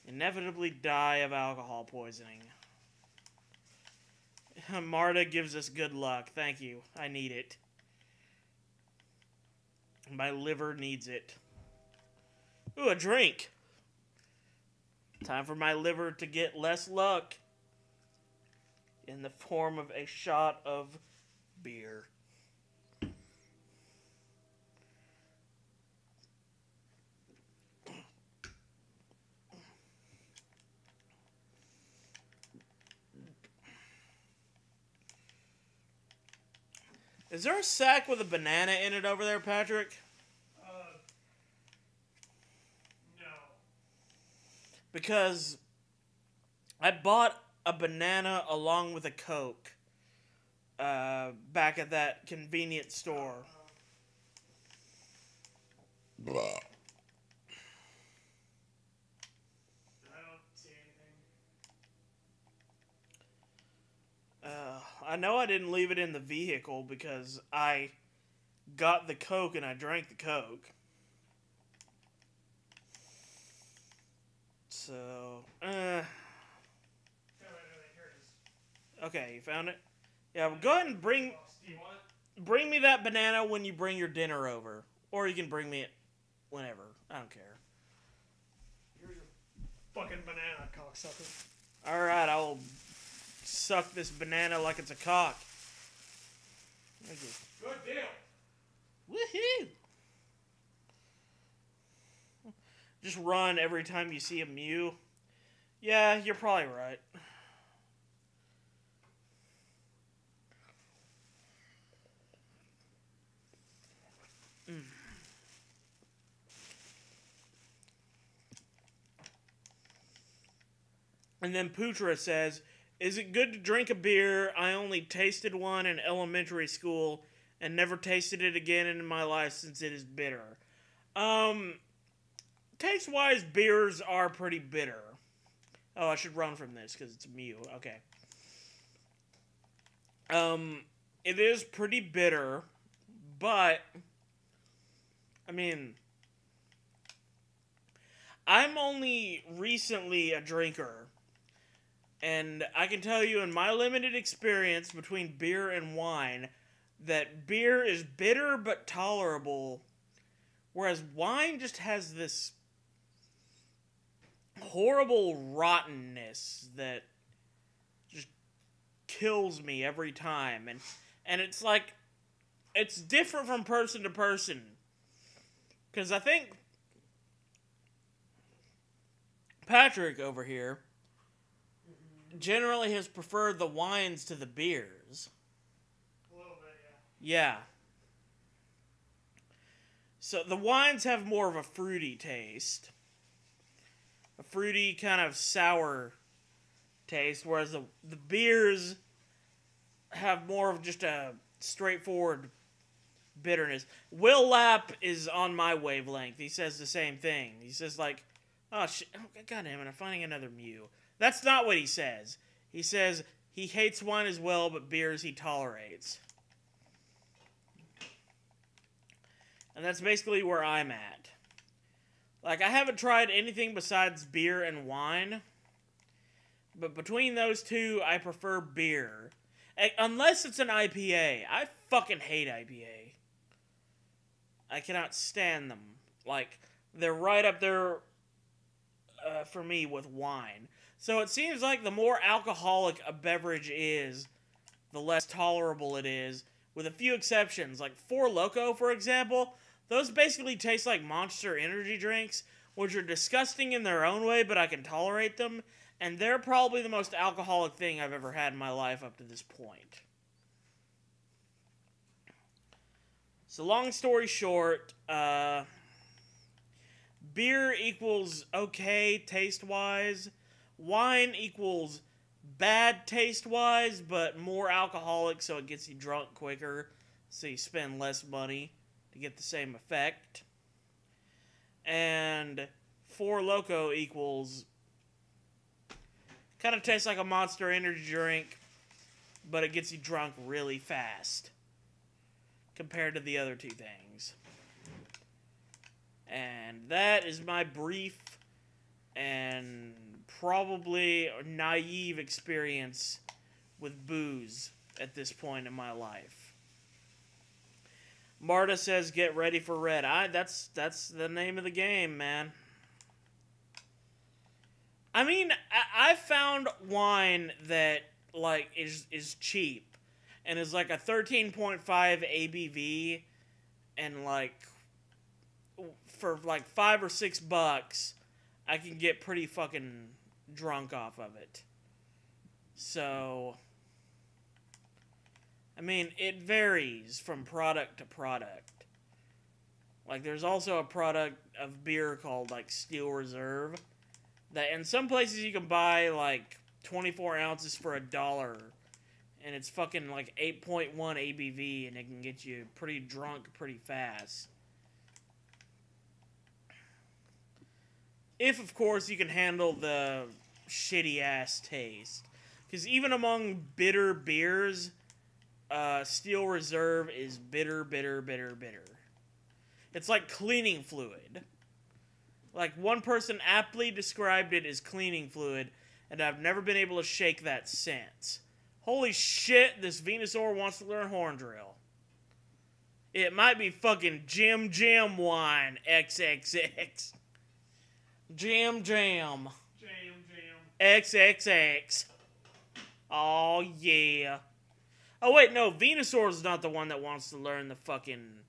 inevitably die of alcohol poisoning. Marta gives us good luck. Thank you. I need it. My liver needs it. Ooh, a drink. Time for my liver to get less luck. In the form of a shot of beer. Is there a sack with a banana in it over there, Patrick? No. Because I bought a banana along with a Coke back at that convenience store. I don't see anything. I know I didn't leave it in the vehicle because I got the Coke and I drank the Coke. So, okay, you found it? Yeah, well, go ahead and bring me that banana when you bring your dinner over. Or you can bring me it whenever. I don't care. Here's your fucking banana, cocksucker. Alright, I'll suck this banana like it's a cock. Thank you. Good deal. Woohoo! Just run every time you see a Mew. Yeah, you're probably right. And then Putra says, is it good to drink a beer? I only tasted one in elementary school and never tasted it again in my life since it is bitter. Taste-wise, beers are pretty bitter. Oh, I should run from this because it's a Mew. Okay. It is pretty bitter, but I mean, I'm only recently a drinker, and I can tell you in my limited experience between beer and wine that beer is bitter but tolerable, whereas wine just has this horrible rottenness that just kills me every time. And it's like, it's different from person to person. Because I think Patrick over here generally has preferred the wines to the beers. A little bit, yeah. Yeah. So the wines have more of a fruity taste. A fruity kind of sour taste, whereas the beers have more of just a straightforward bitterness. Will Lapp is on my wavelength. He says the same thing. He says like, oh shit, oh, God damn it, I'm finding another Mew. That's not what he says. He says he hates wine as well, but beers he tolerates. And that's basically where I'm at. Like, I haven't tried anything besides beer and wine. But between those two, I prefer beer. Unless it's an IPA. I fucking hate IPA. I cannot stand them. Like, they're right up there for me with wine. So it seems like the more alcoholic a beverage is, the less tolerable it is. With a few exceptions. Like Four Loko, for example. Those basically taste like Monster energy drinks, which are disgusting in their own way, but I can tolerate them. And they're probably the most alcoholic thing I've ever had in my life up to this point. So long story short, beer equals okay taste-wise. Wine equals bad taste-wise, but more alcoholic, so it gets you drunk quicker, so you spend less money to get the same effect. And Four Loko equals kind of tastes like a Monster energy drink, but it gets you drunk really fast compared to the other two things. And that is my brief and probably naive experience with booze at this point in my life. Marta says, "Get ready for red." That's the name of the game, man. I mean, I found wine that like is cheap and is like a 13.5 ABV, and like for like $5 or $6, I can get pretty fucking drunk off of it. So, I mean, it varies from product to product. Like, there's also a product of beer called, like, Steel Reserve. That in some places you can buy, like, 24 ounces for $1. And it's fucking, like, 8.1 ABV, and it can get you pretty drunk pretty fast. If, of course, you can handle the shitty-ass taste. Because even among bitter beers, Steel Reserve is bitter, bitter, bitter, bitter. It's like cleaning fluid. Like, one person aptly described it as cleaning fluid, and I've never been able to shake that since. Holy shit, this Venusaur wants to learn Horn Drill. It might be fucking Jim wine, XXX. Jam. Jam. XXX. Oh, yeah. Oh, wait, no. Venusaur's not the one that wants to learn the fucking...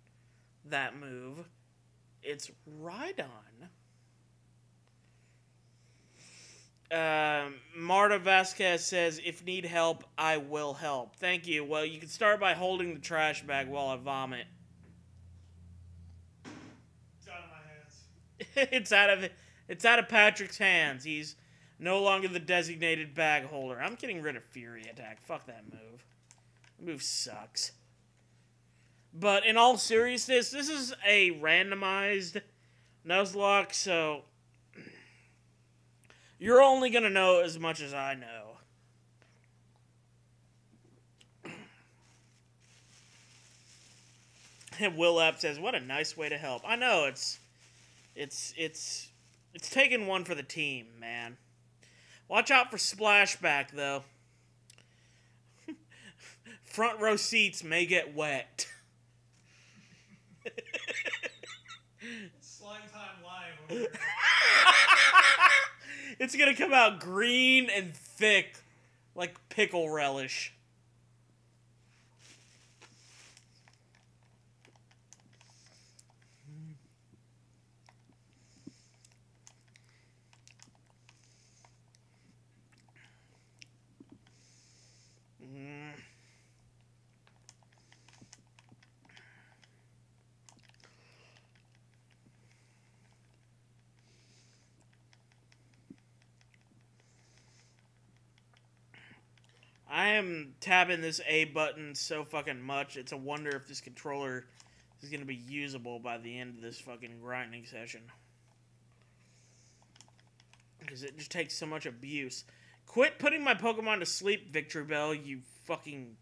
that move. It's Rhydon. Marta Vasquez says, "If need help, I will help." Thank you. Well, you can start by holding the trash bag while I vomit. It's out of my hands. It's out of Patrick's hands. He's no longer the designated bag holder. I'm getting rid of Fury Attack. Fuck that move. The move sucks. But in all seriousness, this is a randomized Nuzlocke, so you're only going to know as much as I know. Will App says, "What a nice way to help." I know it's taking one for the team, man. Watch out for splashback though. Front row seats may get wet. Slang time live over here. It's gonna come out green and thick, like pickle relish. I am tapping this A button so fucking much, it's a wonder if this controller is going to be usable by the end of this fucking grinding session. Because it just takes so much abuse. Quit putting my Pokemon to sleep, Victory Bell, you fucking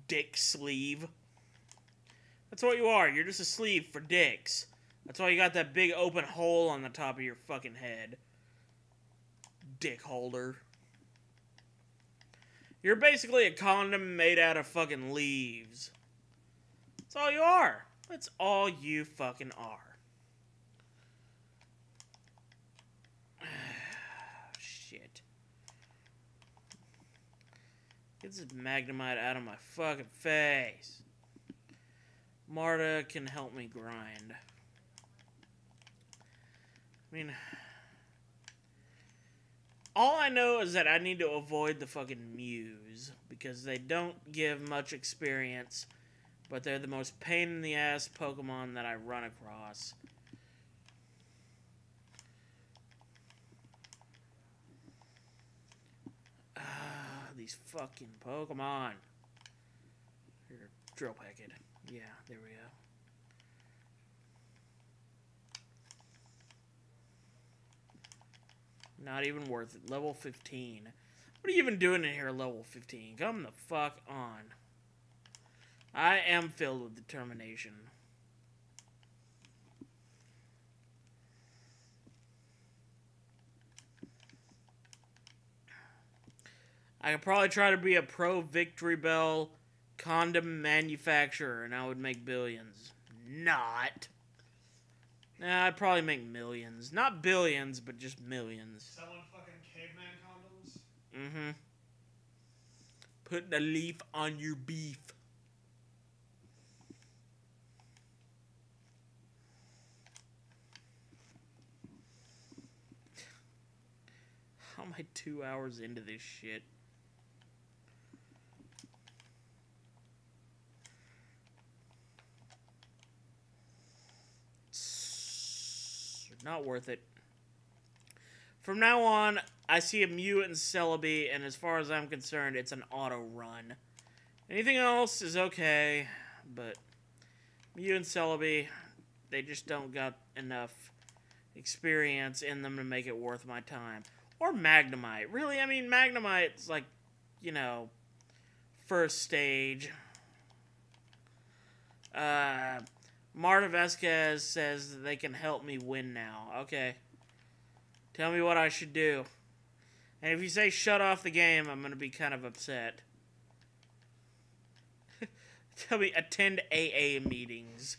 dick sleeve. That's what you are. You're just a sleeve for dicks. That's why you got that big open hole on the top of your fucking head. Dick holder. You're basically a condom made out of fucking leaves. That's all you are. That's all you fucking are. Shit. Get this Magnemite out of my fucking face. Marta can help me grind. I mean, all I know is that I need to avoid the fucking Mews, because they don't give much experience, but they're the most pain in the ass Pokemon that I run across. These fucking Pokemon. Here, Drill Packet. Yeah, there we go. Not even worth it. Level 15. What are you even doing in here, level 15? Come the fuck on. I am filled with determination. I could probably try to be a pro Victory Bell condom manufacturer and I would make billions. Not. Nah, I'd probably make millions. Not billions, but just millions. Selling fucking caveman condoms? Mm-hmm. Putting a leaf on your beef. How am I 2 hours into this shit? Not worth it. From now on, I see a Mew and Celebi, and as far as I'm concerned, it's an auto run. Anything else is okay, but Mew and Celebi, they just don't got enough experience in them to make it worth my time. Or Magnemite. Really, I mean, Magnemite's like, you know, first stage. Marta Vasquez says that they can help me win now. Okay. Tell me what I should do. And if you say shut off the game, I'm going to be kind of upset. Tell me attend AA meetings.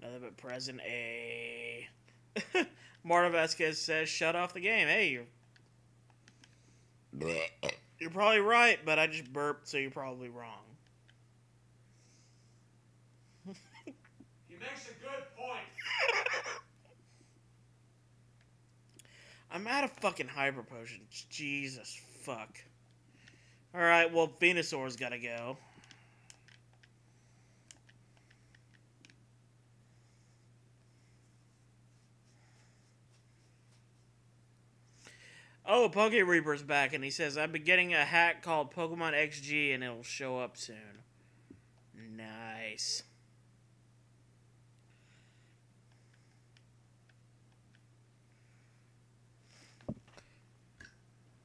Nothing but present A. Marta Vasquez says, shut off the game. Hey, You're probably right, but I just burped, so you're probably wrong. He makes a good point. I'm out of fucking hyper potions. Jesus fuck. Alright, well, Venusaur's gotta go. Oh, Poke Reaper's back, and he says, I've been getting a hack called Pokemon XG, and it'll show up soon. Nice.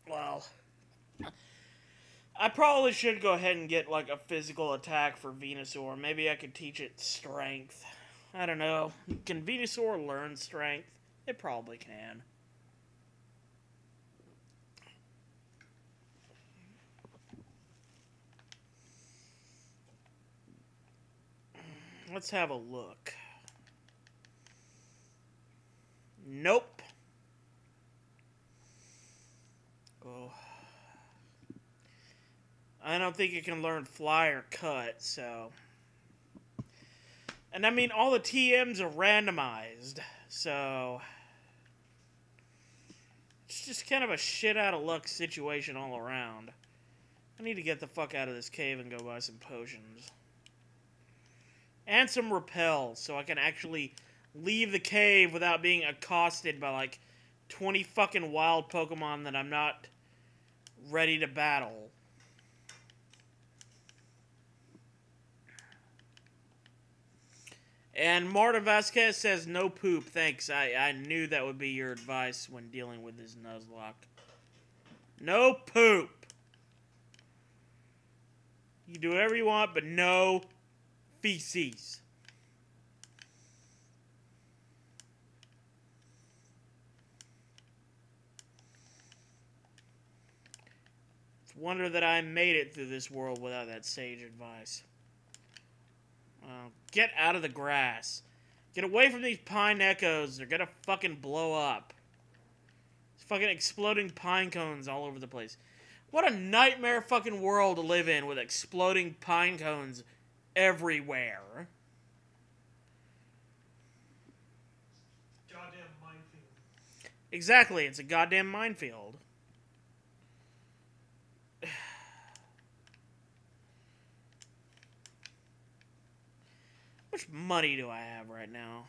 Well, I probably should go ahead and get, like, a physical attack for Venusaur. Maybe I could teach it strength. I don't know. Can Venusaur learn strength? It probably can. Let's have a look. Nope. Oh. I don't think it can learn fly or cut, so. And I mean, all the TMs are randomized, so. It's just kind of a shit out of luck situation all around. I need to get the fuck out of this cave and go buy some potions. And some repels, so I can actually leave the cave without being accosted by, like, 20 fucking wild Pokemon that I'm not ready to battle. And Marta Vasquez says, no poop, thanks. I knew that would be your advice when dealing with this Nuzlocke. No poop. You do whatever you want, but no feces. It's a wonder that I made it through this world without that sage advice. Get out of the grass. Get away from these pine echoes. They're gonna fucking blow up. It's fucking exploding pine cones all over the place. What a nightmare fucking world to live in with exploding pine cones everywhere. Goddamn minefield. Exactly, it's a goddamn minefield. How much money do I have right now?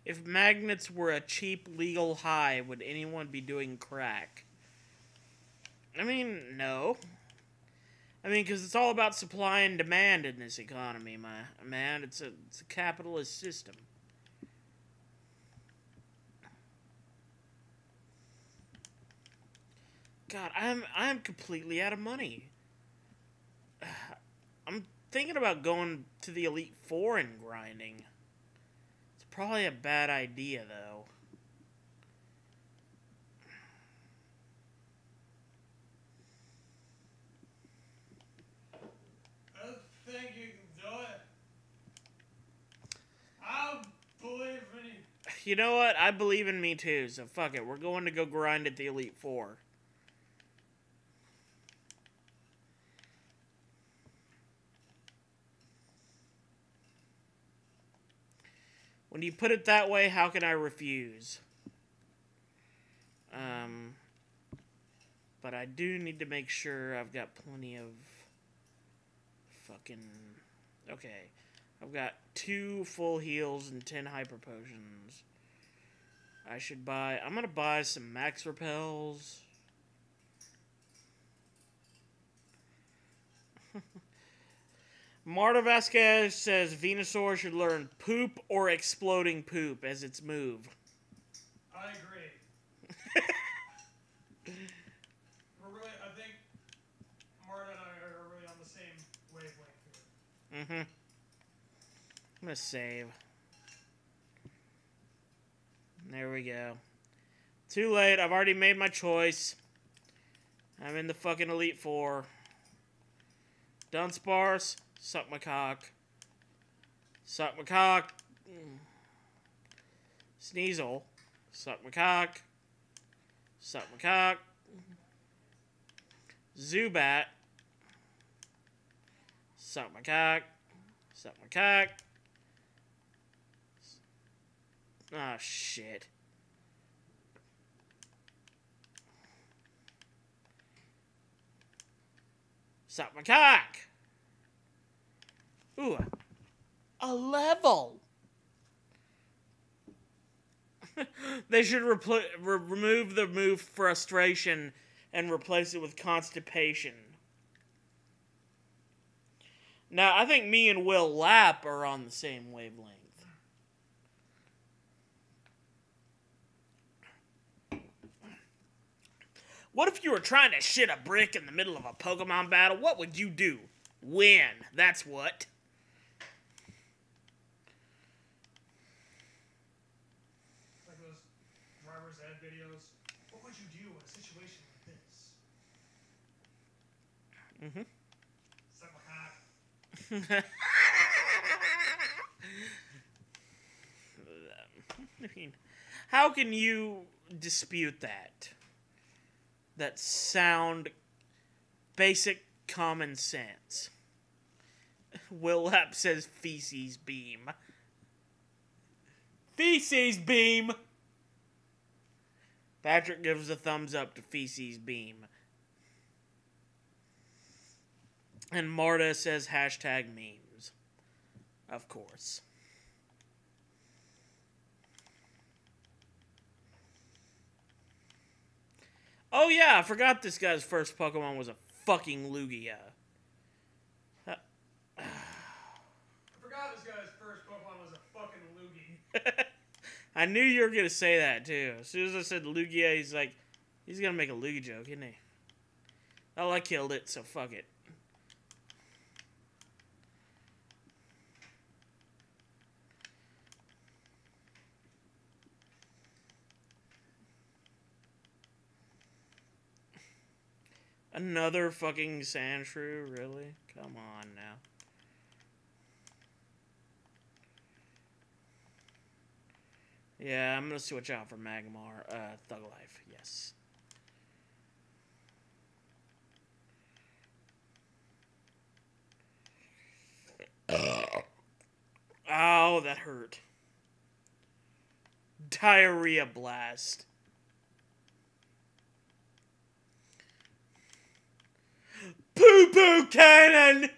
If magnets were a cheap legal high, would anyone be doing crack? I mean, no. I mean, because it's all about supply and demand in this economy, my man. It's a capitalist system. God, I'm completely out of money. I'm thinking about going to the Elite Four and grinding. It's probably a bad idea, though. I think you can do it. I believe in you. You know what? I believe in me too, so fuck it. We're going to go grind at the Elite Four. When you put it that way, how can I refuse? But I do need to make sure I've got plenty of fucking... Okay. I've got 2 full heals and 10 hyper potions. I should buy... I'm gonna buy some max repels. Marta Vasquez says Venusaur should learn poop or exploding poop as its move. I agree. I think Marta and I are really on the same wavelength here. Mm-hmm. I'm gonna save. There we go. Too late. I've already made my choice. I'm in the fucking Elite Four. Dunsparce, suck my cock. Suck my cock. Sneasel, suck my cock. Suck my cock. Zubat, suck my cock. Suck my cock. Ah, shit. Suck my cock. Ooh, a level. They should remove the move frustration and replace it with constipation. Now, I think me and Will Lapp are on the same wavelength. What if you were trying to shit a brick in the middle of a Pokemon battle? What would you do? Win. That's what. Like those driver's ed videos. What would you do in a situation like this? Mm-hmm. Suck my cock. I mean, how can you dispute that? That sound basic common sense. Will Lapp says feces beam. Feces beam! Patrick gives a thumbs up to feces beam. And Marta says hashtag memes. Of course. Oh yeah, I forgot this guy's first Pokemon was a fucking Lugia. I forgot this guy's first Pokemon was a fucking Lugia. I knew you were gonna say that too. As soon as I said Lugia, he's like, he's gonna make a Lugia joke, isn't he? Oh, I killed it, so fuck it. Another fucking Sandshrew, really? Come on now. Yeah, I'm gonna switch out for Magmar. Thug Life, yes. Oh, that hurt. Diarrhea Blast. Poo-poo cannon!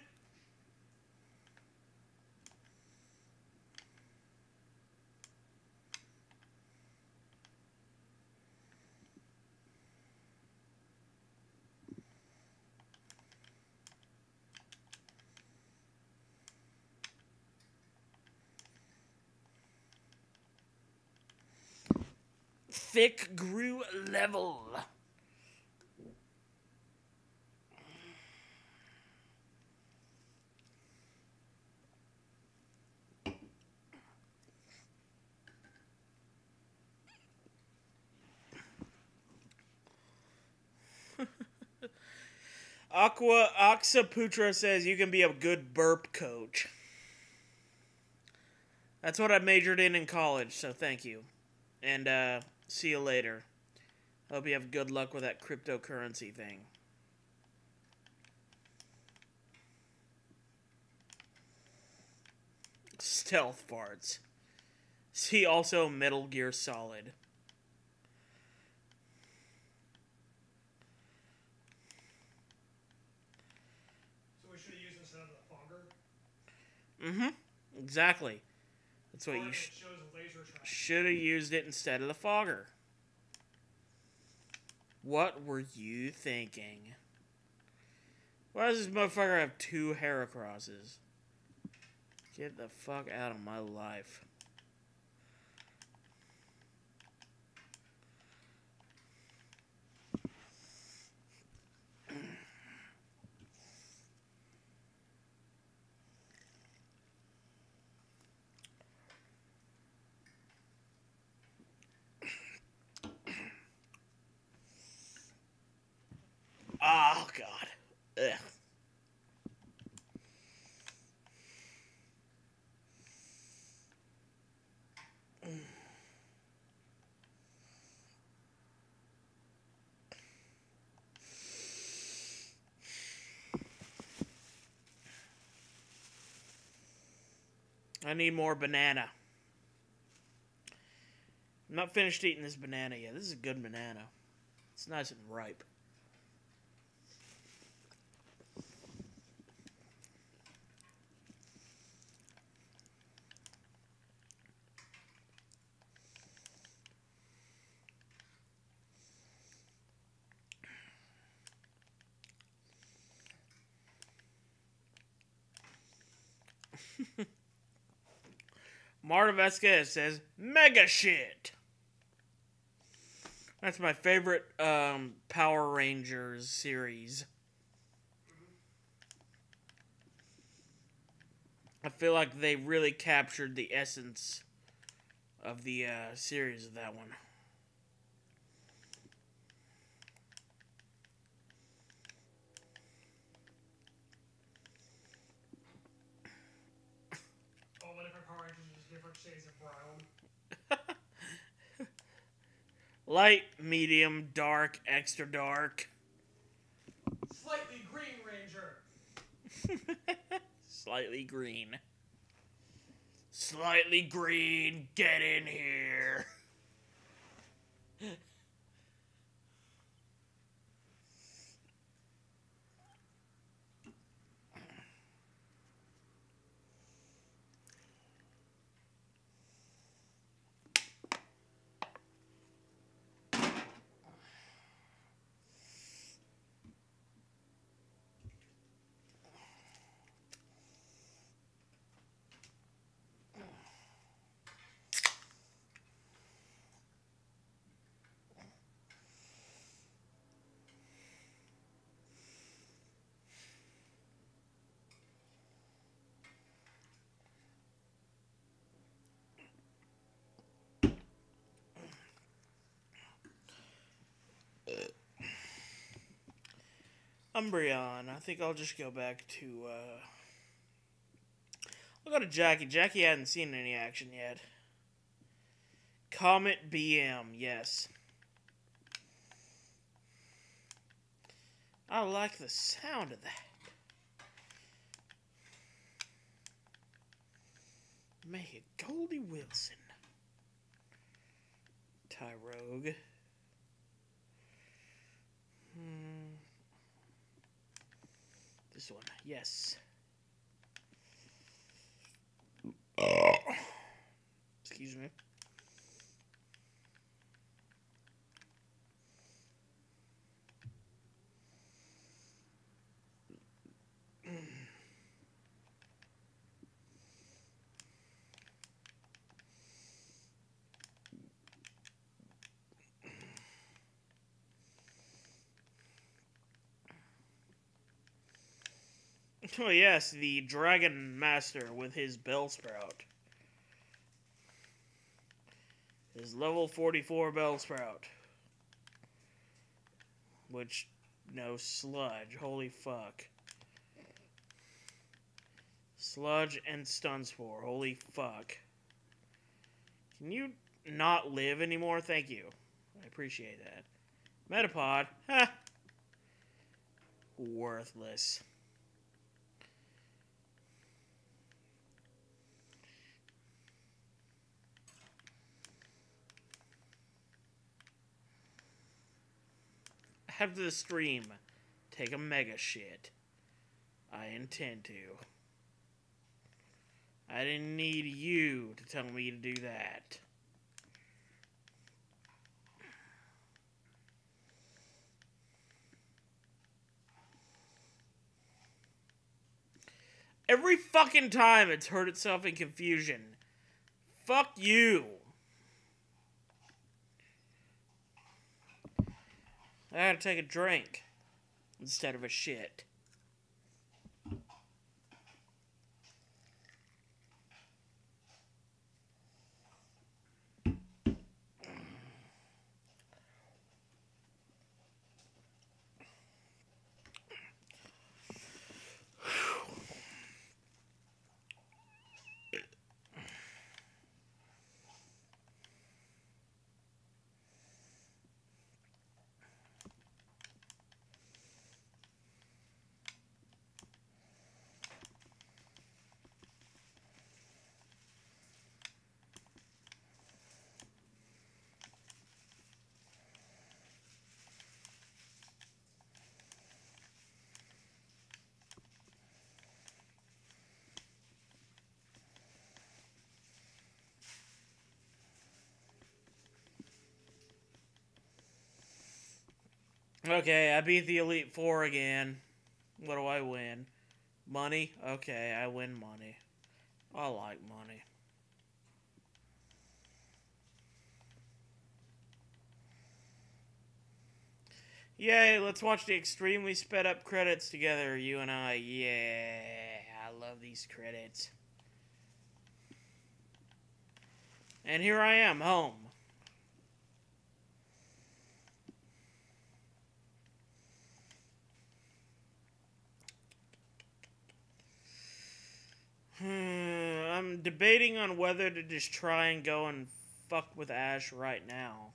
Thick grew level. Oxaputra says you can be a good burp coach. That's what I majored in college, so thank you. And, see you later. Hope you have good luck with that cryptocurrency thing. Stealth farts. See also Metal Gear Solid. So we should have used this instead of the fogger? Mm-hmm. Exactly. That's what you should have used it instead of the fogger. What were you thinking? Why does this motherfucker have 2 Heracrosses? Get the fuck out of my life. God. Ugh. I need more banana. I'm not finished eating this banana yet. This is a good banana. It's nice and ripe. Marta Vasquez says, mega shit. That's my favorite Power Rangers series. I feel like they really captured the essence of the series of that one. All the different Power Rangers are different shades of brown. Light, medium, dark, extra dark. Slightly green Ranger. Slightly green. Slightly green, get in here. Umbreon. I think I'll just go back to, I'll go to Jackie. Jackie hadn't seen any action yet. Comet BM, yes. I like the sound of that. Make it Goldie Wilson. Tyrogue. This one, yes. Excuse me. Oh yes, the Dragon Master with his Bellsprout. His level 44 Bellsprout. Which, no, Sludge. Holy fuck. Sludge and Stun Spore. Holy fuck. Can you not live anymore? Thank you. I appreciate that. Metapod. Ha! Worthless. After the stream, take a mega shit. I intend to. I didn't need you to tell me to do that. Every fucking time it's hurt itself in confusion. Fuck you. I gotta take a drink instead of a shit. Okay, I beat the Elite Four again. What do I win? Money? Okay, I win money. I like money. Yay, let's watch the extremely sped up credits together, you and I. Yeah, I love these credits. And here I am, home. I'm debating on whether to just try and go and fuck with Ash right now.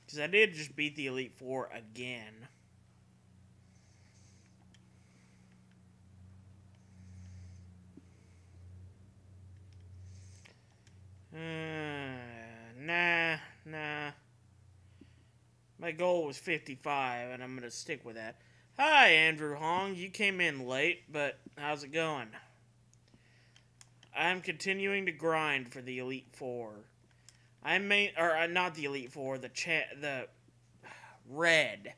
Because I did just beat the Elite Four again. Nah. My goal was 55, and I'm going to stick with that. Hi, Andrew Hong. You came in late, but how's it going? I'm continuing to grind for the Elite Four. Not the Elite Four, the Red.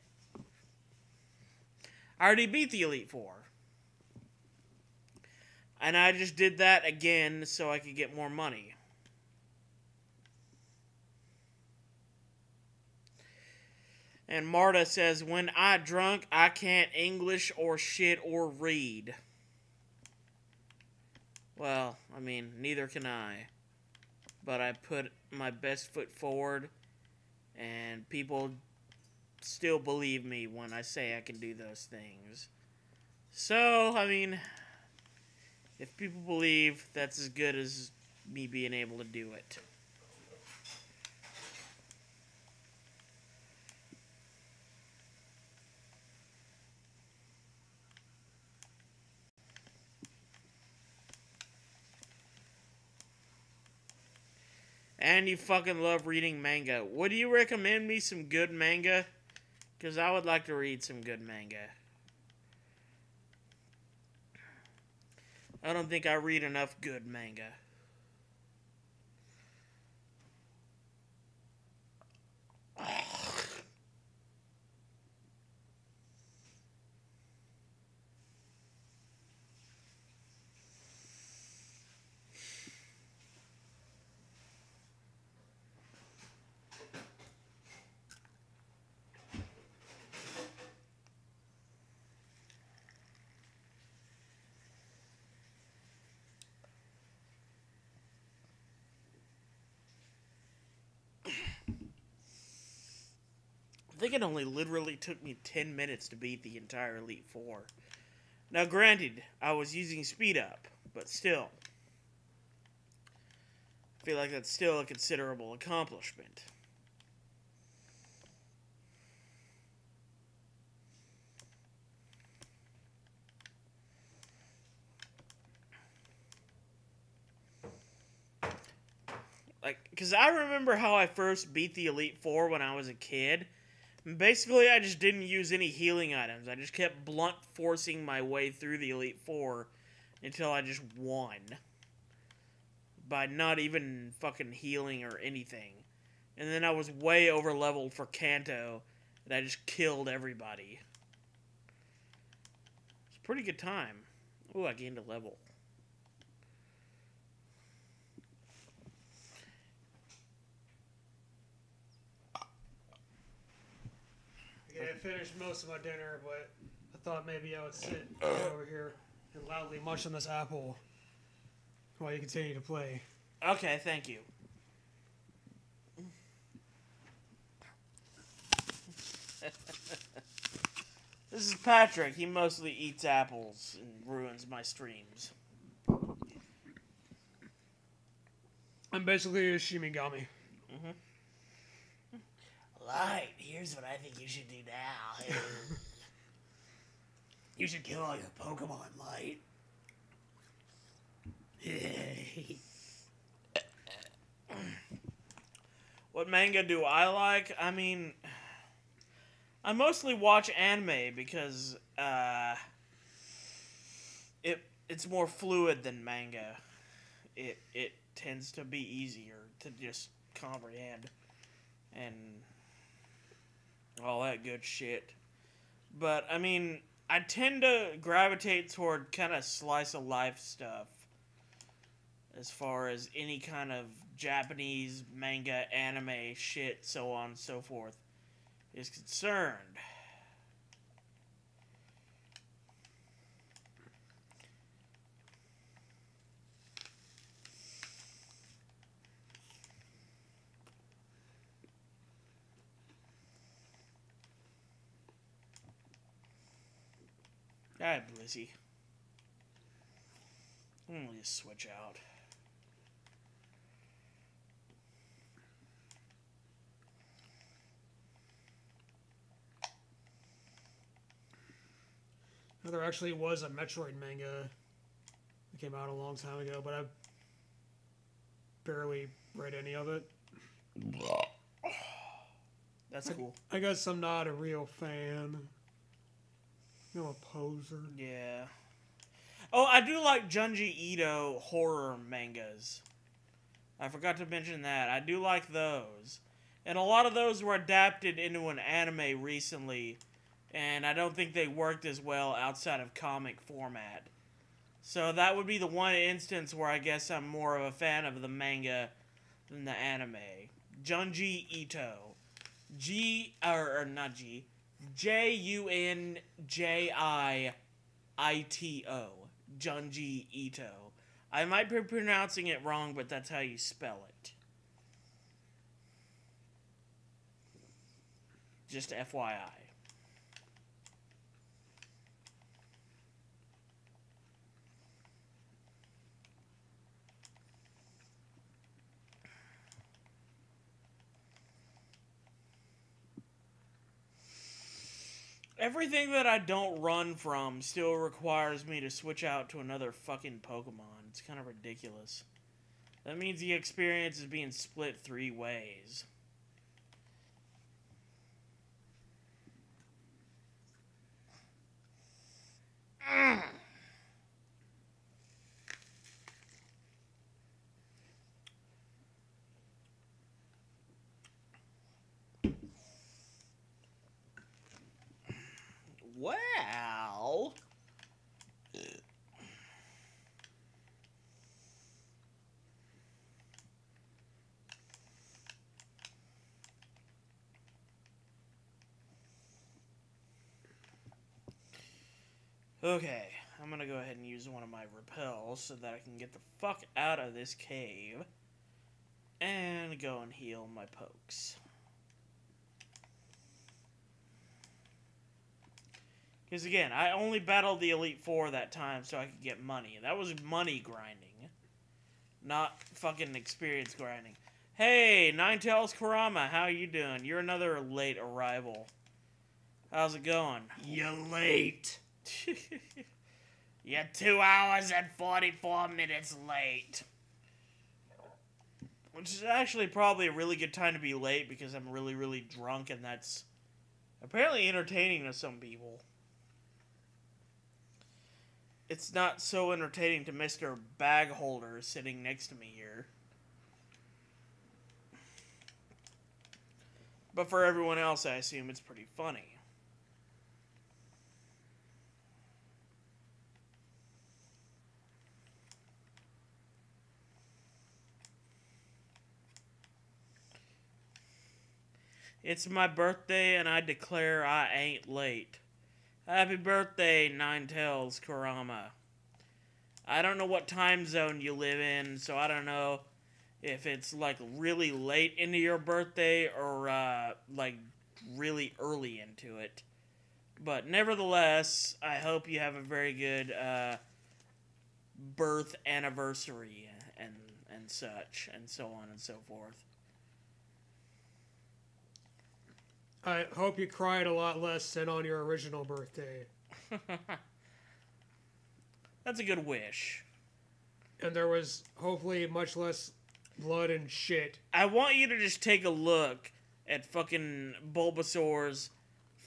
I already beat the Elite Four. And I just did that again so I could get more money. And Marta says, when I drunk, I can't English or shit or read. Well, I mean, neither can I. But I put my best foot forward, and people still believe me when I say I can do those things. So, I mean, if people believe, that's as good as me being able to do it. And you fucking love reading manga. Would you recommend me some good manga? Because I would like to read some good manga. I don't think I read enough good manga. I think it only literally took me 10 minutes to beat the entire Elite Four. Now, granted, I was using speed up, but still. I feel like that's still a considerable accomplishment. Like, because I remember how I first beat the Elite Four when I was a kid. Basically, I just didn't use any healing items. I just kept blunt forcing my way through the Elite Four until I just won. By not even fucking healing or anything. And then I was way over leveled for Kanto, and I just killed everybody. It's a pretty good time. Ooh, I gained a level. Yeah, I finished most of my dinner, but I thought maybe I would sit over here and loudly munch on this apple while you continue to play. Okay, thank you. This is Patrick. He mostly eats apples and ruins my streams. I'm basically a Shimigami. Mm-hmm. Light, here's what I think you should do now. You should kill all your Pokemon, Light. What manga do I like? I mean, I mostly watch anime because it's more fluid than manga. It tends to be easier to just comprehend. and all that good shit. But, I mean, I tend to gravitate toward kind of slice of life stuff as far as any kind of Japanese manga, anime, shit, so on and so forth is concerned. Alright, Blizzy. I'm gonna just switch out. Now, there actually was a Metroid manga that came out a long time ago, but I've barely read any of it. That's cool. I guess I'm not a real fan. I'm a poser. Yeah. Oh, I do like Junji Ito horror mangas. I forgot to mention that. I do like those. And a lot of those were adapted into an anime recently, and I don't think they worked as well outside of comic format. So that would be the one instance where I guess I'm more of a fan of the manga than the anime. Junji Ito. Junjito. Junji Ito. I might be pronouncing it wrong, but that's how you spell it. Just FYI. Everything that I don't run from still requires me to switch out to another fucking Pokemon. It's kind of ridiculous. That means the experience is being split 3 ways. Well... Okay, I'm gonna go ahead and use one of my repels so that I can get the fuck out of this cave and go and heal my pokes. Because again, I only battled the Elite Four that time so I could get money. That was money grinding, not fucking experience grinding. Hey, Ninetales Kurama, how you doing? You're another late arrival. How's it going? You're late. You're 2 hours and 44 minutes late. Which is actually probably a really good time to be late because I'm really, really drunk and that's apparently entertaining to some people. It's not so entertaining to Mr. Bagholder sitting next to me here. But for everyone else, I assume it's pretty funny. It's my birthday and I declare I ain't late. Happy birthday, Ninetales Kurama. I don't know what time zone you live in, so I don't know if it's like really late into your birthday or like really early into it. But nevertheless, I hope you have a very good birth anniversary and such and so on and so forth. I hope you cried a lot less than on your original birthday. That's a good wish. And there was hopefully much less blood and shit. I want you to just take a look at fucking Bulbasaur's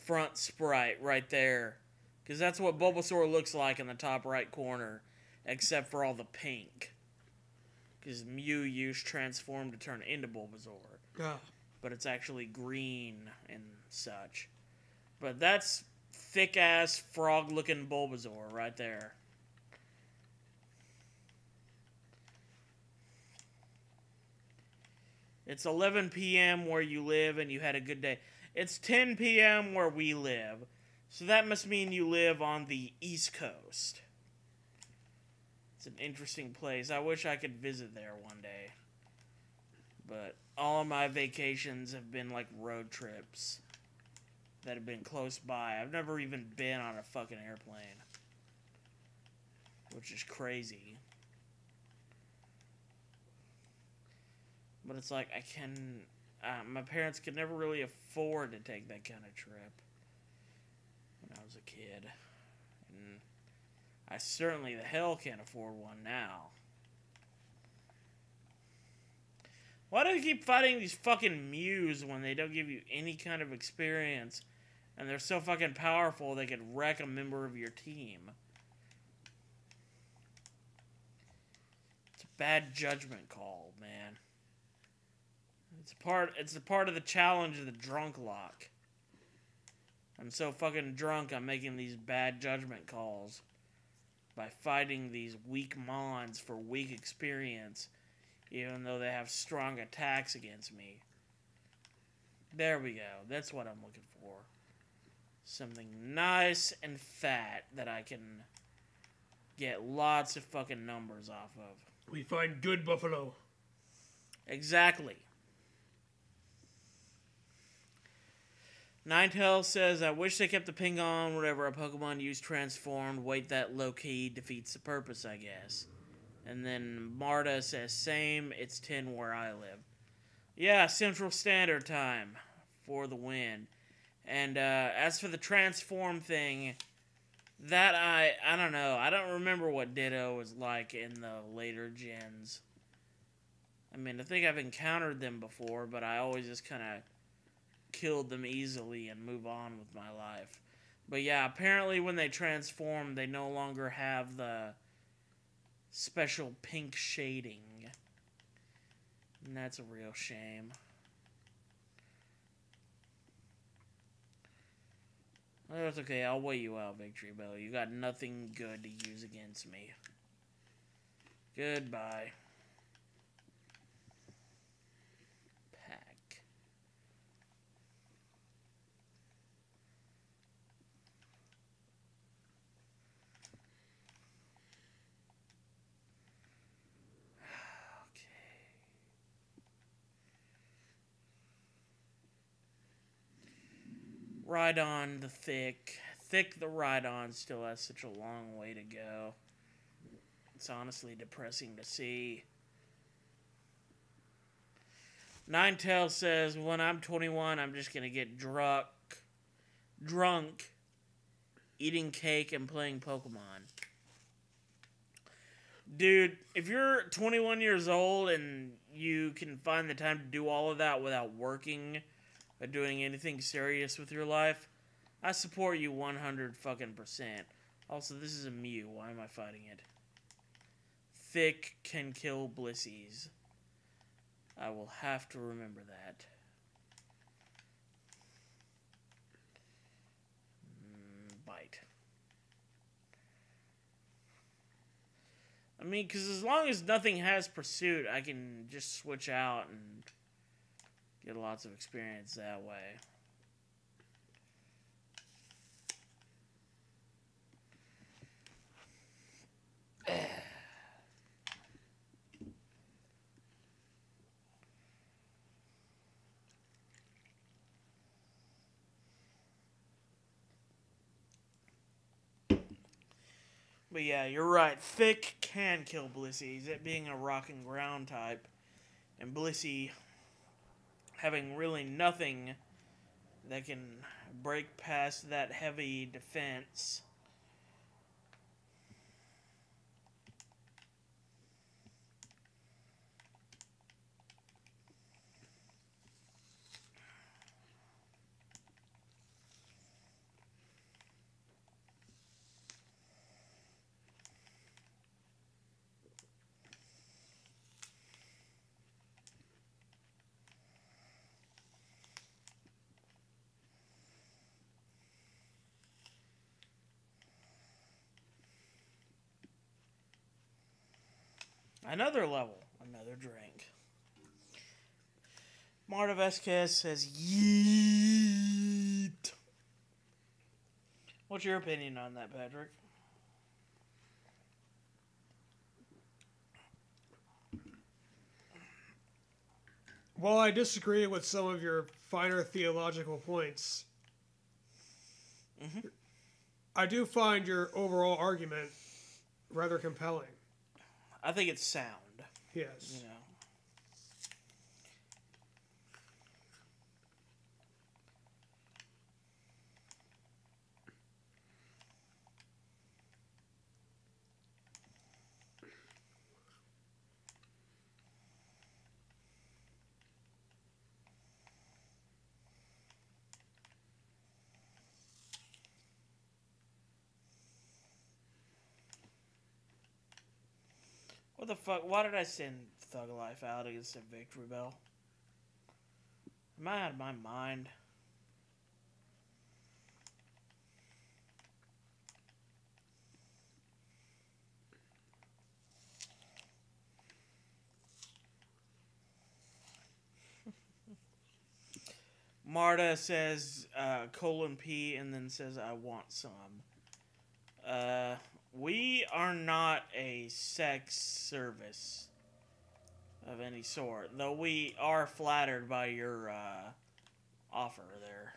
front sprite right there. Because that's what Bulbasaur looks like in the top right corner. Except for all the pink. Because Mew used Transform to turn into Bulbasaur. Ah. but it's actually green and such. But that's thick-ass, frog-looking Bulbasaur right there. It's 11 p.m. where you live and you had a good day. It's 10 p.m. where we live. So that must mean you live on the East Coast. It's an interesting place. I wish I could visit there one day. But all of my vacations have been like road trips that have been close by. I've never even been on a fucking airplane. Which is crazy. But it's like, my parents could never really afford to take that kind of trip when I was a kid. And I certainly the hell can't afford one now. Why do you keep fighting these fucking Mews when they don't give you any kind of experience and they're so fucking powerful they could wreck a member of your team? It's a bad judgment call, man. It's a part of the challenge of the Drunklocke. I'm so fucking drunk I'm making these bad judgment calls by fighting these weak mons for weak experience, even though they have strong attacks against me. There we go. That's what I'm looking for. Something nice and fat that I can get lots of fucking numbers off of. We find good buffalo. Exactly. Ninetale says, I wish they kept the ping on whenever a Pokemon used transformed. Wait, that low-key defeats the purpose, I guess. And then Marta says, same, it's 10 where I live. Yeah, Central Standard Time for the win. And as for the transform thing, that I don't know. I don't remember what Ditto was like in the later gens. I mean, I think I've encountered them before, but I always just kind of killed them easily and move on with my life. But yeah, apparently when they transform, they no longer have the special pink shading. And that's a real shame. Well, that's okay, I'll wait you out, Victory Bell. You got nothing good to use against me. Goodbye. Rhydon the Thick. Thick the Rhydon still has such a long way to go. It's honestly depressing to see. Ninetale says, when I'm 21, I'm just going to get drunk, eating cake, and playing Pokemon. Dude, if you're 21 years old and you can find the time to do all of that without working or doing anything serious with your life, I support you 100 fucking percent. Also, this is a Mew. Why am I fighting it? Thick can kill Blissies. I will have to remember that. Bite. I mean, because as long as nothing has pursuit, I can just switch out and get lots of experience that way. But yeah, you're right. Thick can kill Blissies, it being a rock and ground type. And Blissey having really nothing that can break past that heavy defense. Another level. Another drink. Marta Vasquez says, yeet. What's your opinion on that, Patrick? While I disagree with some of your finer theological points, I do find your overall argument rather compelling. I think it's sound. Yes. You know. What the fuck? Why did I send Thug Life out against a Victory Bell? Am I out of my mind? Marta says colon P and then says I want some. We are not a sex service of any sort, though we are flattered by your offer there.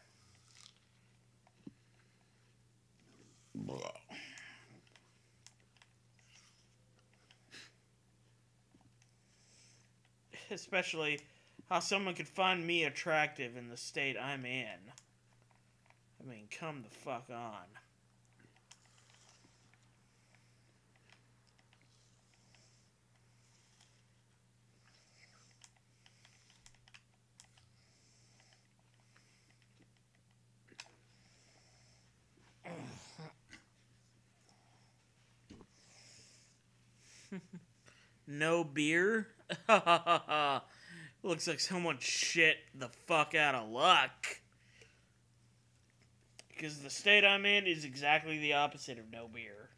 Especially how someone could find me attractive in the state I'm in. I mean, come the fuck on. No beer? Looks like someone shit the fuck out of luck. Because the state I'm in is exactly the opposite of no beer.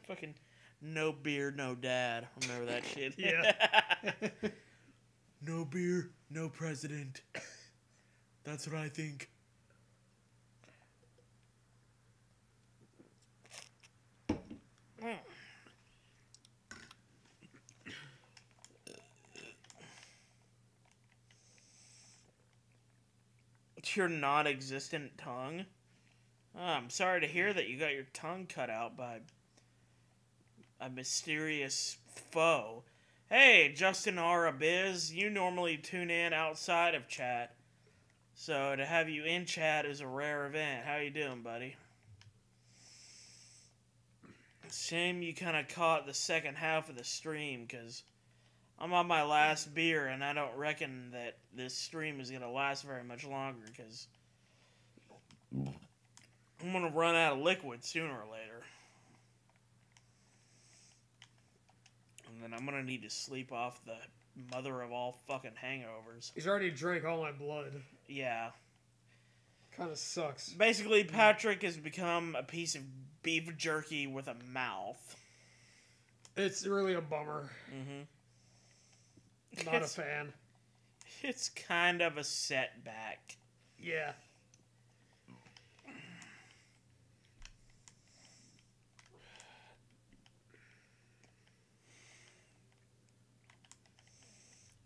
Fucking no beer, no dad. Remember that shit? Yeah. No beer, no president. That's what I think. It's your non-existent tongue. Oh, I'm sorry to hear that you got your tongue cut out by a mysterious foe. Hey, Justin Arabiz, you normally tune in outside of chat, so to have you in chat is a rare event. How you doing, buddy? Shame you kind of caught the second half of the stream, because I'm on my last beer, and I don't reckon that this stream is going to last very much longer, because I'm going to run out of liquid sooner or later. And then I'm going to need to sleep off the mother of all fucking hangovers. He's already drank all my blood. Yeah. Kind of sucks. Basically, Patrick has become a piece of beef jerky with a mouth. It's really a bummer. Mm-hmm. Not a fan. It's kind of a setback. Yeah.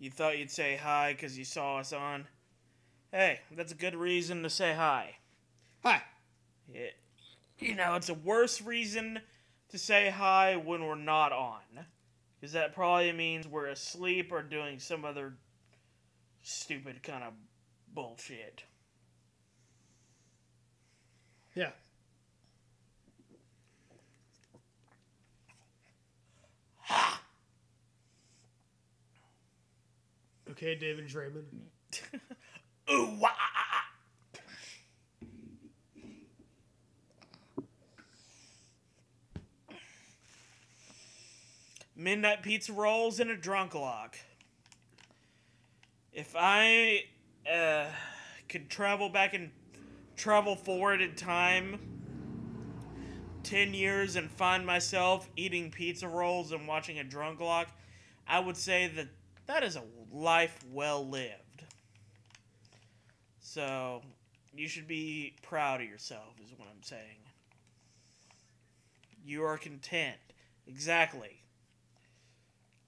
You thought you'd say hi because you saw us on? Hey, that's a good reason to say hi. Hi. Yeah. You know, it's a worse reason to say hi when we're not on. Because that probably means we're asleep or doing some other stupid kind of bullshit. Yeah. Ha! Okay, David Draymond. Ooh, wah! Midnight pizza rolls and a Drunklocke. If I could travel back and travel forward in time 10 years and find myself eating pizza rolls and watching a Drunklocke, I would say that that is a life well lived. So, you should be proud of yourself, is what I'm saying. You are content. Exactly.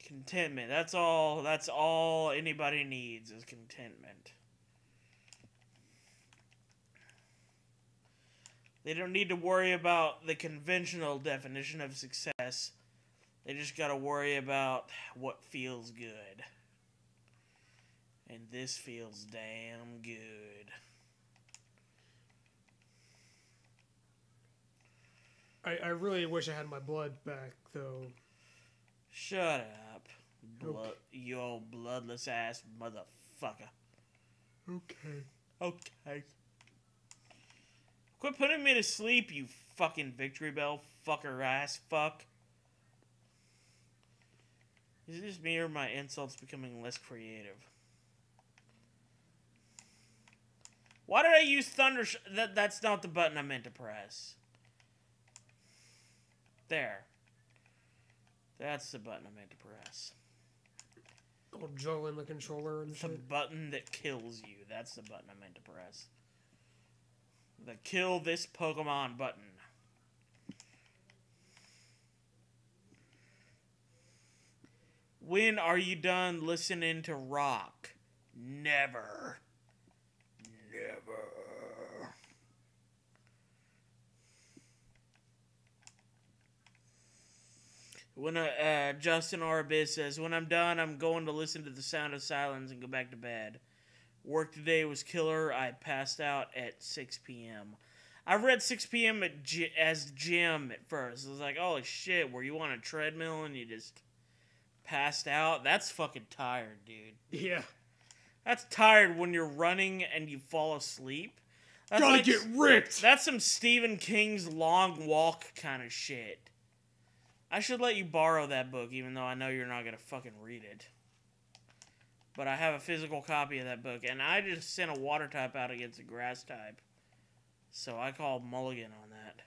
Contentment. That's all anybody needs is contentment. They don't need to worry about the conventional definition of success. They just gotta worry about what feels good. And this feels damn good. I really wish I had my blood back, though. Shut up. Okay. You old bloodless ass motherfucker. Okay. Okay. Quit putting me to sleep, you fucking Victory Bell fucker ass fuck. Is it just me or my insults becoming less creative? Why did I use Thunder? That's not the button I meant to press. There. That's the button I meant to press. Oh, juggling the controller and The shit. button that kills you. That's the button I meant to press. The kill this Pokemon button. When are you done listening to rock? Never. Never. When Justin Arbiz says, when I'm done, I'm going to listen to The Sound of Silence and go back to bed. Work today was killer. I passed out at 6 p.m. I read 6 p.m. as gym at first. I was like, holy shit, were you on a treadmill and you just passed out? That's fucking tired, dude. Yeah. That's tired when you're running and you fall asleep. That's Gotta like, get ripped! That's some Stephen King's Long Walk kind of shit. I should let you borrow that book, even though I know you're not gonna fucking read it. But I have a physical copy of that book, and I just sent a water type out against a grass type. So I called Mulligan on that.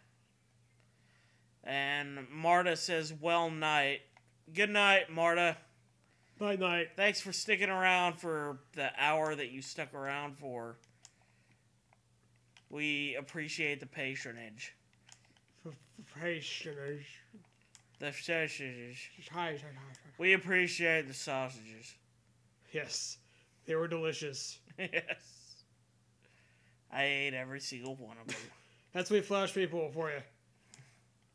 And Marta says, well, night. Good night, Marta. Night, night. Thanks for sticking around for the hour that you stuck around for. We appreciate the patronage. Patronage. The sausages. We appreciate the sausages. Yes. They were delicious. Yes. I ate every single one of them. That's what Flash people for you.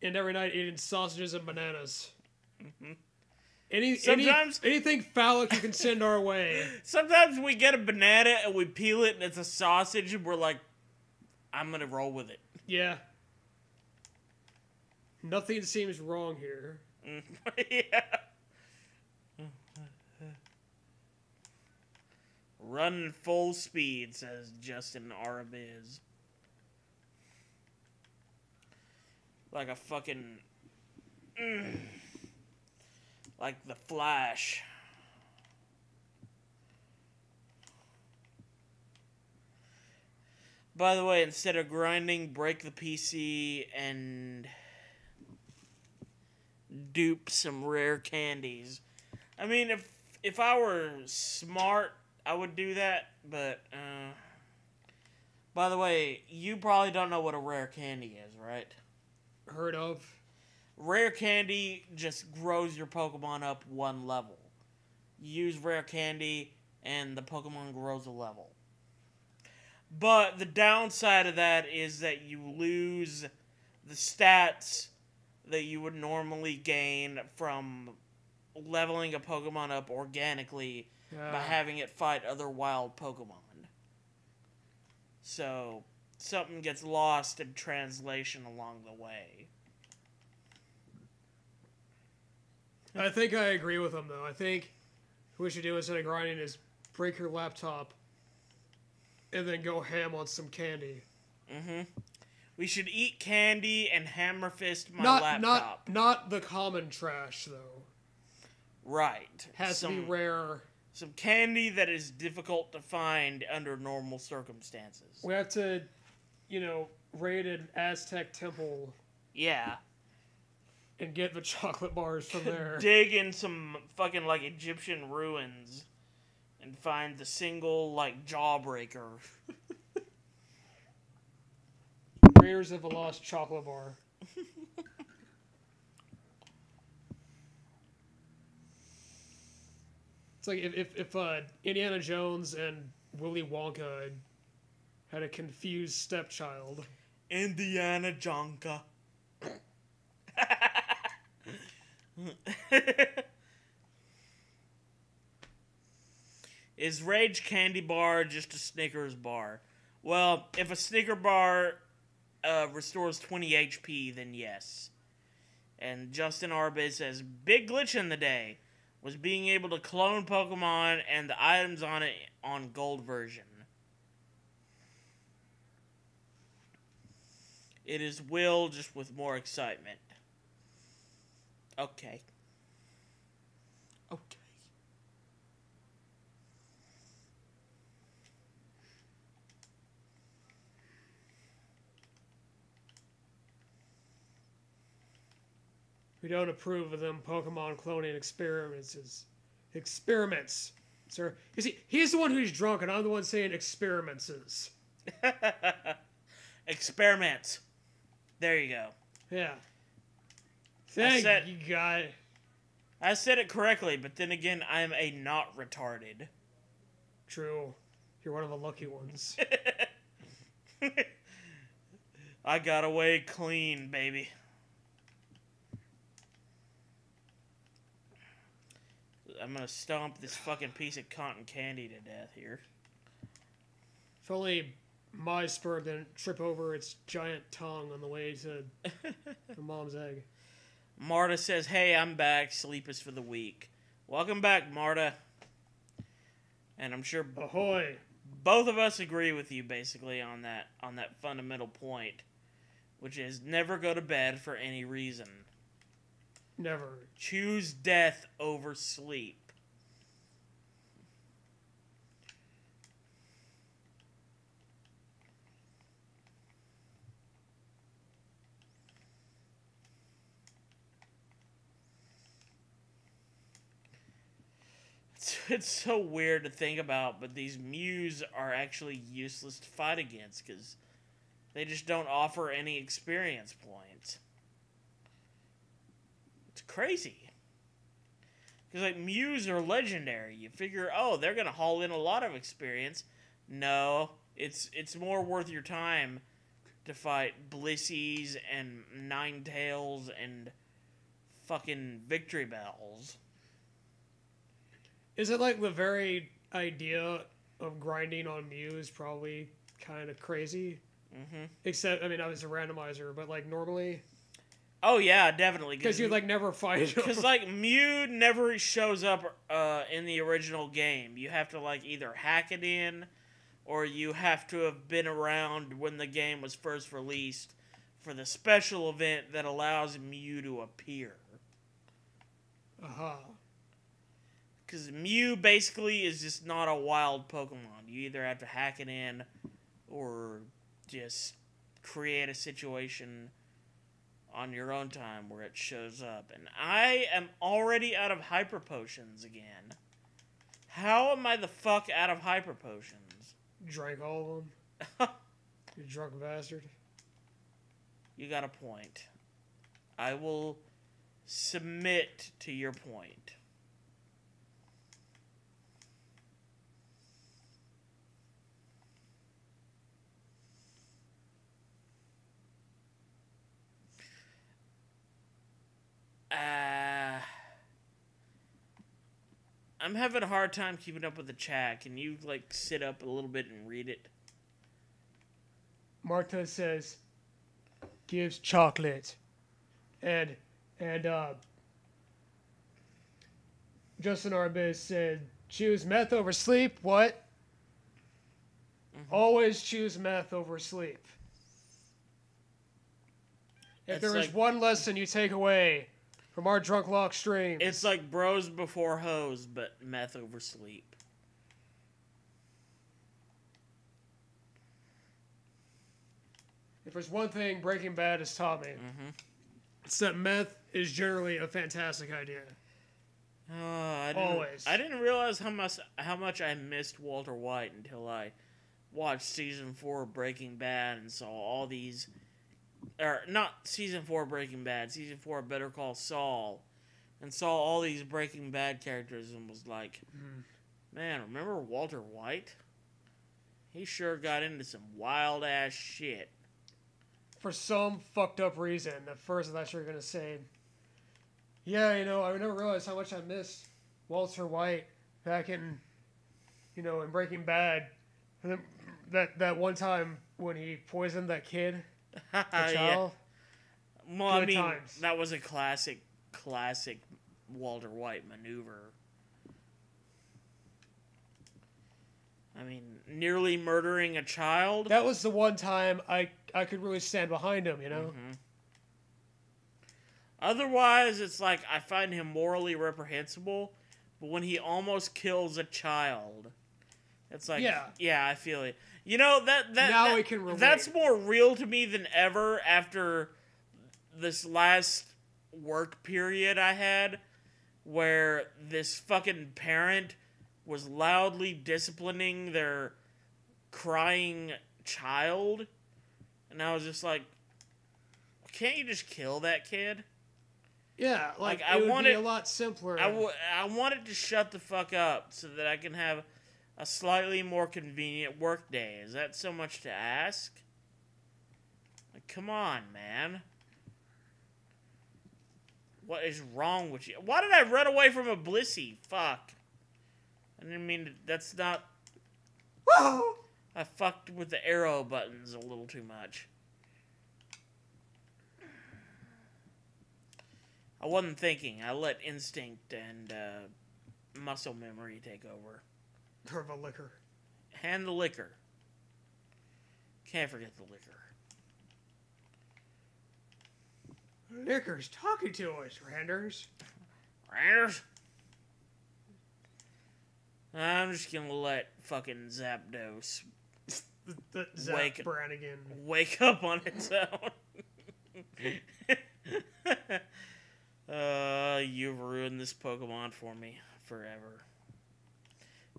And every night eating sausages and bananas. Mm-hmm. Anything phallic you can send our way. Sometimes we get a banana and we peel it and it's a sausage and we're like, I'm gonna roll with it. Yeah. Nothing seems wrong here. Yeah. Running full speed, says Justin Arabiz. Like a fucking... like the Flash. By the way, instead of grinding, break the PC and dupe some rare candies. I mean, if I were smart, I would do that, but, by the way, you probably don't know what a rare candy is, right? Heard of. Rare candy just grows your Pokemon up one level. You use rare candy, and the Pokemon grows a level. But the downside of that is that you lose the stats that you would normally gain from leveling a Pokemon up organically by having it fight other wild Pokemon. So, something gets lost in translation along the way. I think I agree with him, though. I think what we should do instead of grinding is break your laptop and then go ham on some candy. Mm-hmm. We should eat candy and hammer fist my laptop. Not the common trash, though. Right. Has to be rare. Some candy that is difficult to find under normal circumstances. We have to, raid an Aztec temple Yeah. and get the chocolate bars from there. Dig in some fucking, like, Egyptian ruins and find the single, like, jawbreaker. Raiders of the Lost Chocolate Bar. It's like if Indiana Jones and Willy Wonka had a confused stepchild. Indiana Jonka. Is Rage Candy Bar just a Snickers bar? Well, if a Snicker bar restores 20 HP, then yes. And Justin Arbus says, big glitch in the day was being able to clone Pokemon and the items on it on Gold version. It is Will, just with more excitement. Okay. Okay. We don't approve of them Pokemon cloning experiments, sir. You see, he's the one who's drunk, and I'm the one saying experiments. Experiments. There you go. Yeah. Thank you, guy. I said it correctly, but then again, I'm a not retarded. True. You're one of the lucky ones. I got away clean, baby. I'm gonna stomp this fucking piece of cotton candy to death here. If only my sperm didn't trip over its giant tongue on the way to the mom's egg. Marta says, hey, I'm back. Sleep is for the weak. Welcome back, Marta. And I'm sure Ahoy! both of us agree with you, basically, on that fundamental point, which is never go to bed for any reason. Never. Choose death over sleep. It's so weird to think about, but these Mews are actually useless to fight against because they just don't offer any experience points. It's crazy. Because, like, Mews are legendary. You figure, oh, they're going to haul in a lot of experience. No, it's more worth your time to fight Blissies and Ninetales and fucking Victory Bells. Is it like the very idea of grinding on Mew is probably kind of crazy? Mm-hmm. Except, I mean, I was a randomizer, but like normally... Oh, yeah, definitely. Because you like never fight him. Because, like, Mew never shows up in the original game. You have to, like, either hack it in, or you have to have been around when the game was first released for the special event that allows Mew to appear. Uh-huh. Because Mew basically is just not a wild Pokemon. You either have to hack it in, or just create a situation on your own time where it shows up. And I am already out of Hyper Potions again. How am I the fuck out of Hyper Potions? Drank all of them. You drunk bastard. You got a point. I will submit to your point. I'm having a hard time keeping up with the chat. Can you, like, sit up a little bit and read it? Marta says, gives chocolate. And Justin Arbus said, choose meth over sleep. What? Mm-hmm. Always choose meth over sleep. If there is one lesson you take away from our Drunklocke stream, it's like bros before hoes, but meth over sleep. if there's one thing Breaking Bad has taught me, it's that meth is generally a fantastic idea. I didn't realize how much I missed Walter White until I watched season 4 of Breaking Bad and saw all these, or not season 4 of Breaking Bad, season 4 of Better Call Saul, and saw all these Breaking Bad characters and was like, man, remember Walter White? He sure got into some wild ass shit. For some fucked up reason, at first I thought you were gonna say, yeah, I never realized how much I missed Walter White back in, in Breaking Bad. And then that one time when he poisoned that kid, the child. Yeah. Well, I mean, that was a classic Walter White maneuver. I mean, nearly murdering a child. That was the one time I could really stand behind him, Otherwise, it's like I find him morally reprehensible, but when he almost kills a child, it's like, yeah, I feel it. I can relate. That's more real to me than ever after this last work period I had, where this fucking parent was loudly disciplining their crying child, and I was just like, can't you just kill that kid? Yeah, it would be a lot simpler. I wanted to shut the fuck up so that I can have a slightly more convenient work day. Is that so much to ask? Like, come on, man. What is wrong with you? Why did I run away from a Blissey? Fuck. I didn't mean to, that's not... Whoa! I fucked with the arrow buttons a little too much. I wasn't thinking. I let instinct and muscle memory take over. Or the liquor. And the liquor. Can't forget the liquor. Liquor's talking to us, Randers. Randers? I'm just gonna let fucking Zapdos the Zap Brannigan wake up on its own. You've ruined this Pokemon for me forever.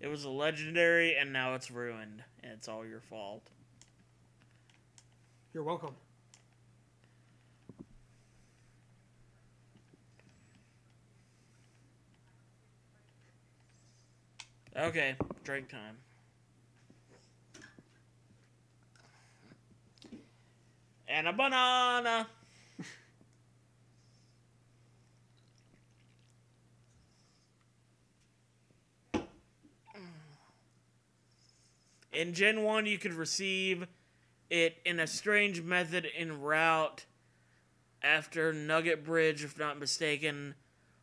It was a legendary, and now it's ruined, and it's all your fault. You're welcome. Okay, drink time. And a banana! In Gen 1, you could receive it in a strange method en route after Nugget Bridge, if not mistaken.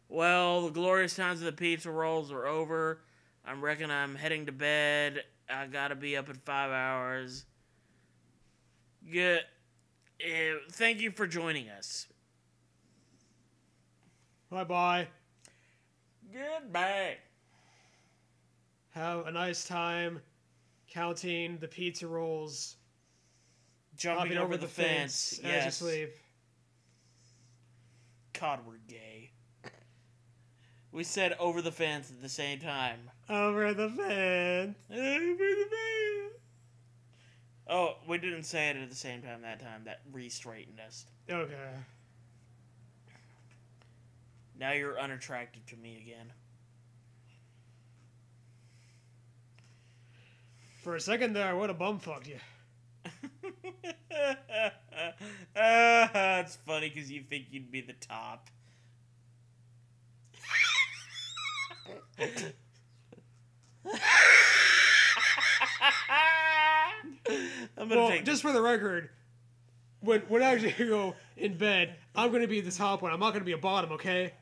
Well, the glorious times of the pizza rolls are over. I reckon I'm heading to bed. I gotta be up in 5 hours. Good. Thank you for joining us. Bye-bye. Goodbye. Have a nice time counting the pizza rolls. Jumping over the fence. As you sleep. God, we're gay. We said over the fence at the same time. Over the fence. Over the fence. Oh, we didn't say it at the same time that time. That re-straightened us. Okay. Now you're unattractive to me again. For a second there, I would have bumfucked you. It's funny because you think you'd be the top. Just for the record, when I actually go in bed, I'm going to be the top one. I'm not going to be a bottom, okay?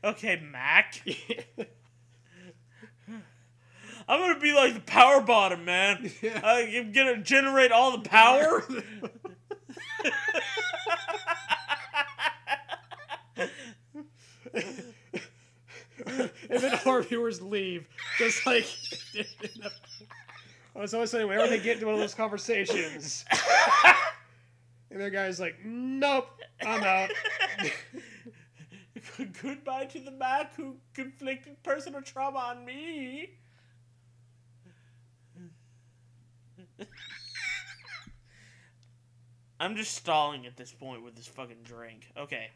Okay, Mac. I'm going to be like the power bottom, man. Yeah. I'm going to generate all the power. And then our viewers leave. Just like... I was always saying, whenever they get into one of those conversations, And the guy's like, nope, I'm out. Goodbye to the Mac who conflicted personal trauma on me. I'm just stalling at this point with this fucking drink. Okay.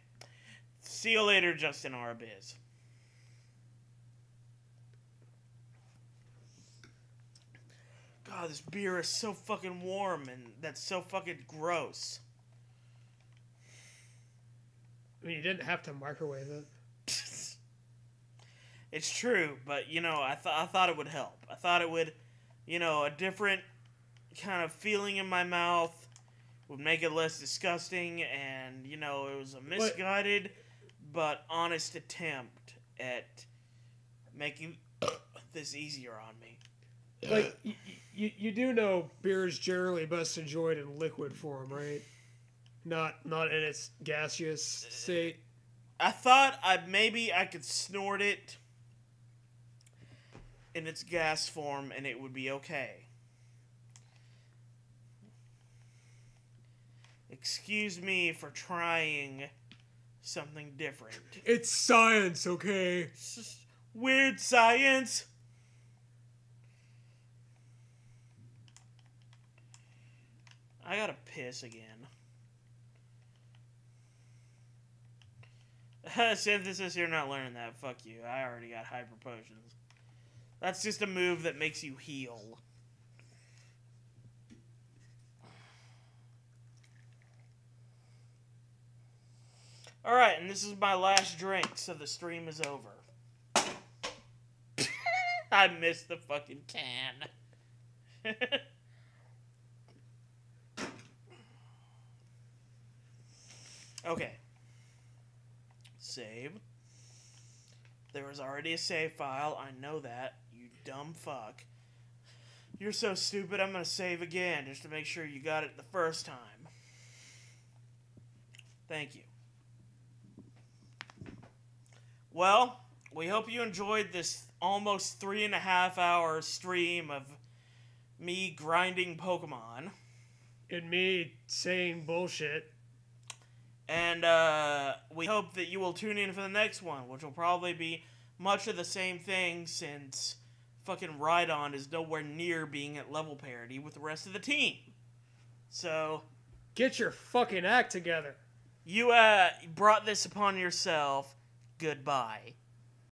See you later, Justin R. Biz. God, this beer is so fucking warm, and that's so fucking gross. I mean, you didn't have to microwave it. It's true, but, you know, I thought it would help. I thought it would, you know, a different kind of feeling in my mouth would make it less disgusting, and, you know, it was a misguided but honest attempt at making this easier on me. Like, you do know beer is generally best enjoyed in liquid form, right? Not in its gaseous state. I thought maybe I could snort it in its gas form and it would be okay. Excuse me for trying something different. It's science, okay? It's just weird science. I gotta piss again. Synthesis, you're not learning that. Fuck you. I already got hyper potions. That's just a move that makes you heal. Alright, and this is my last drink, so the stream is over. I missed the fucking can. Okay. Save. There was already a save file. I know that. You dumb fuck. You're so stupid, I'm gonna save again just to make sure you got it the first time. Thank you. Well, we hope you enjoyed this almost 3.5 hour stream of me grinding Pokemon. And me saying bullshit. And we hope that you will tune in for the next one, which will probably be much of the same thing since fucking Rhydon is nowhere near being at level parity with the rest of the team. So, get your fucking act together. You brought this upon yourself. Goodbye.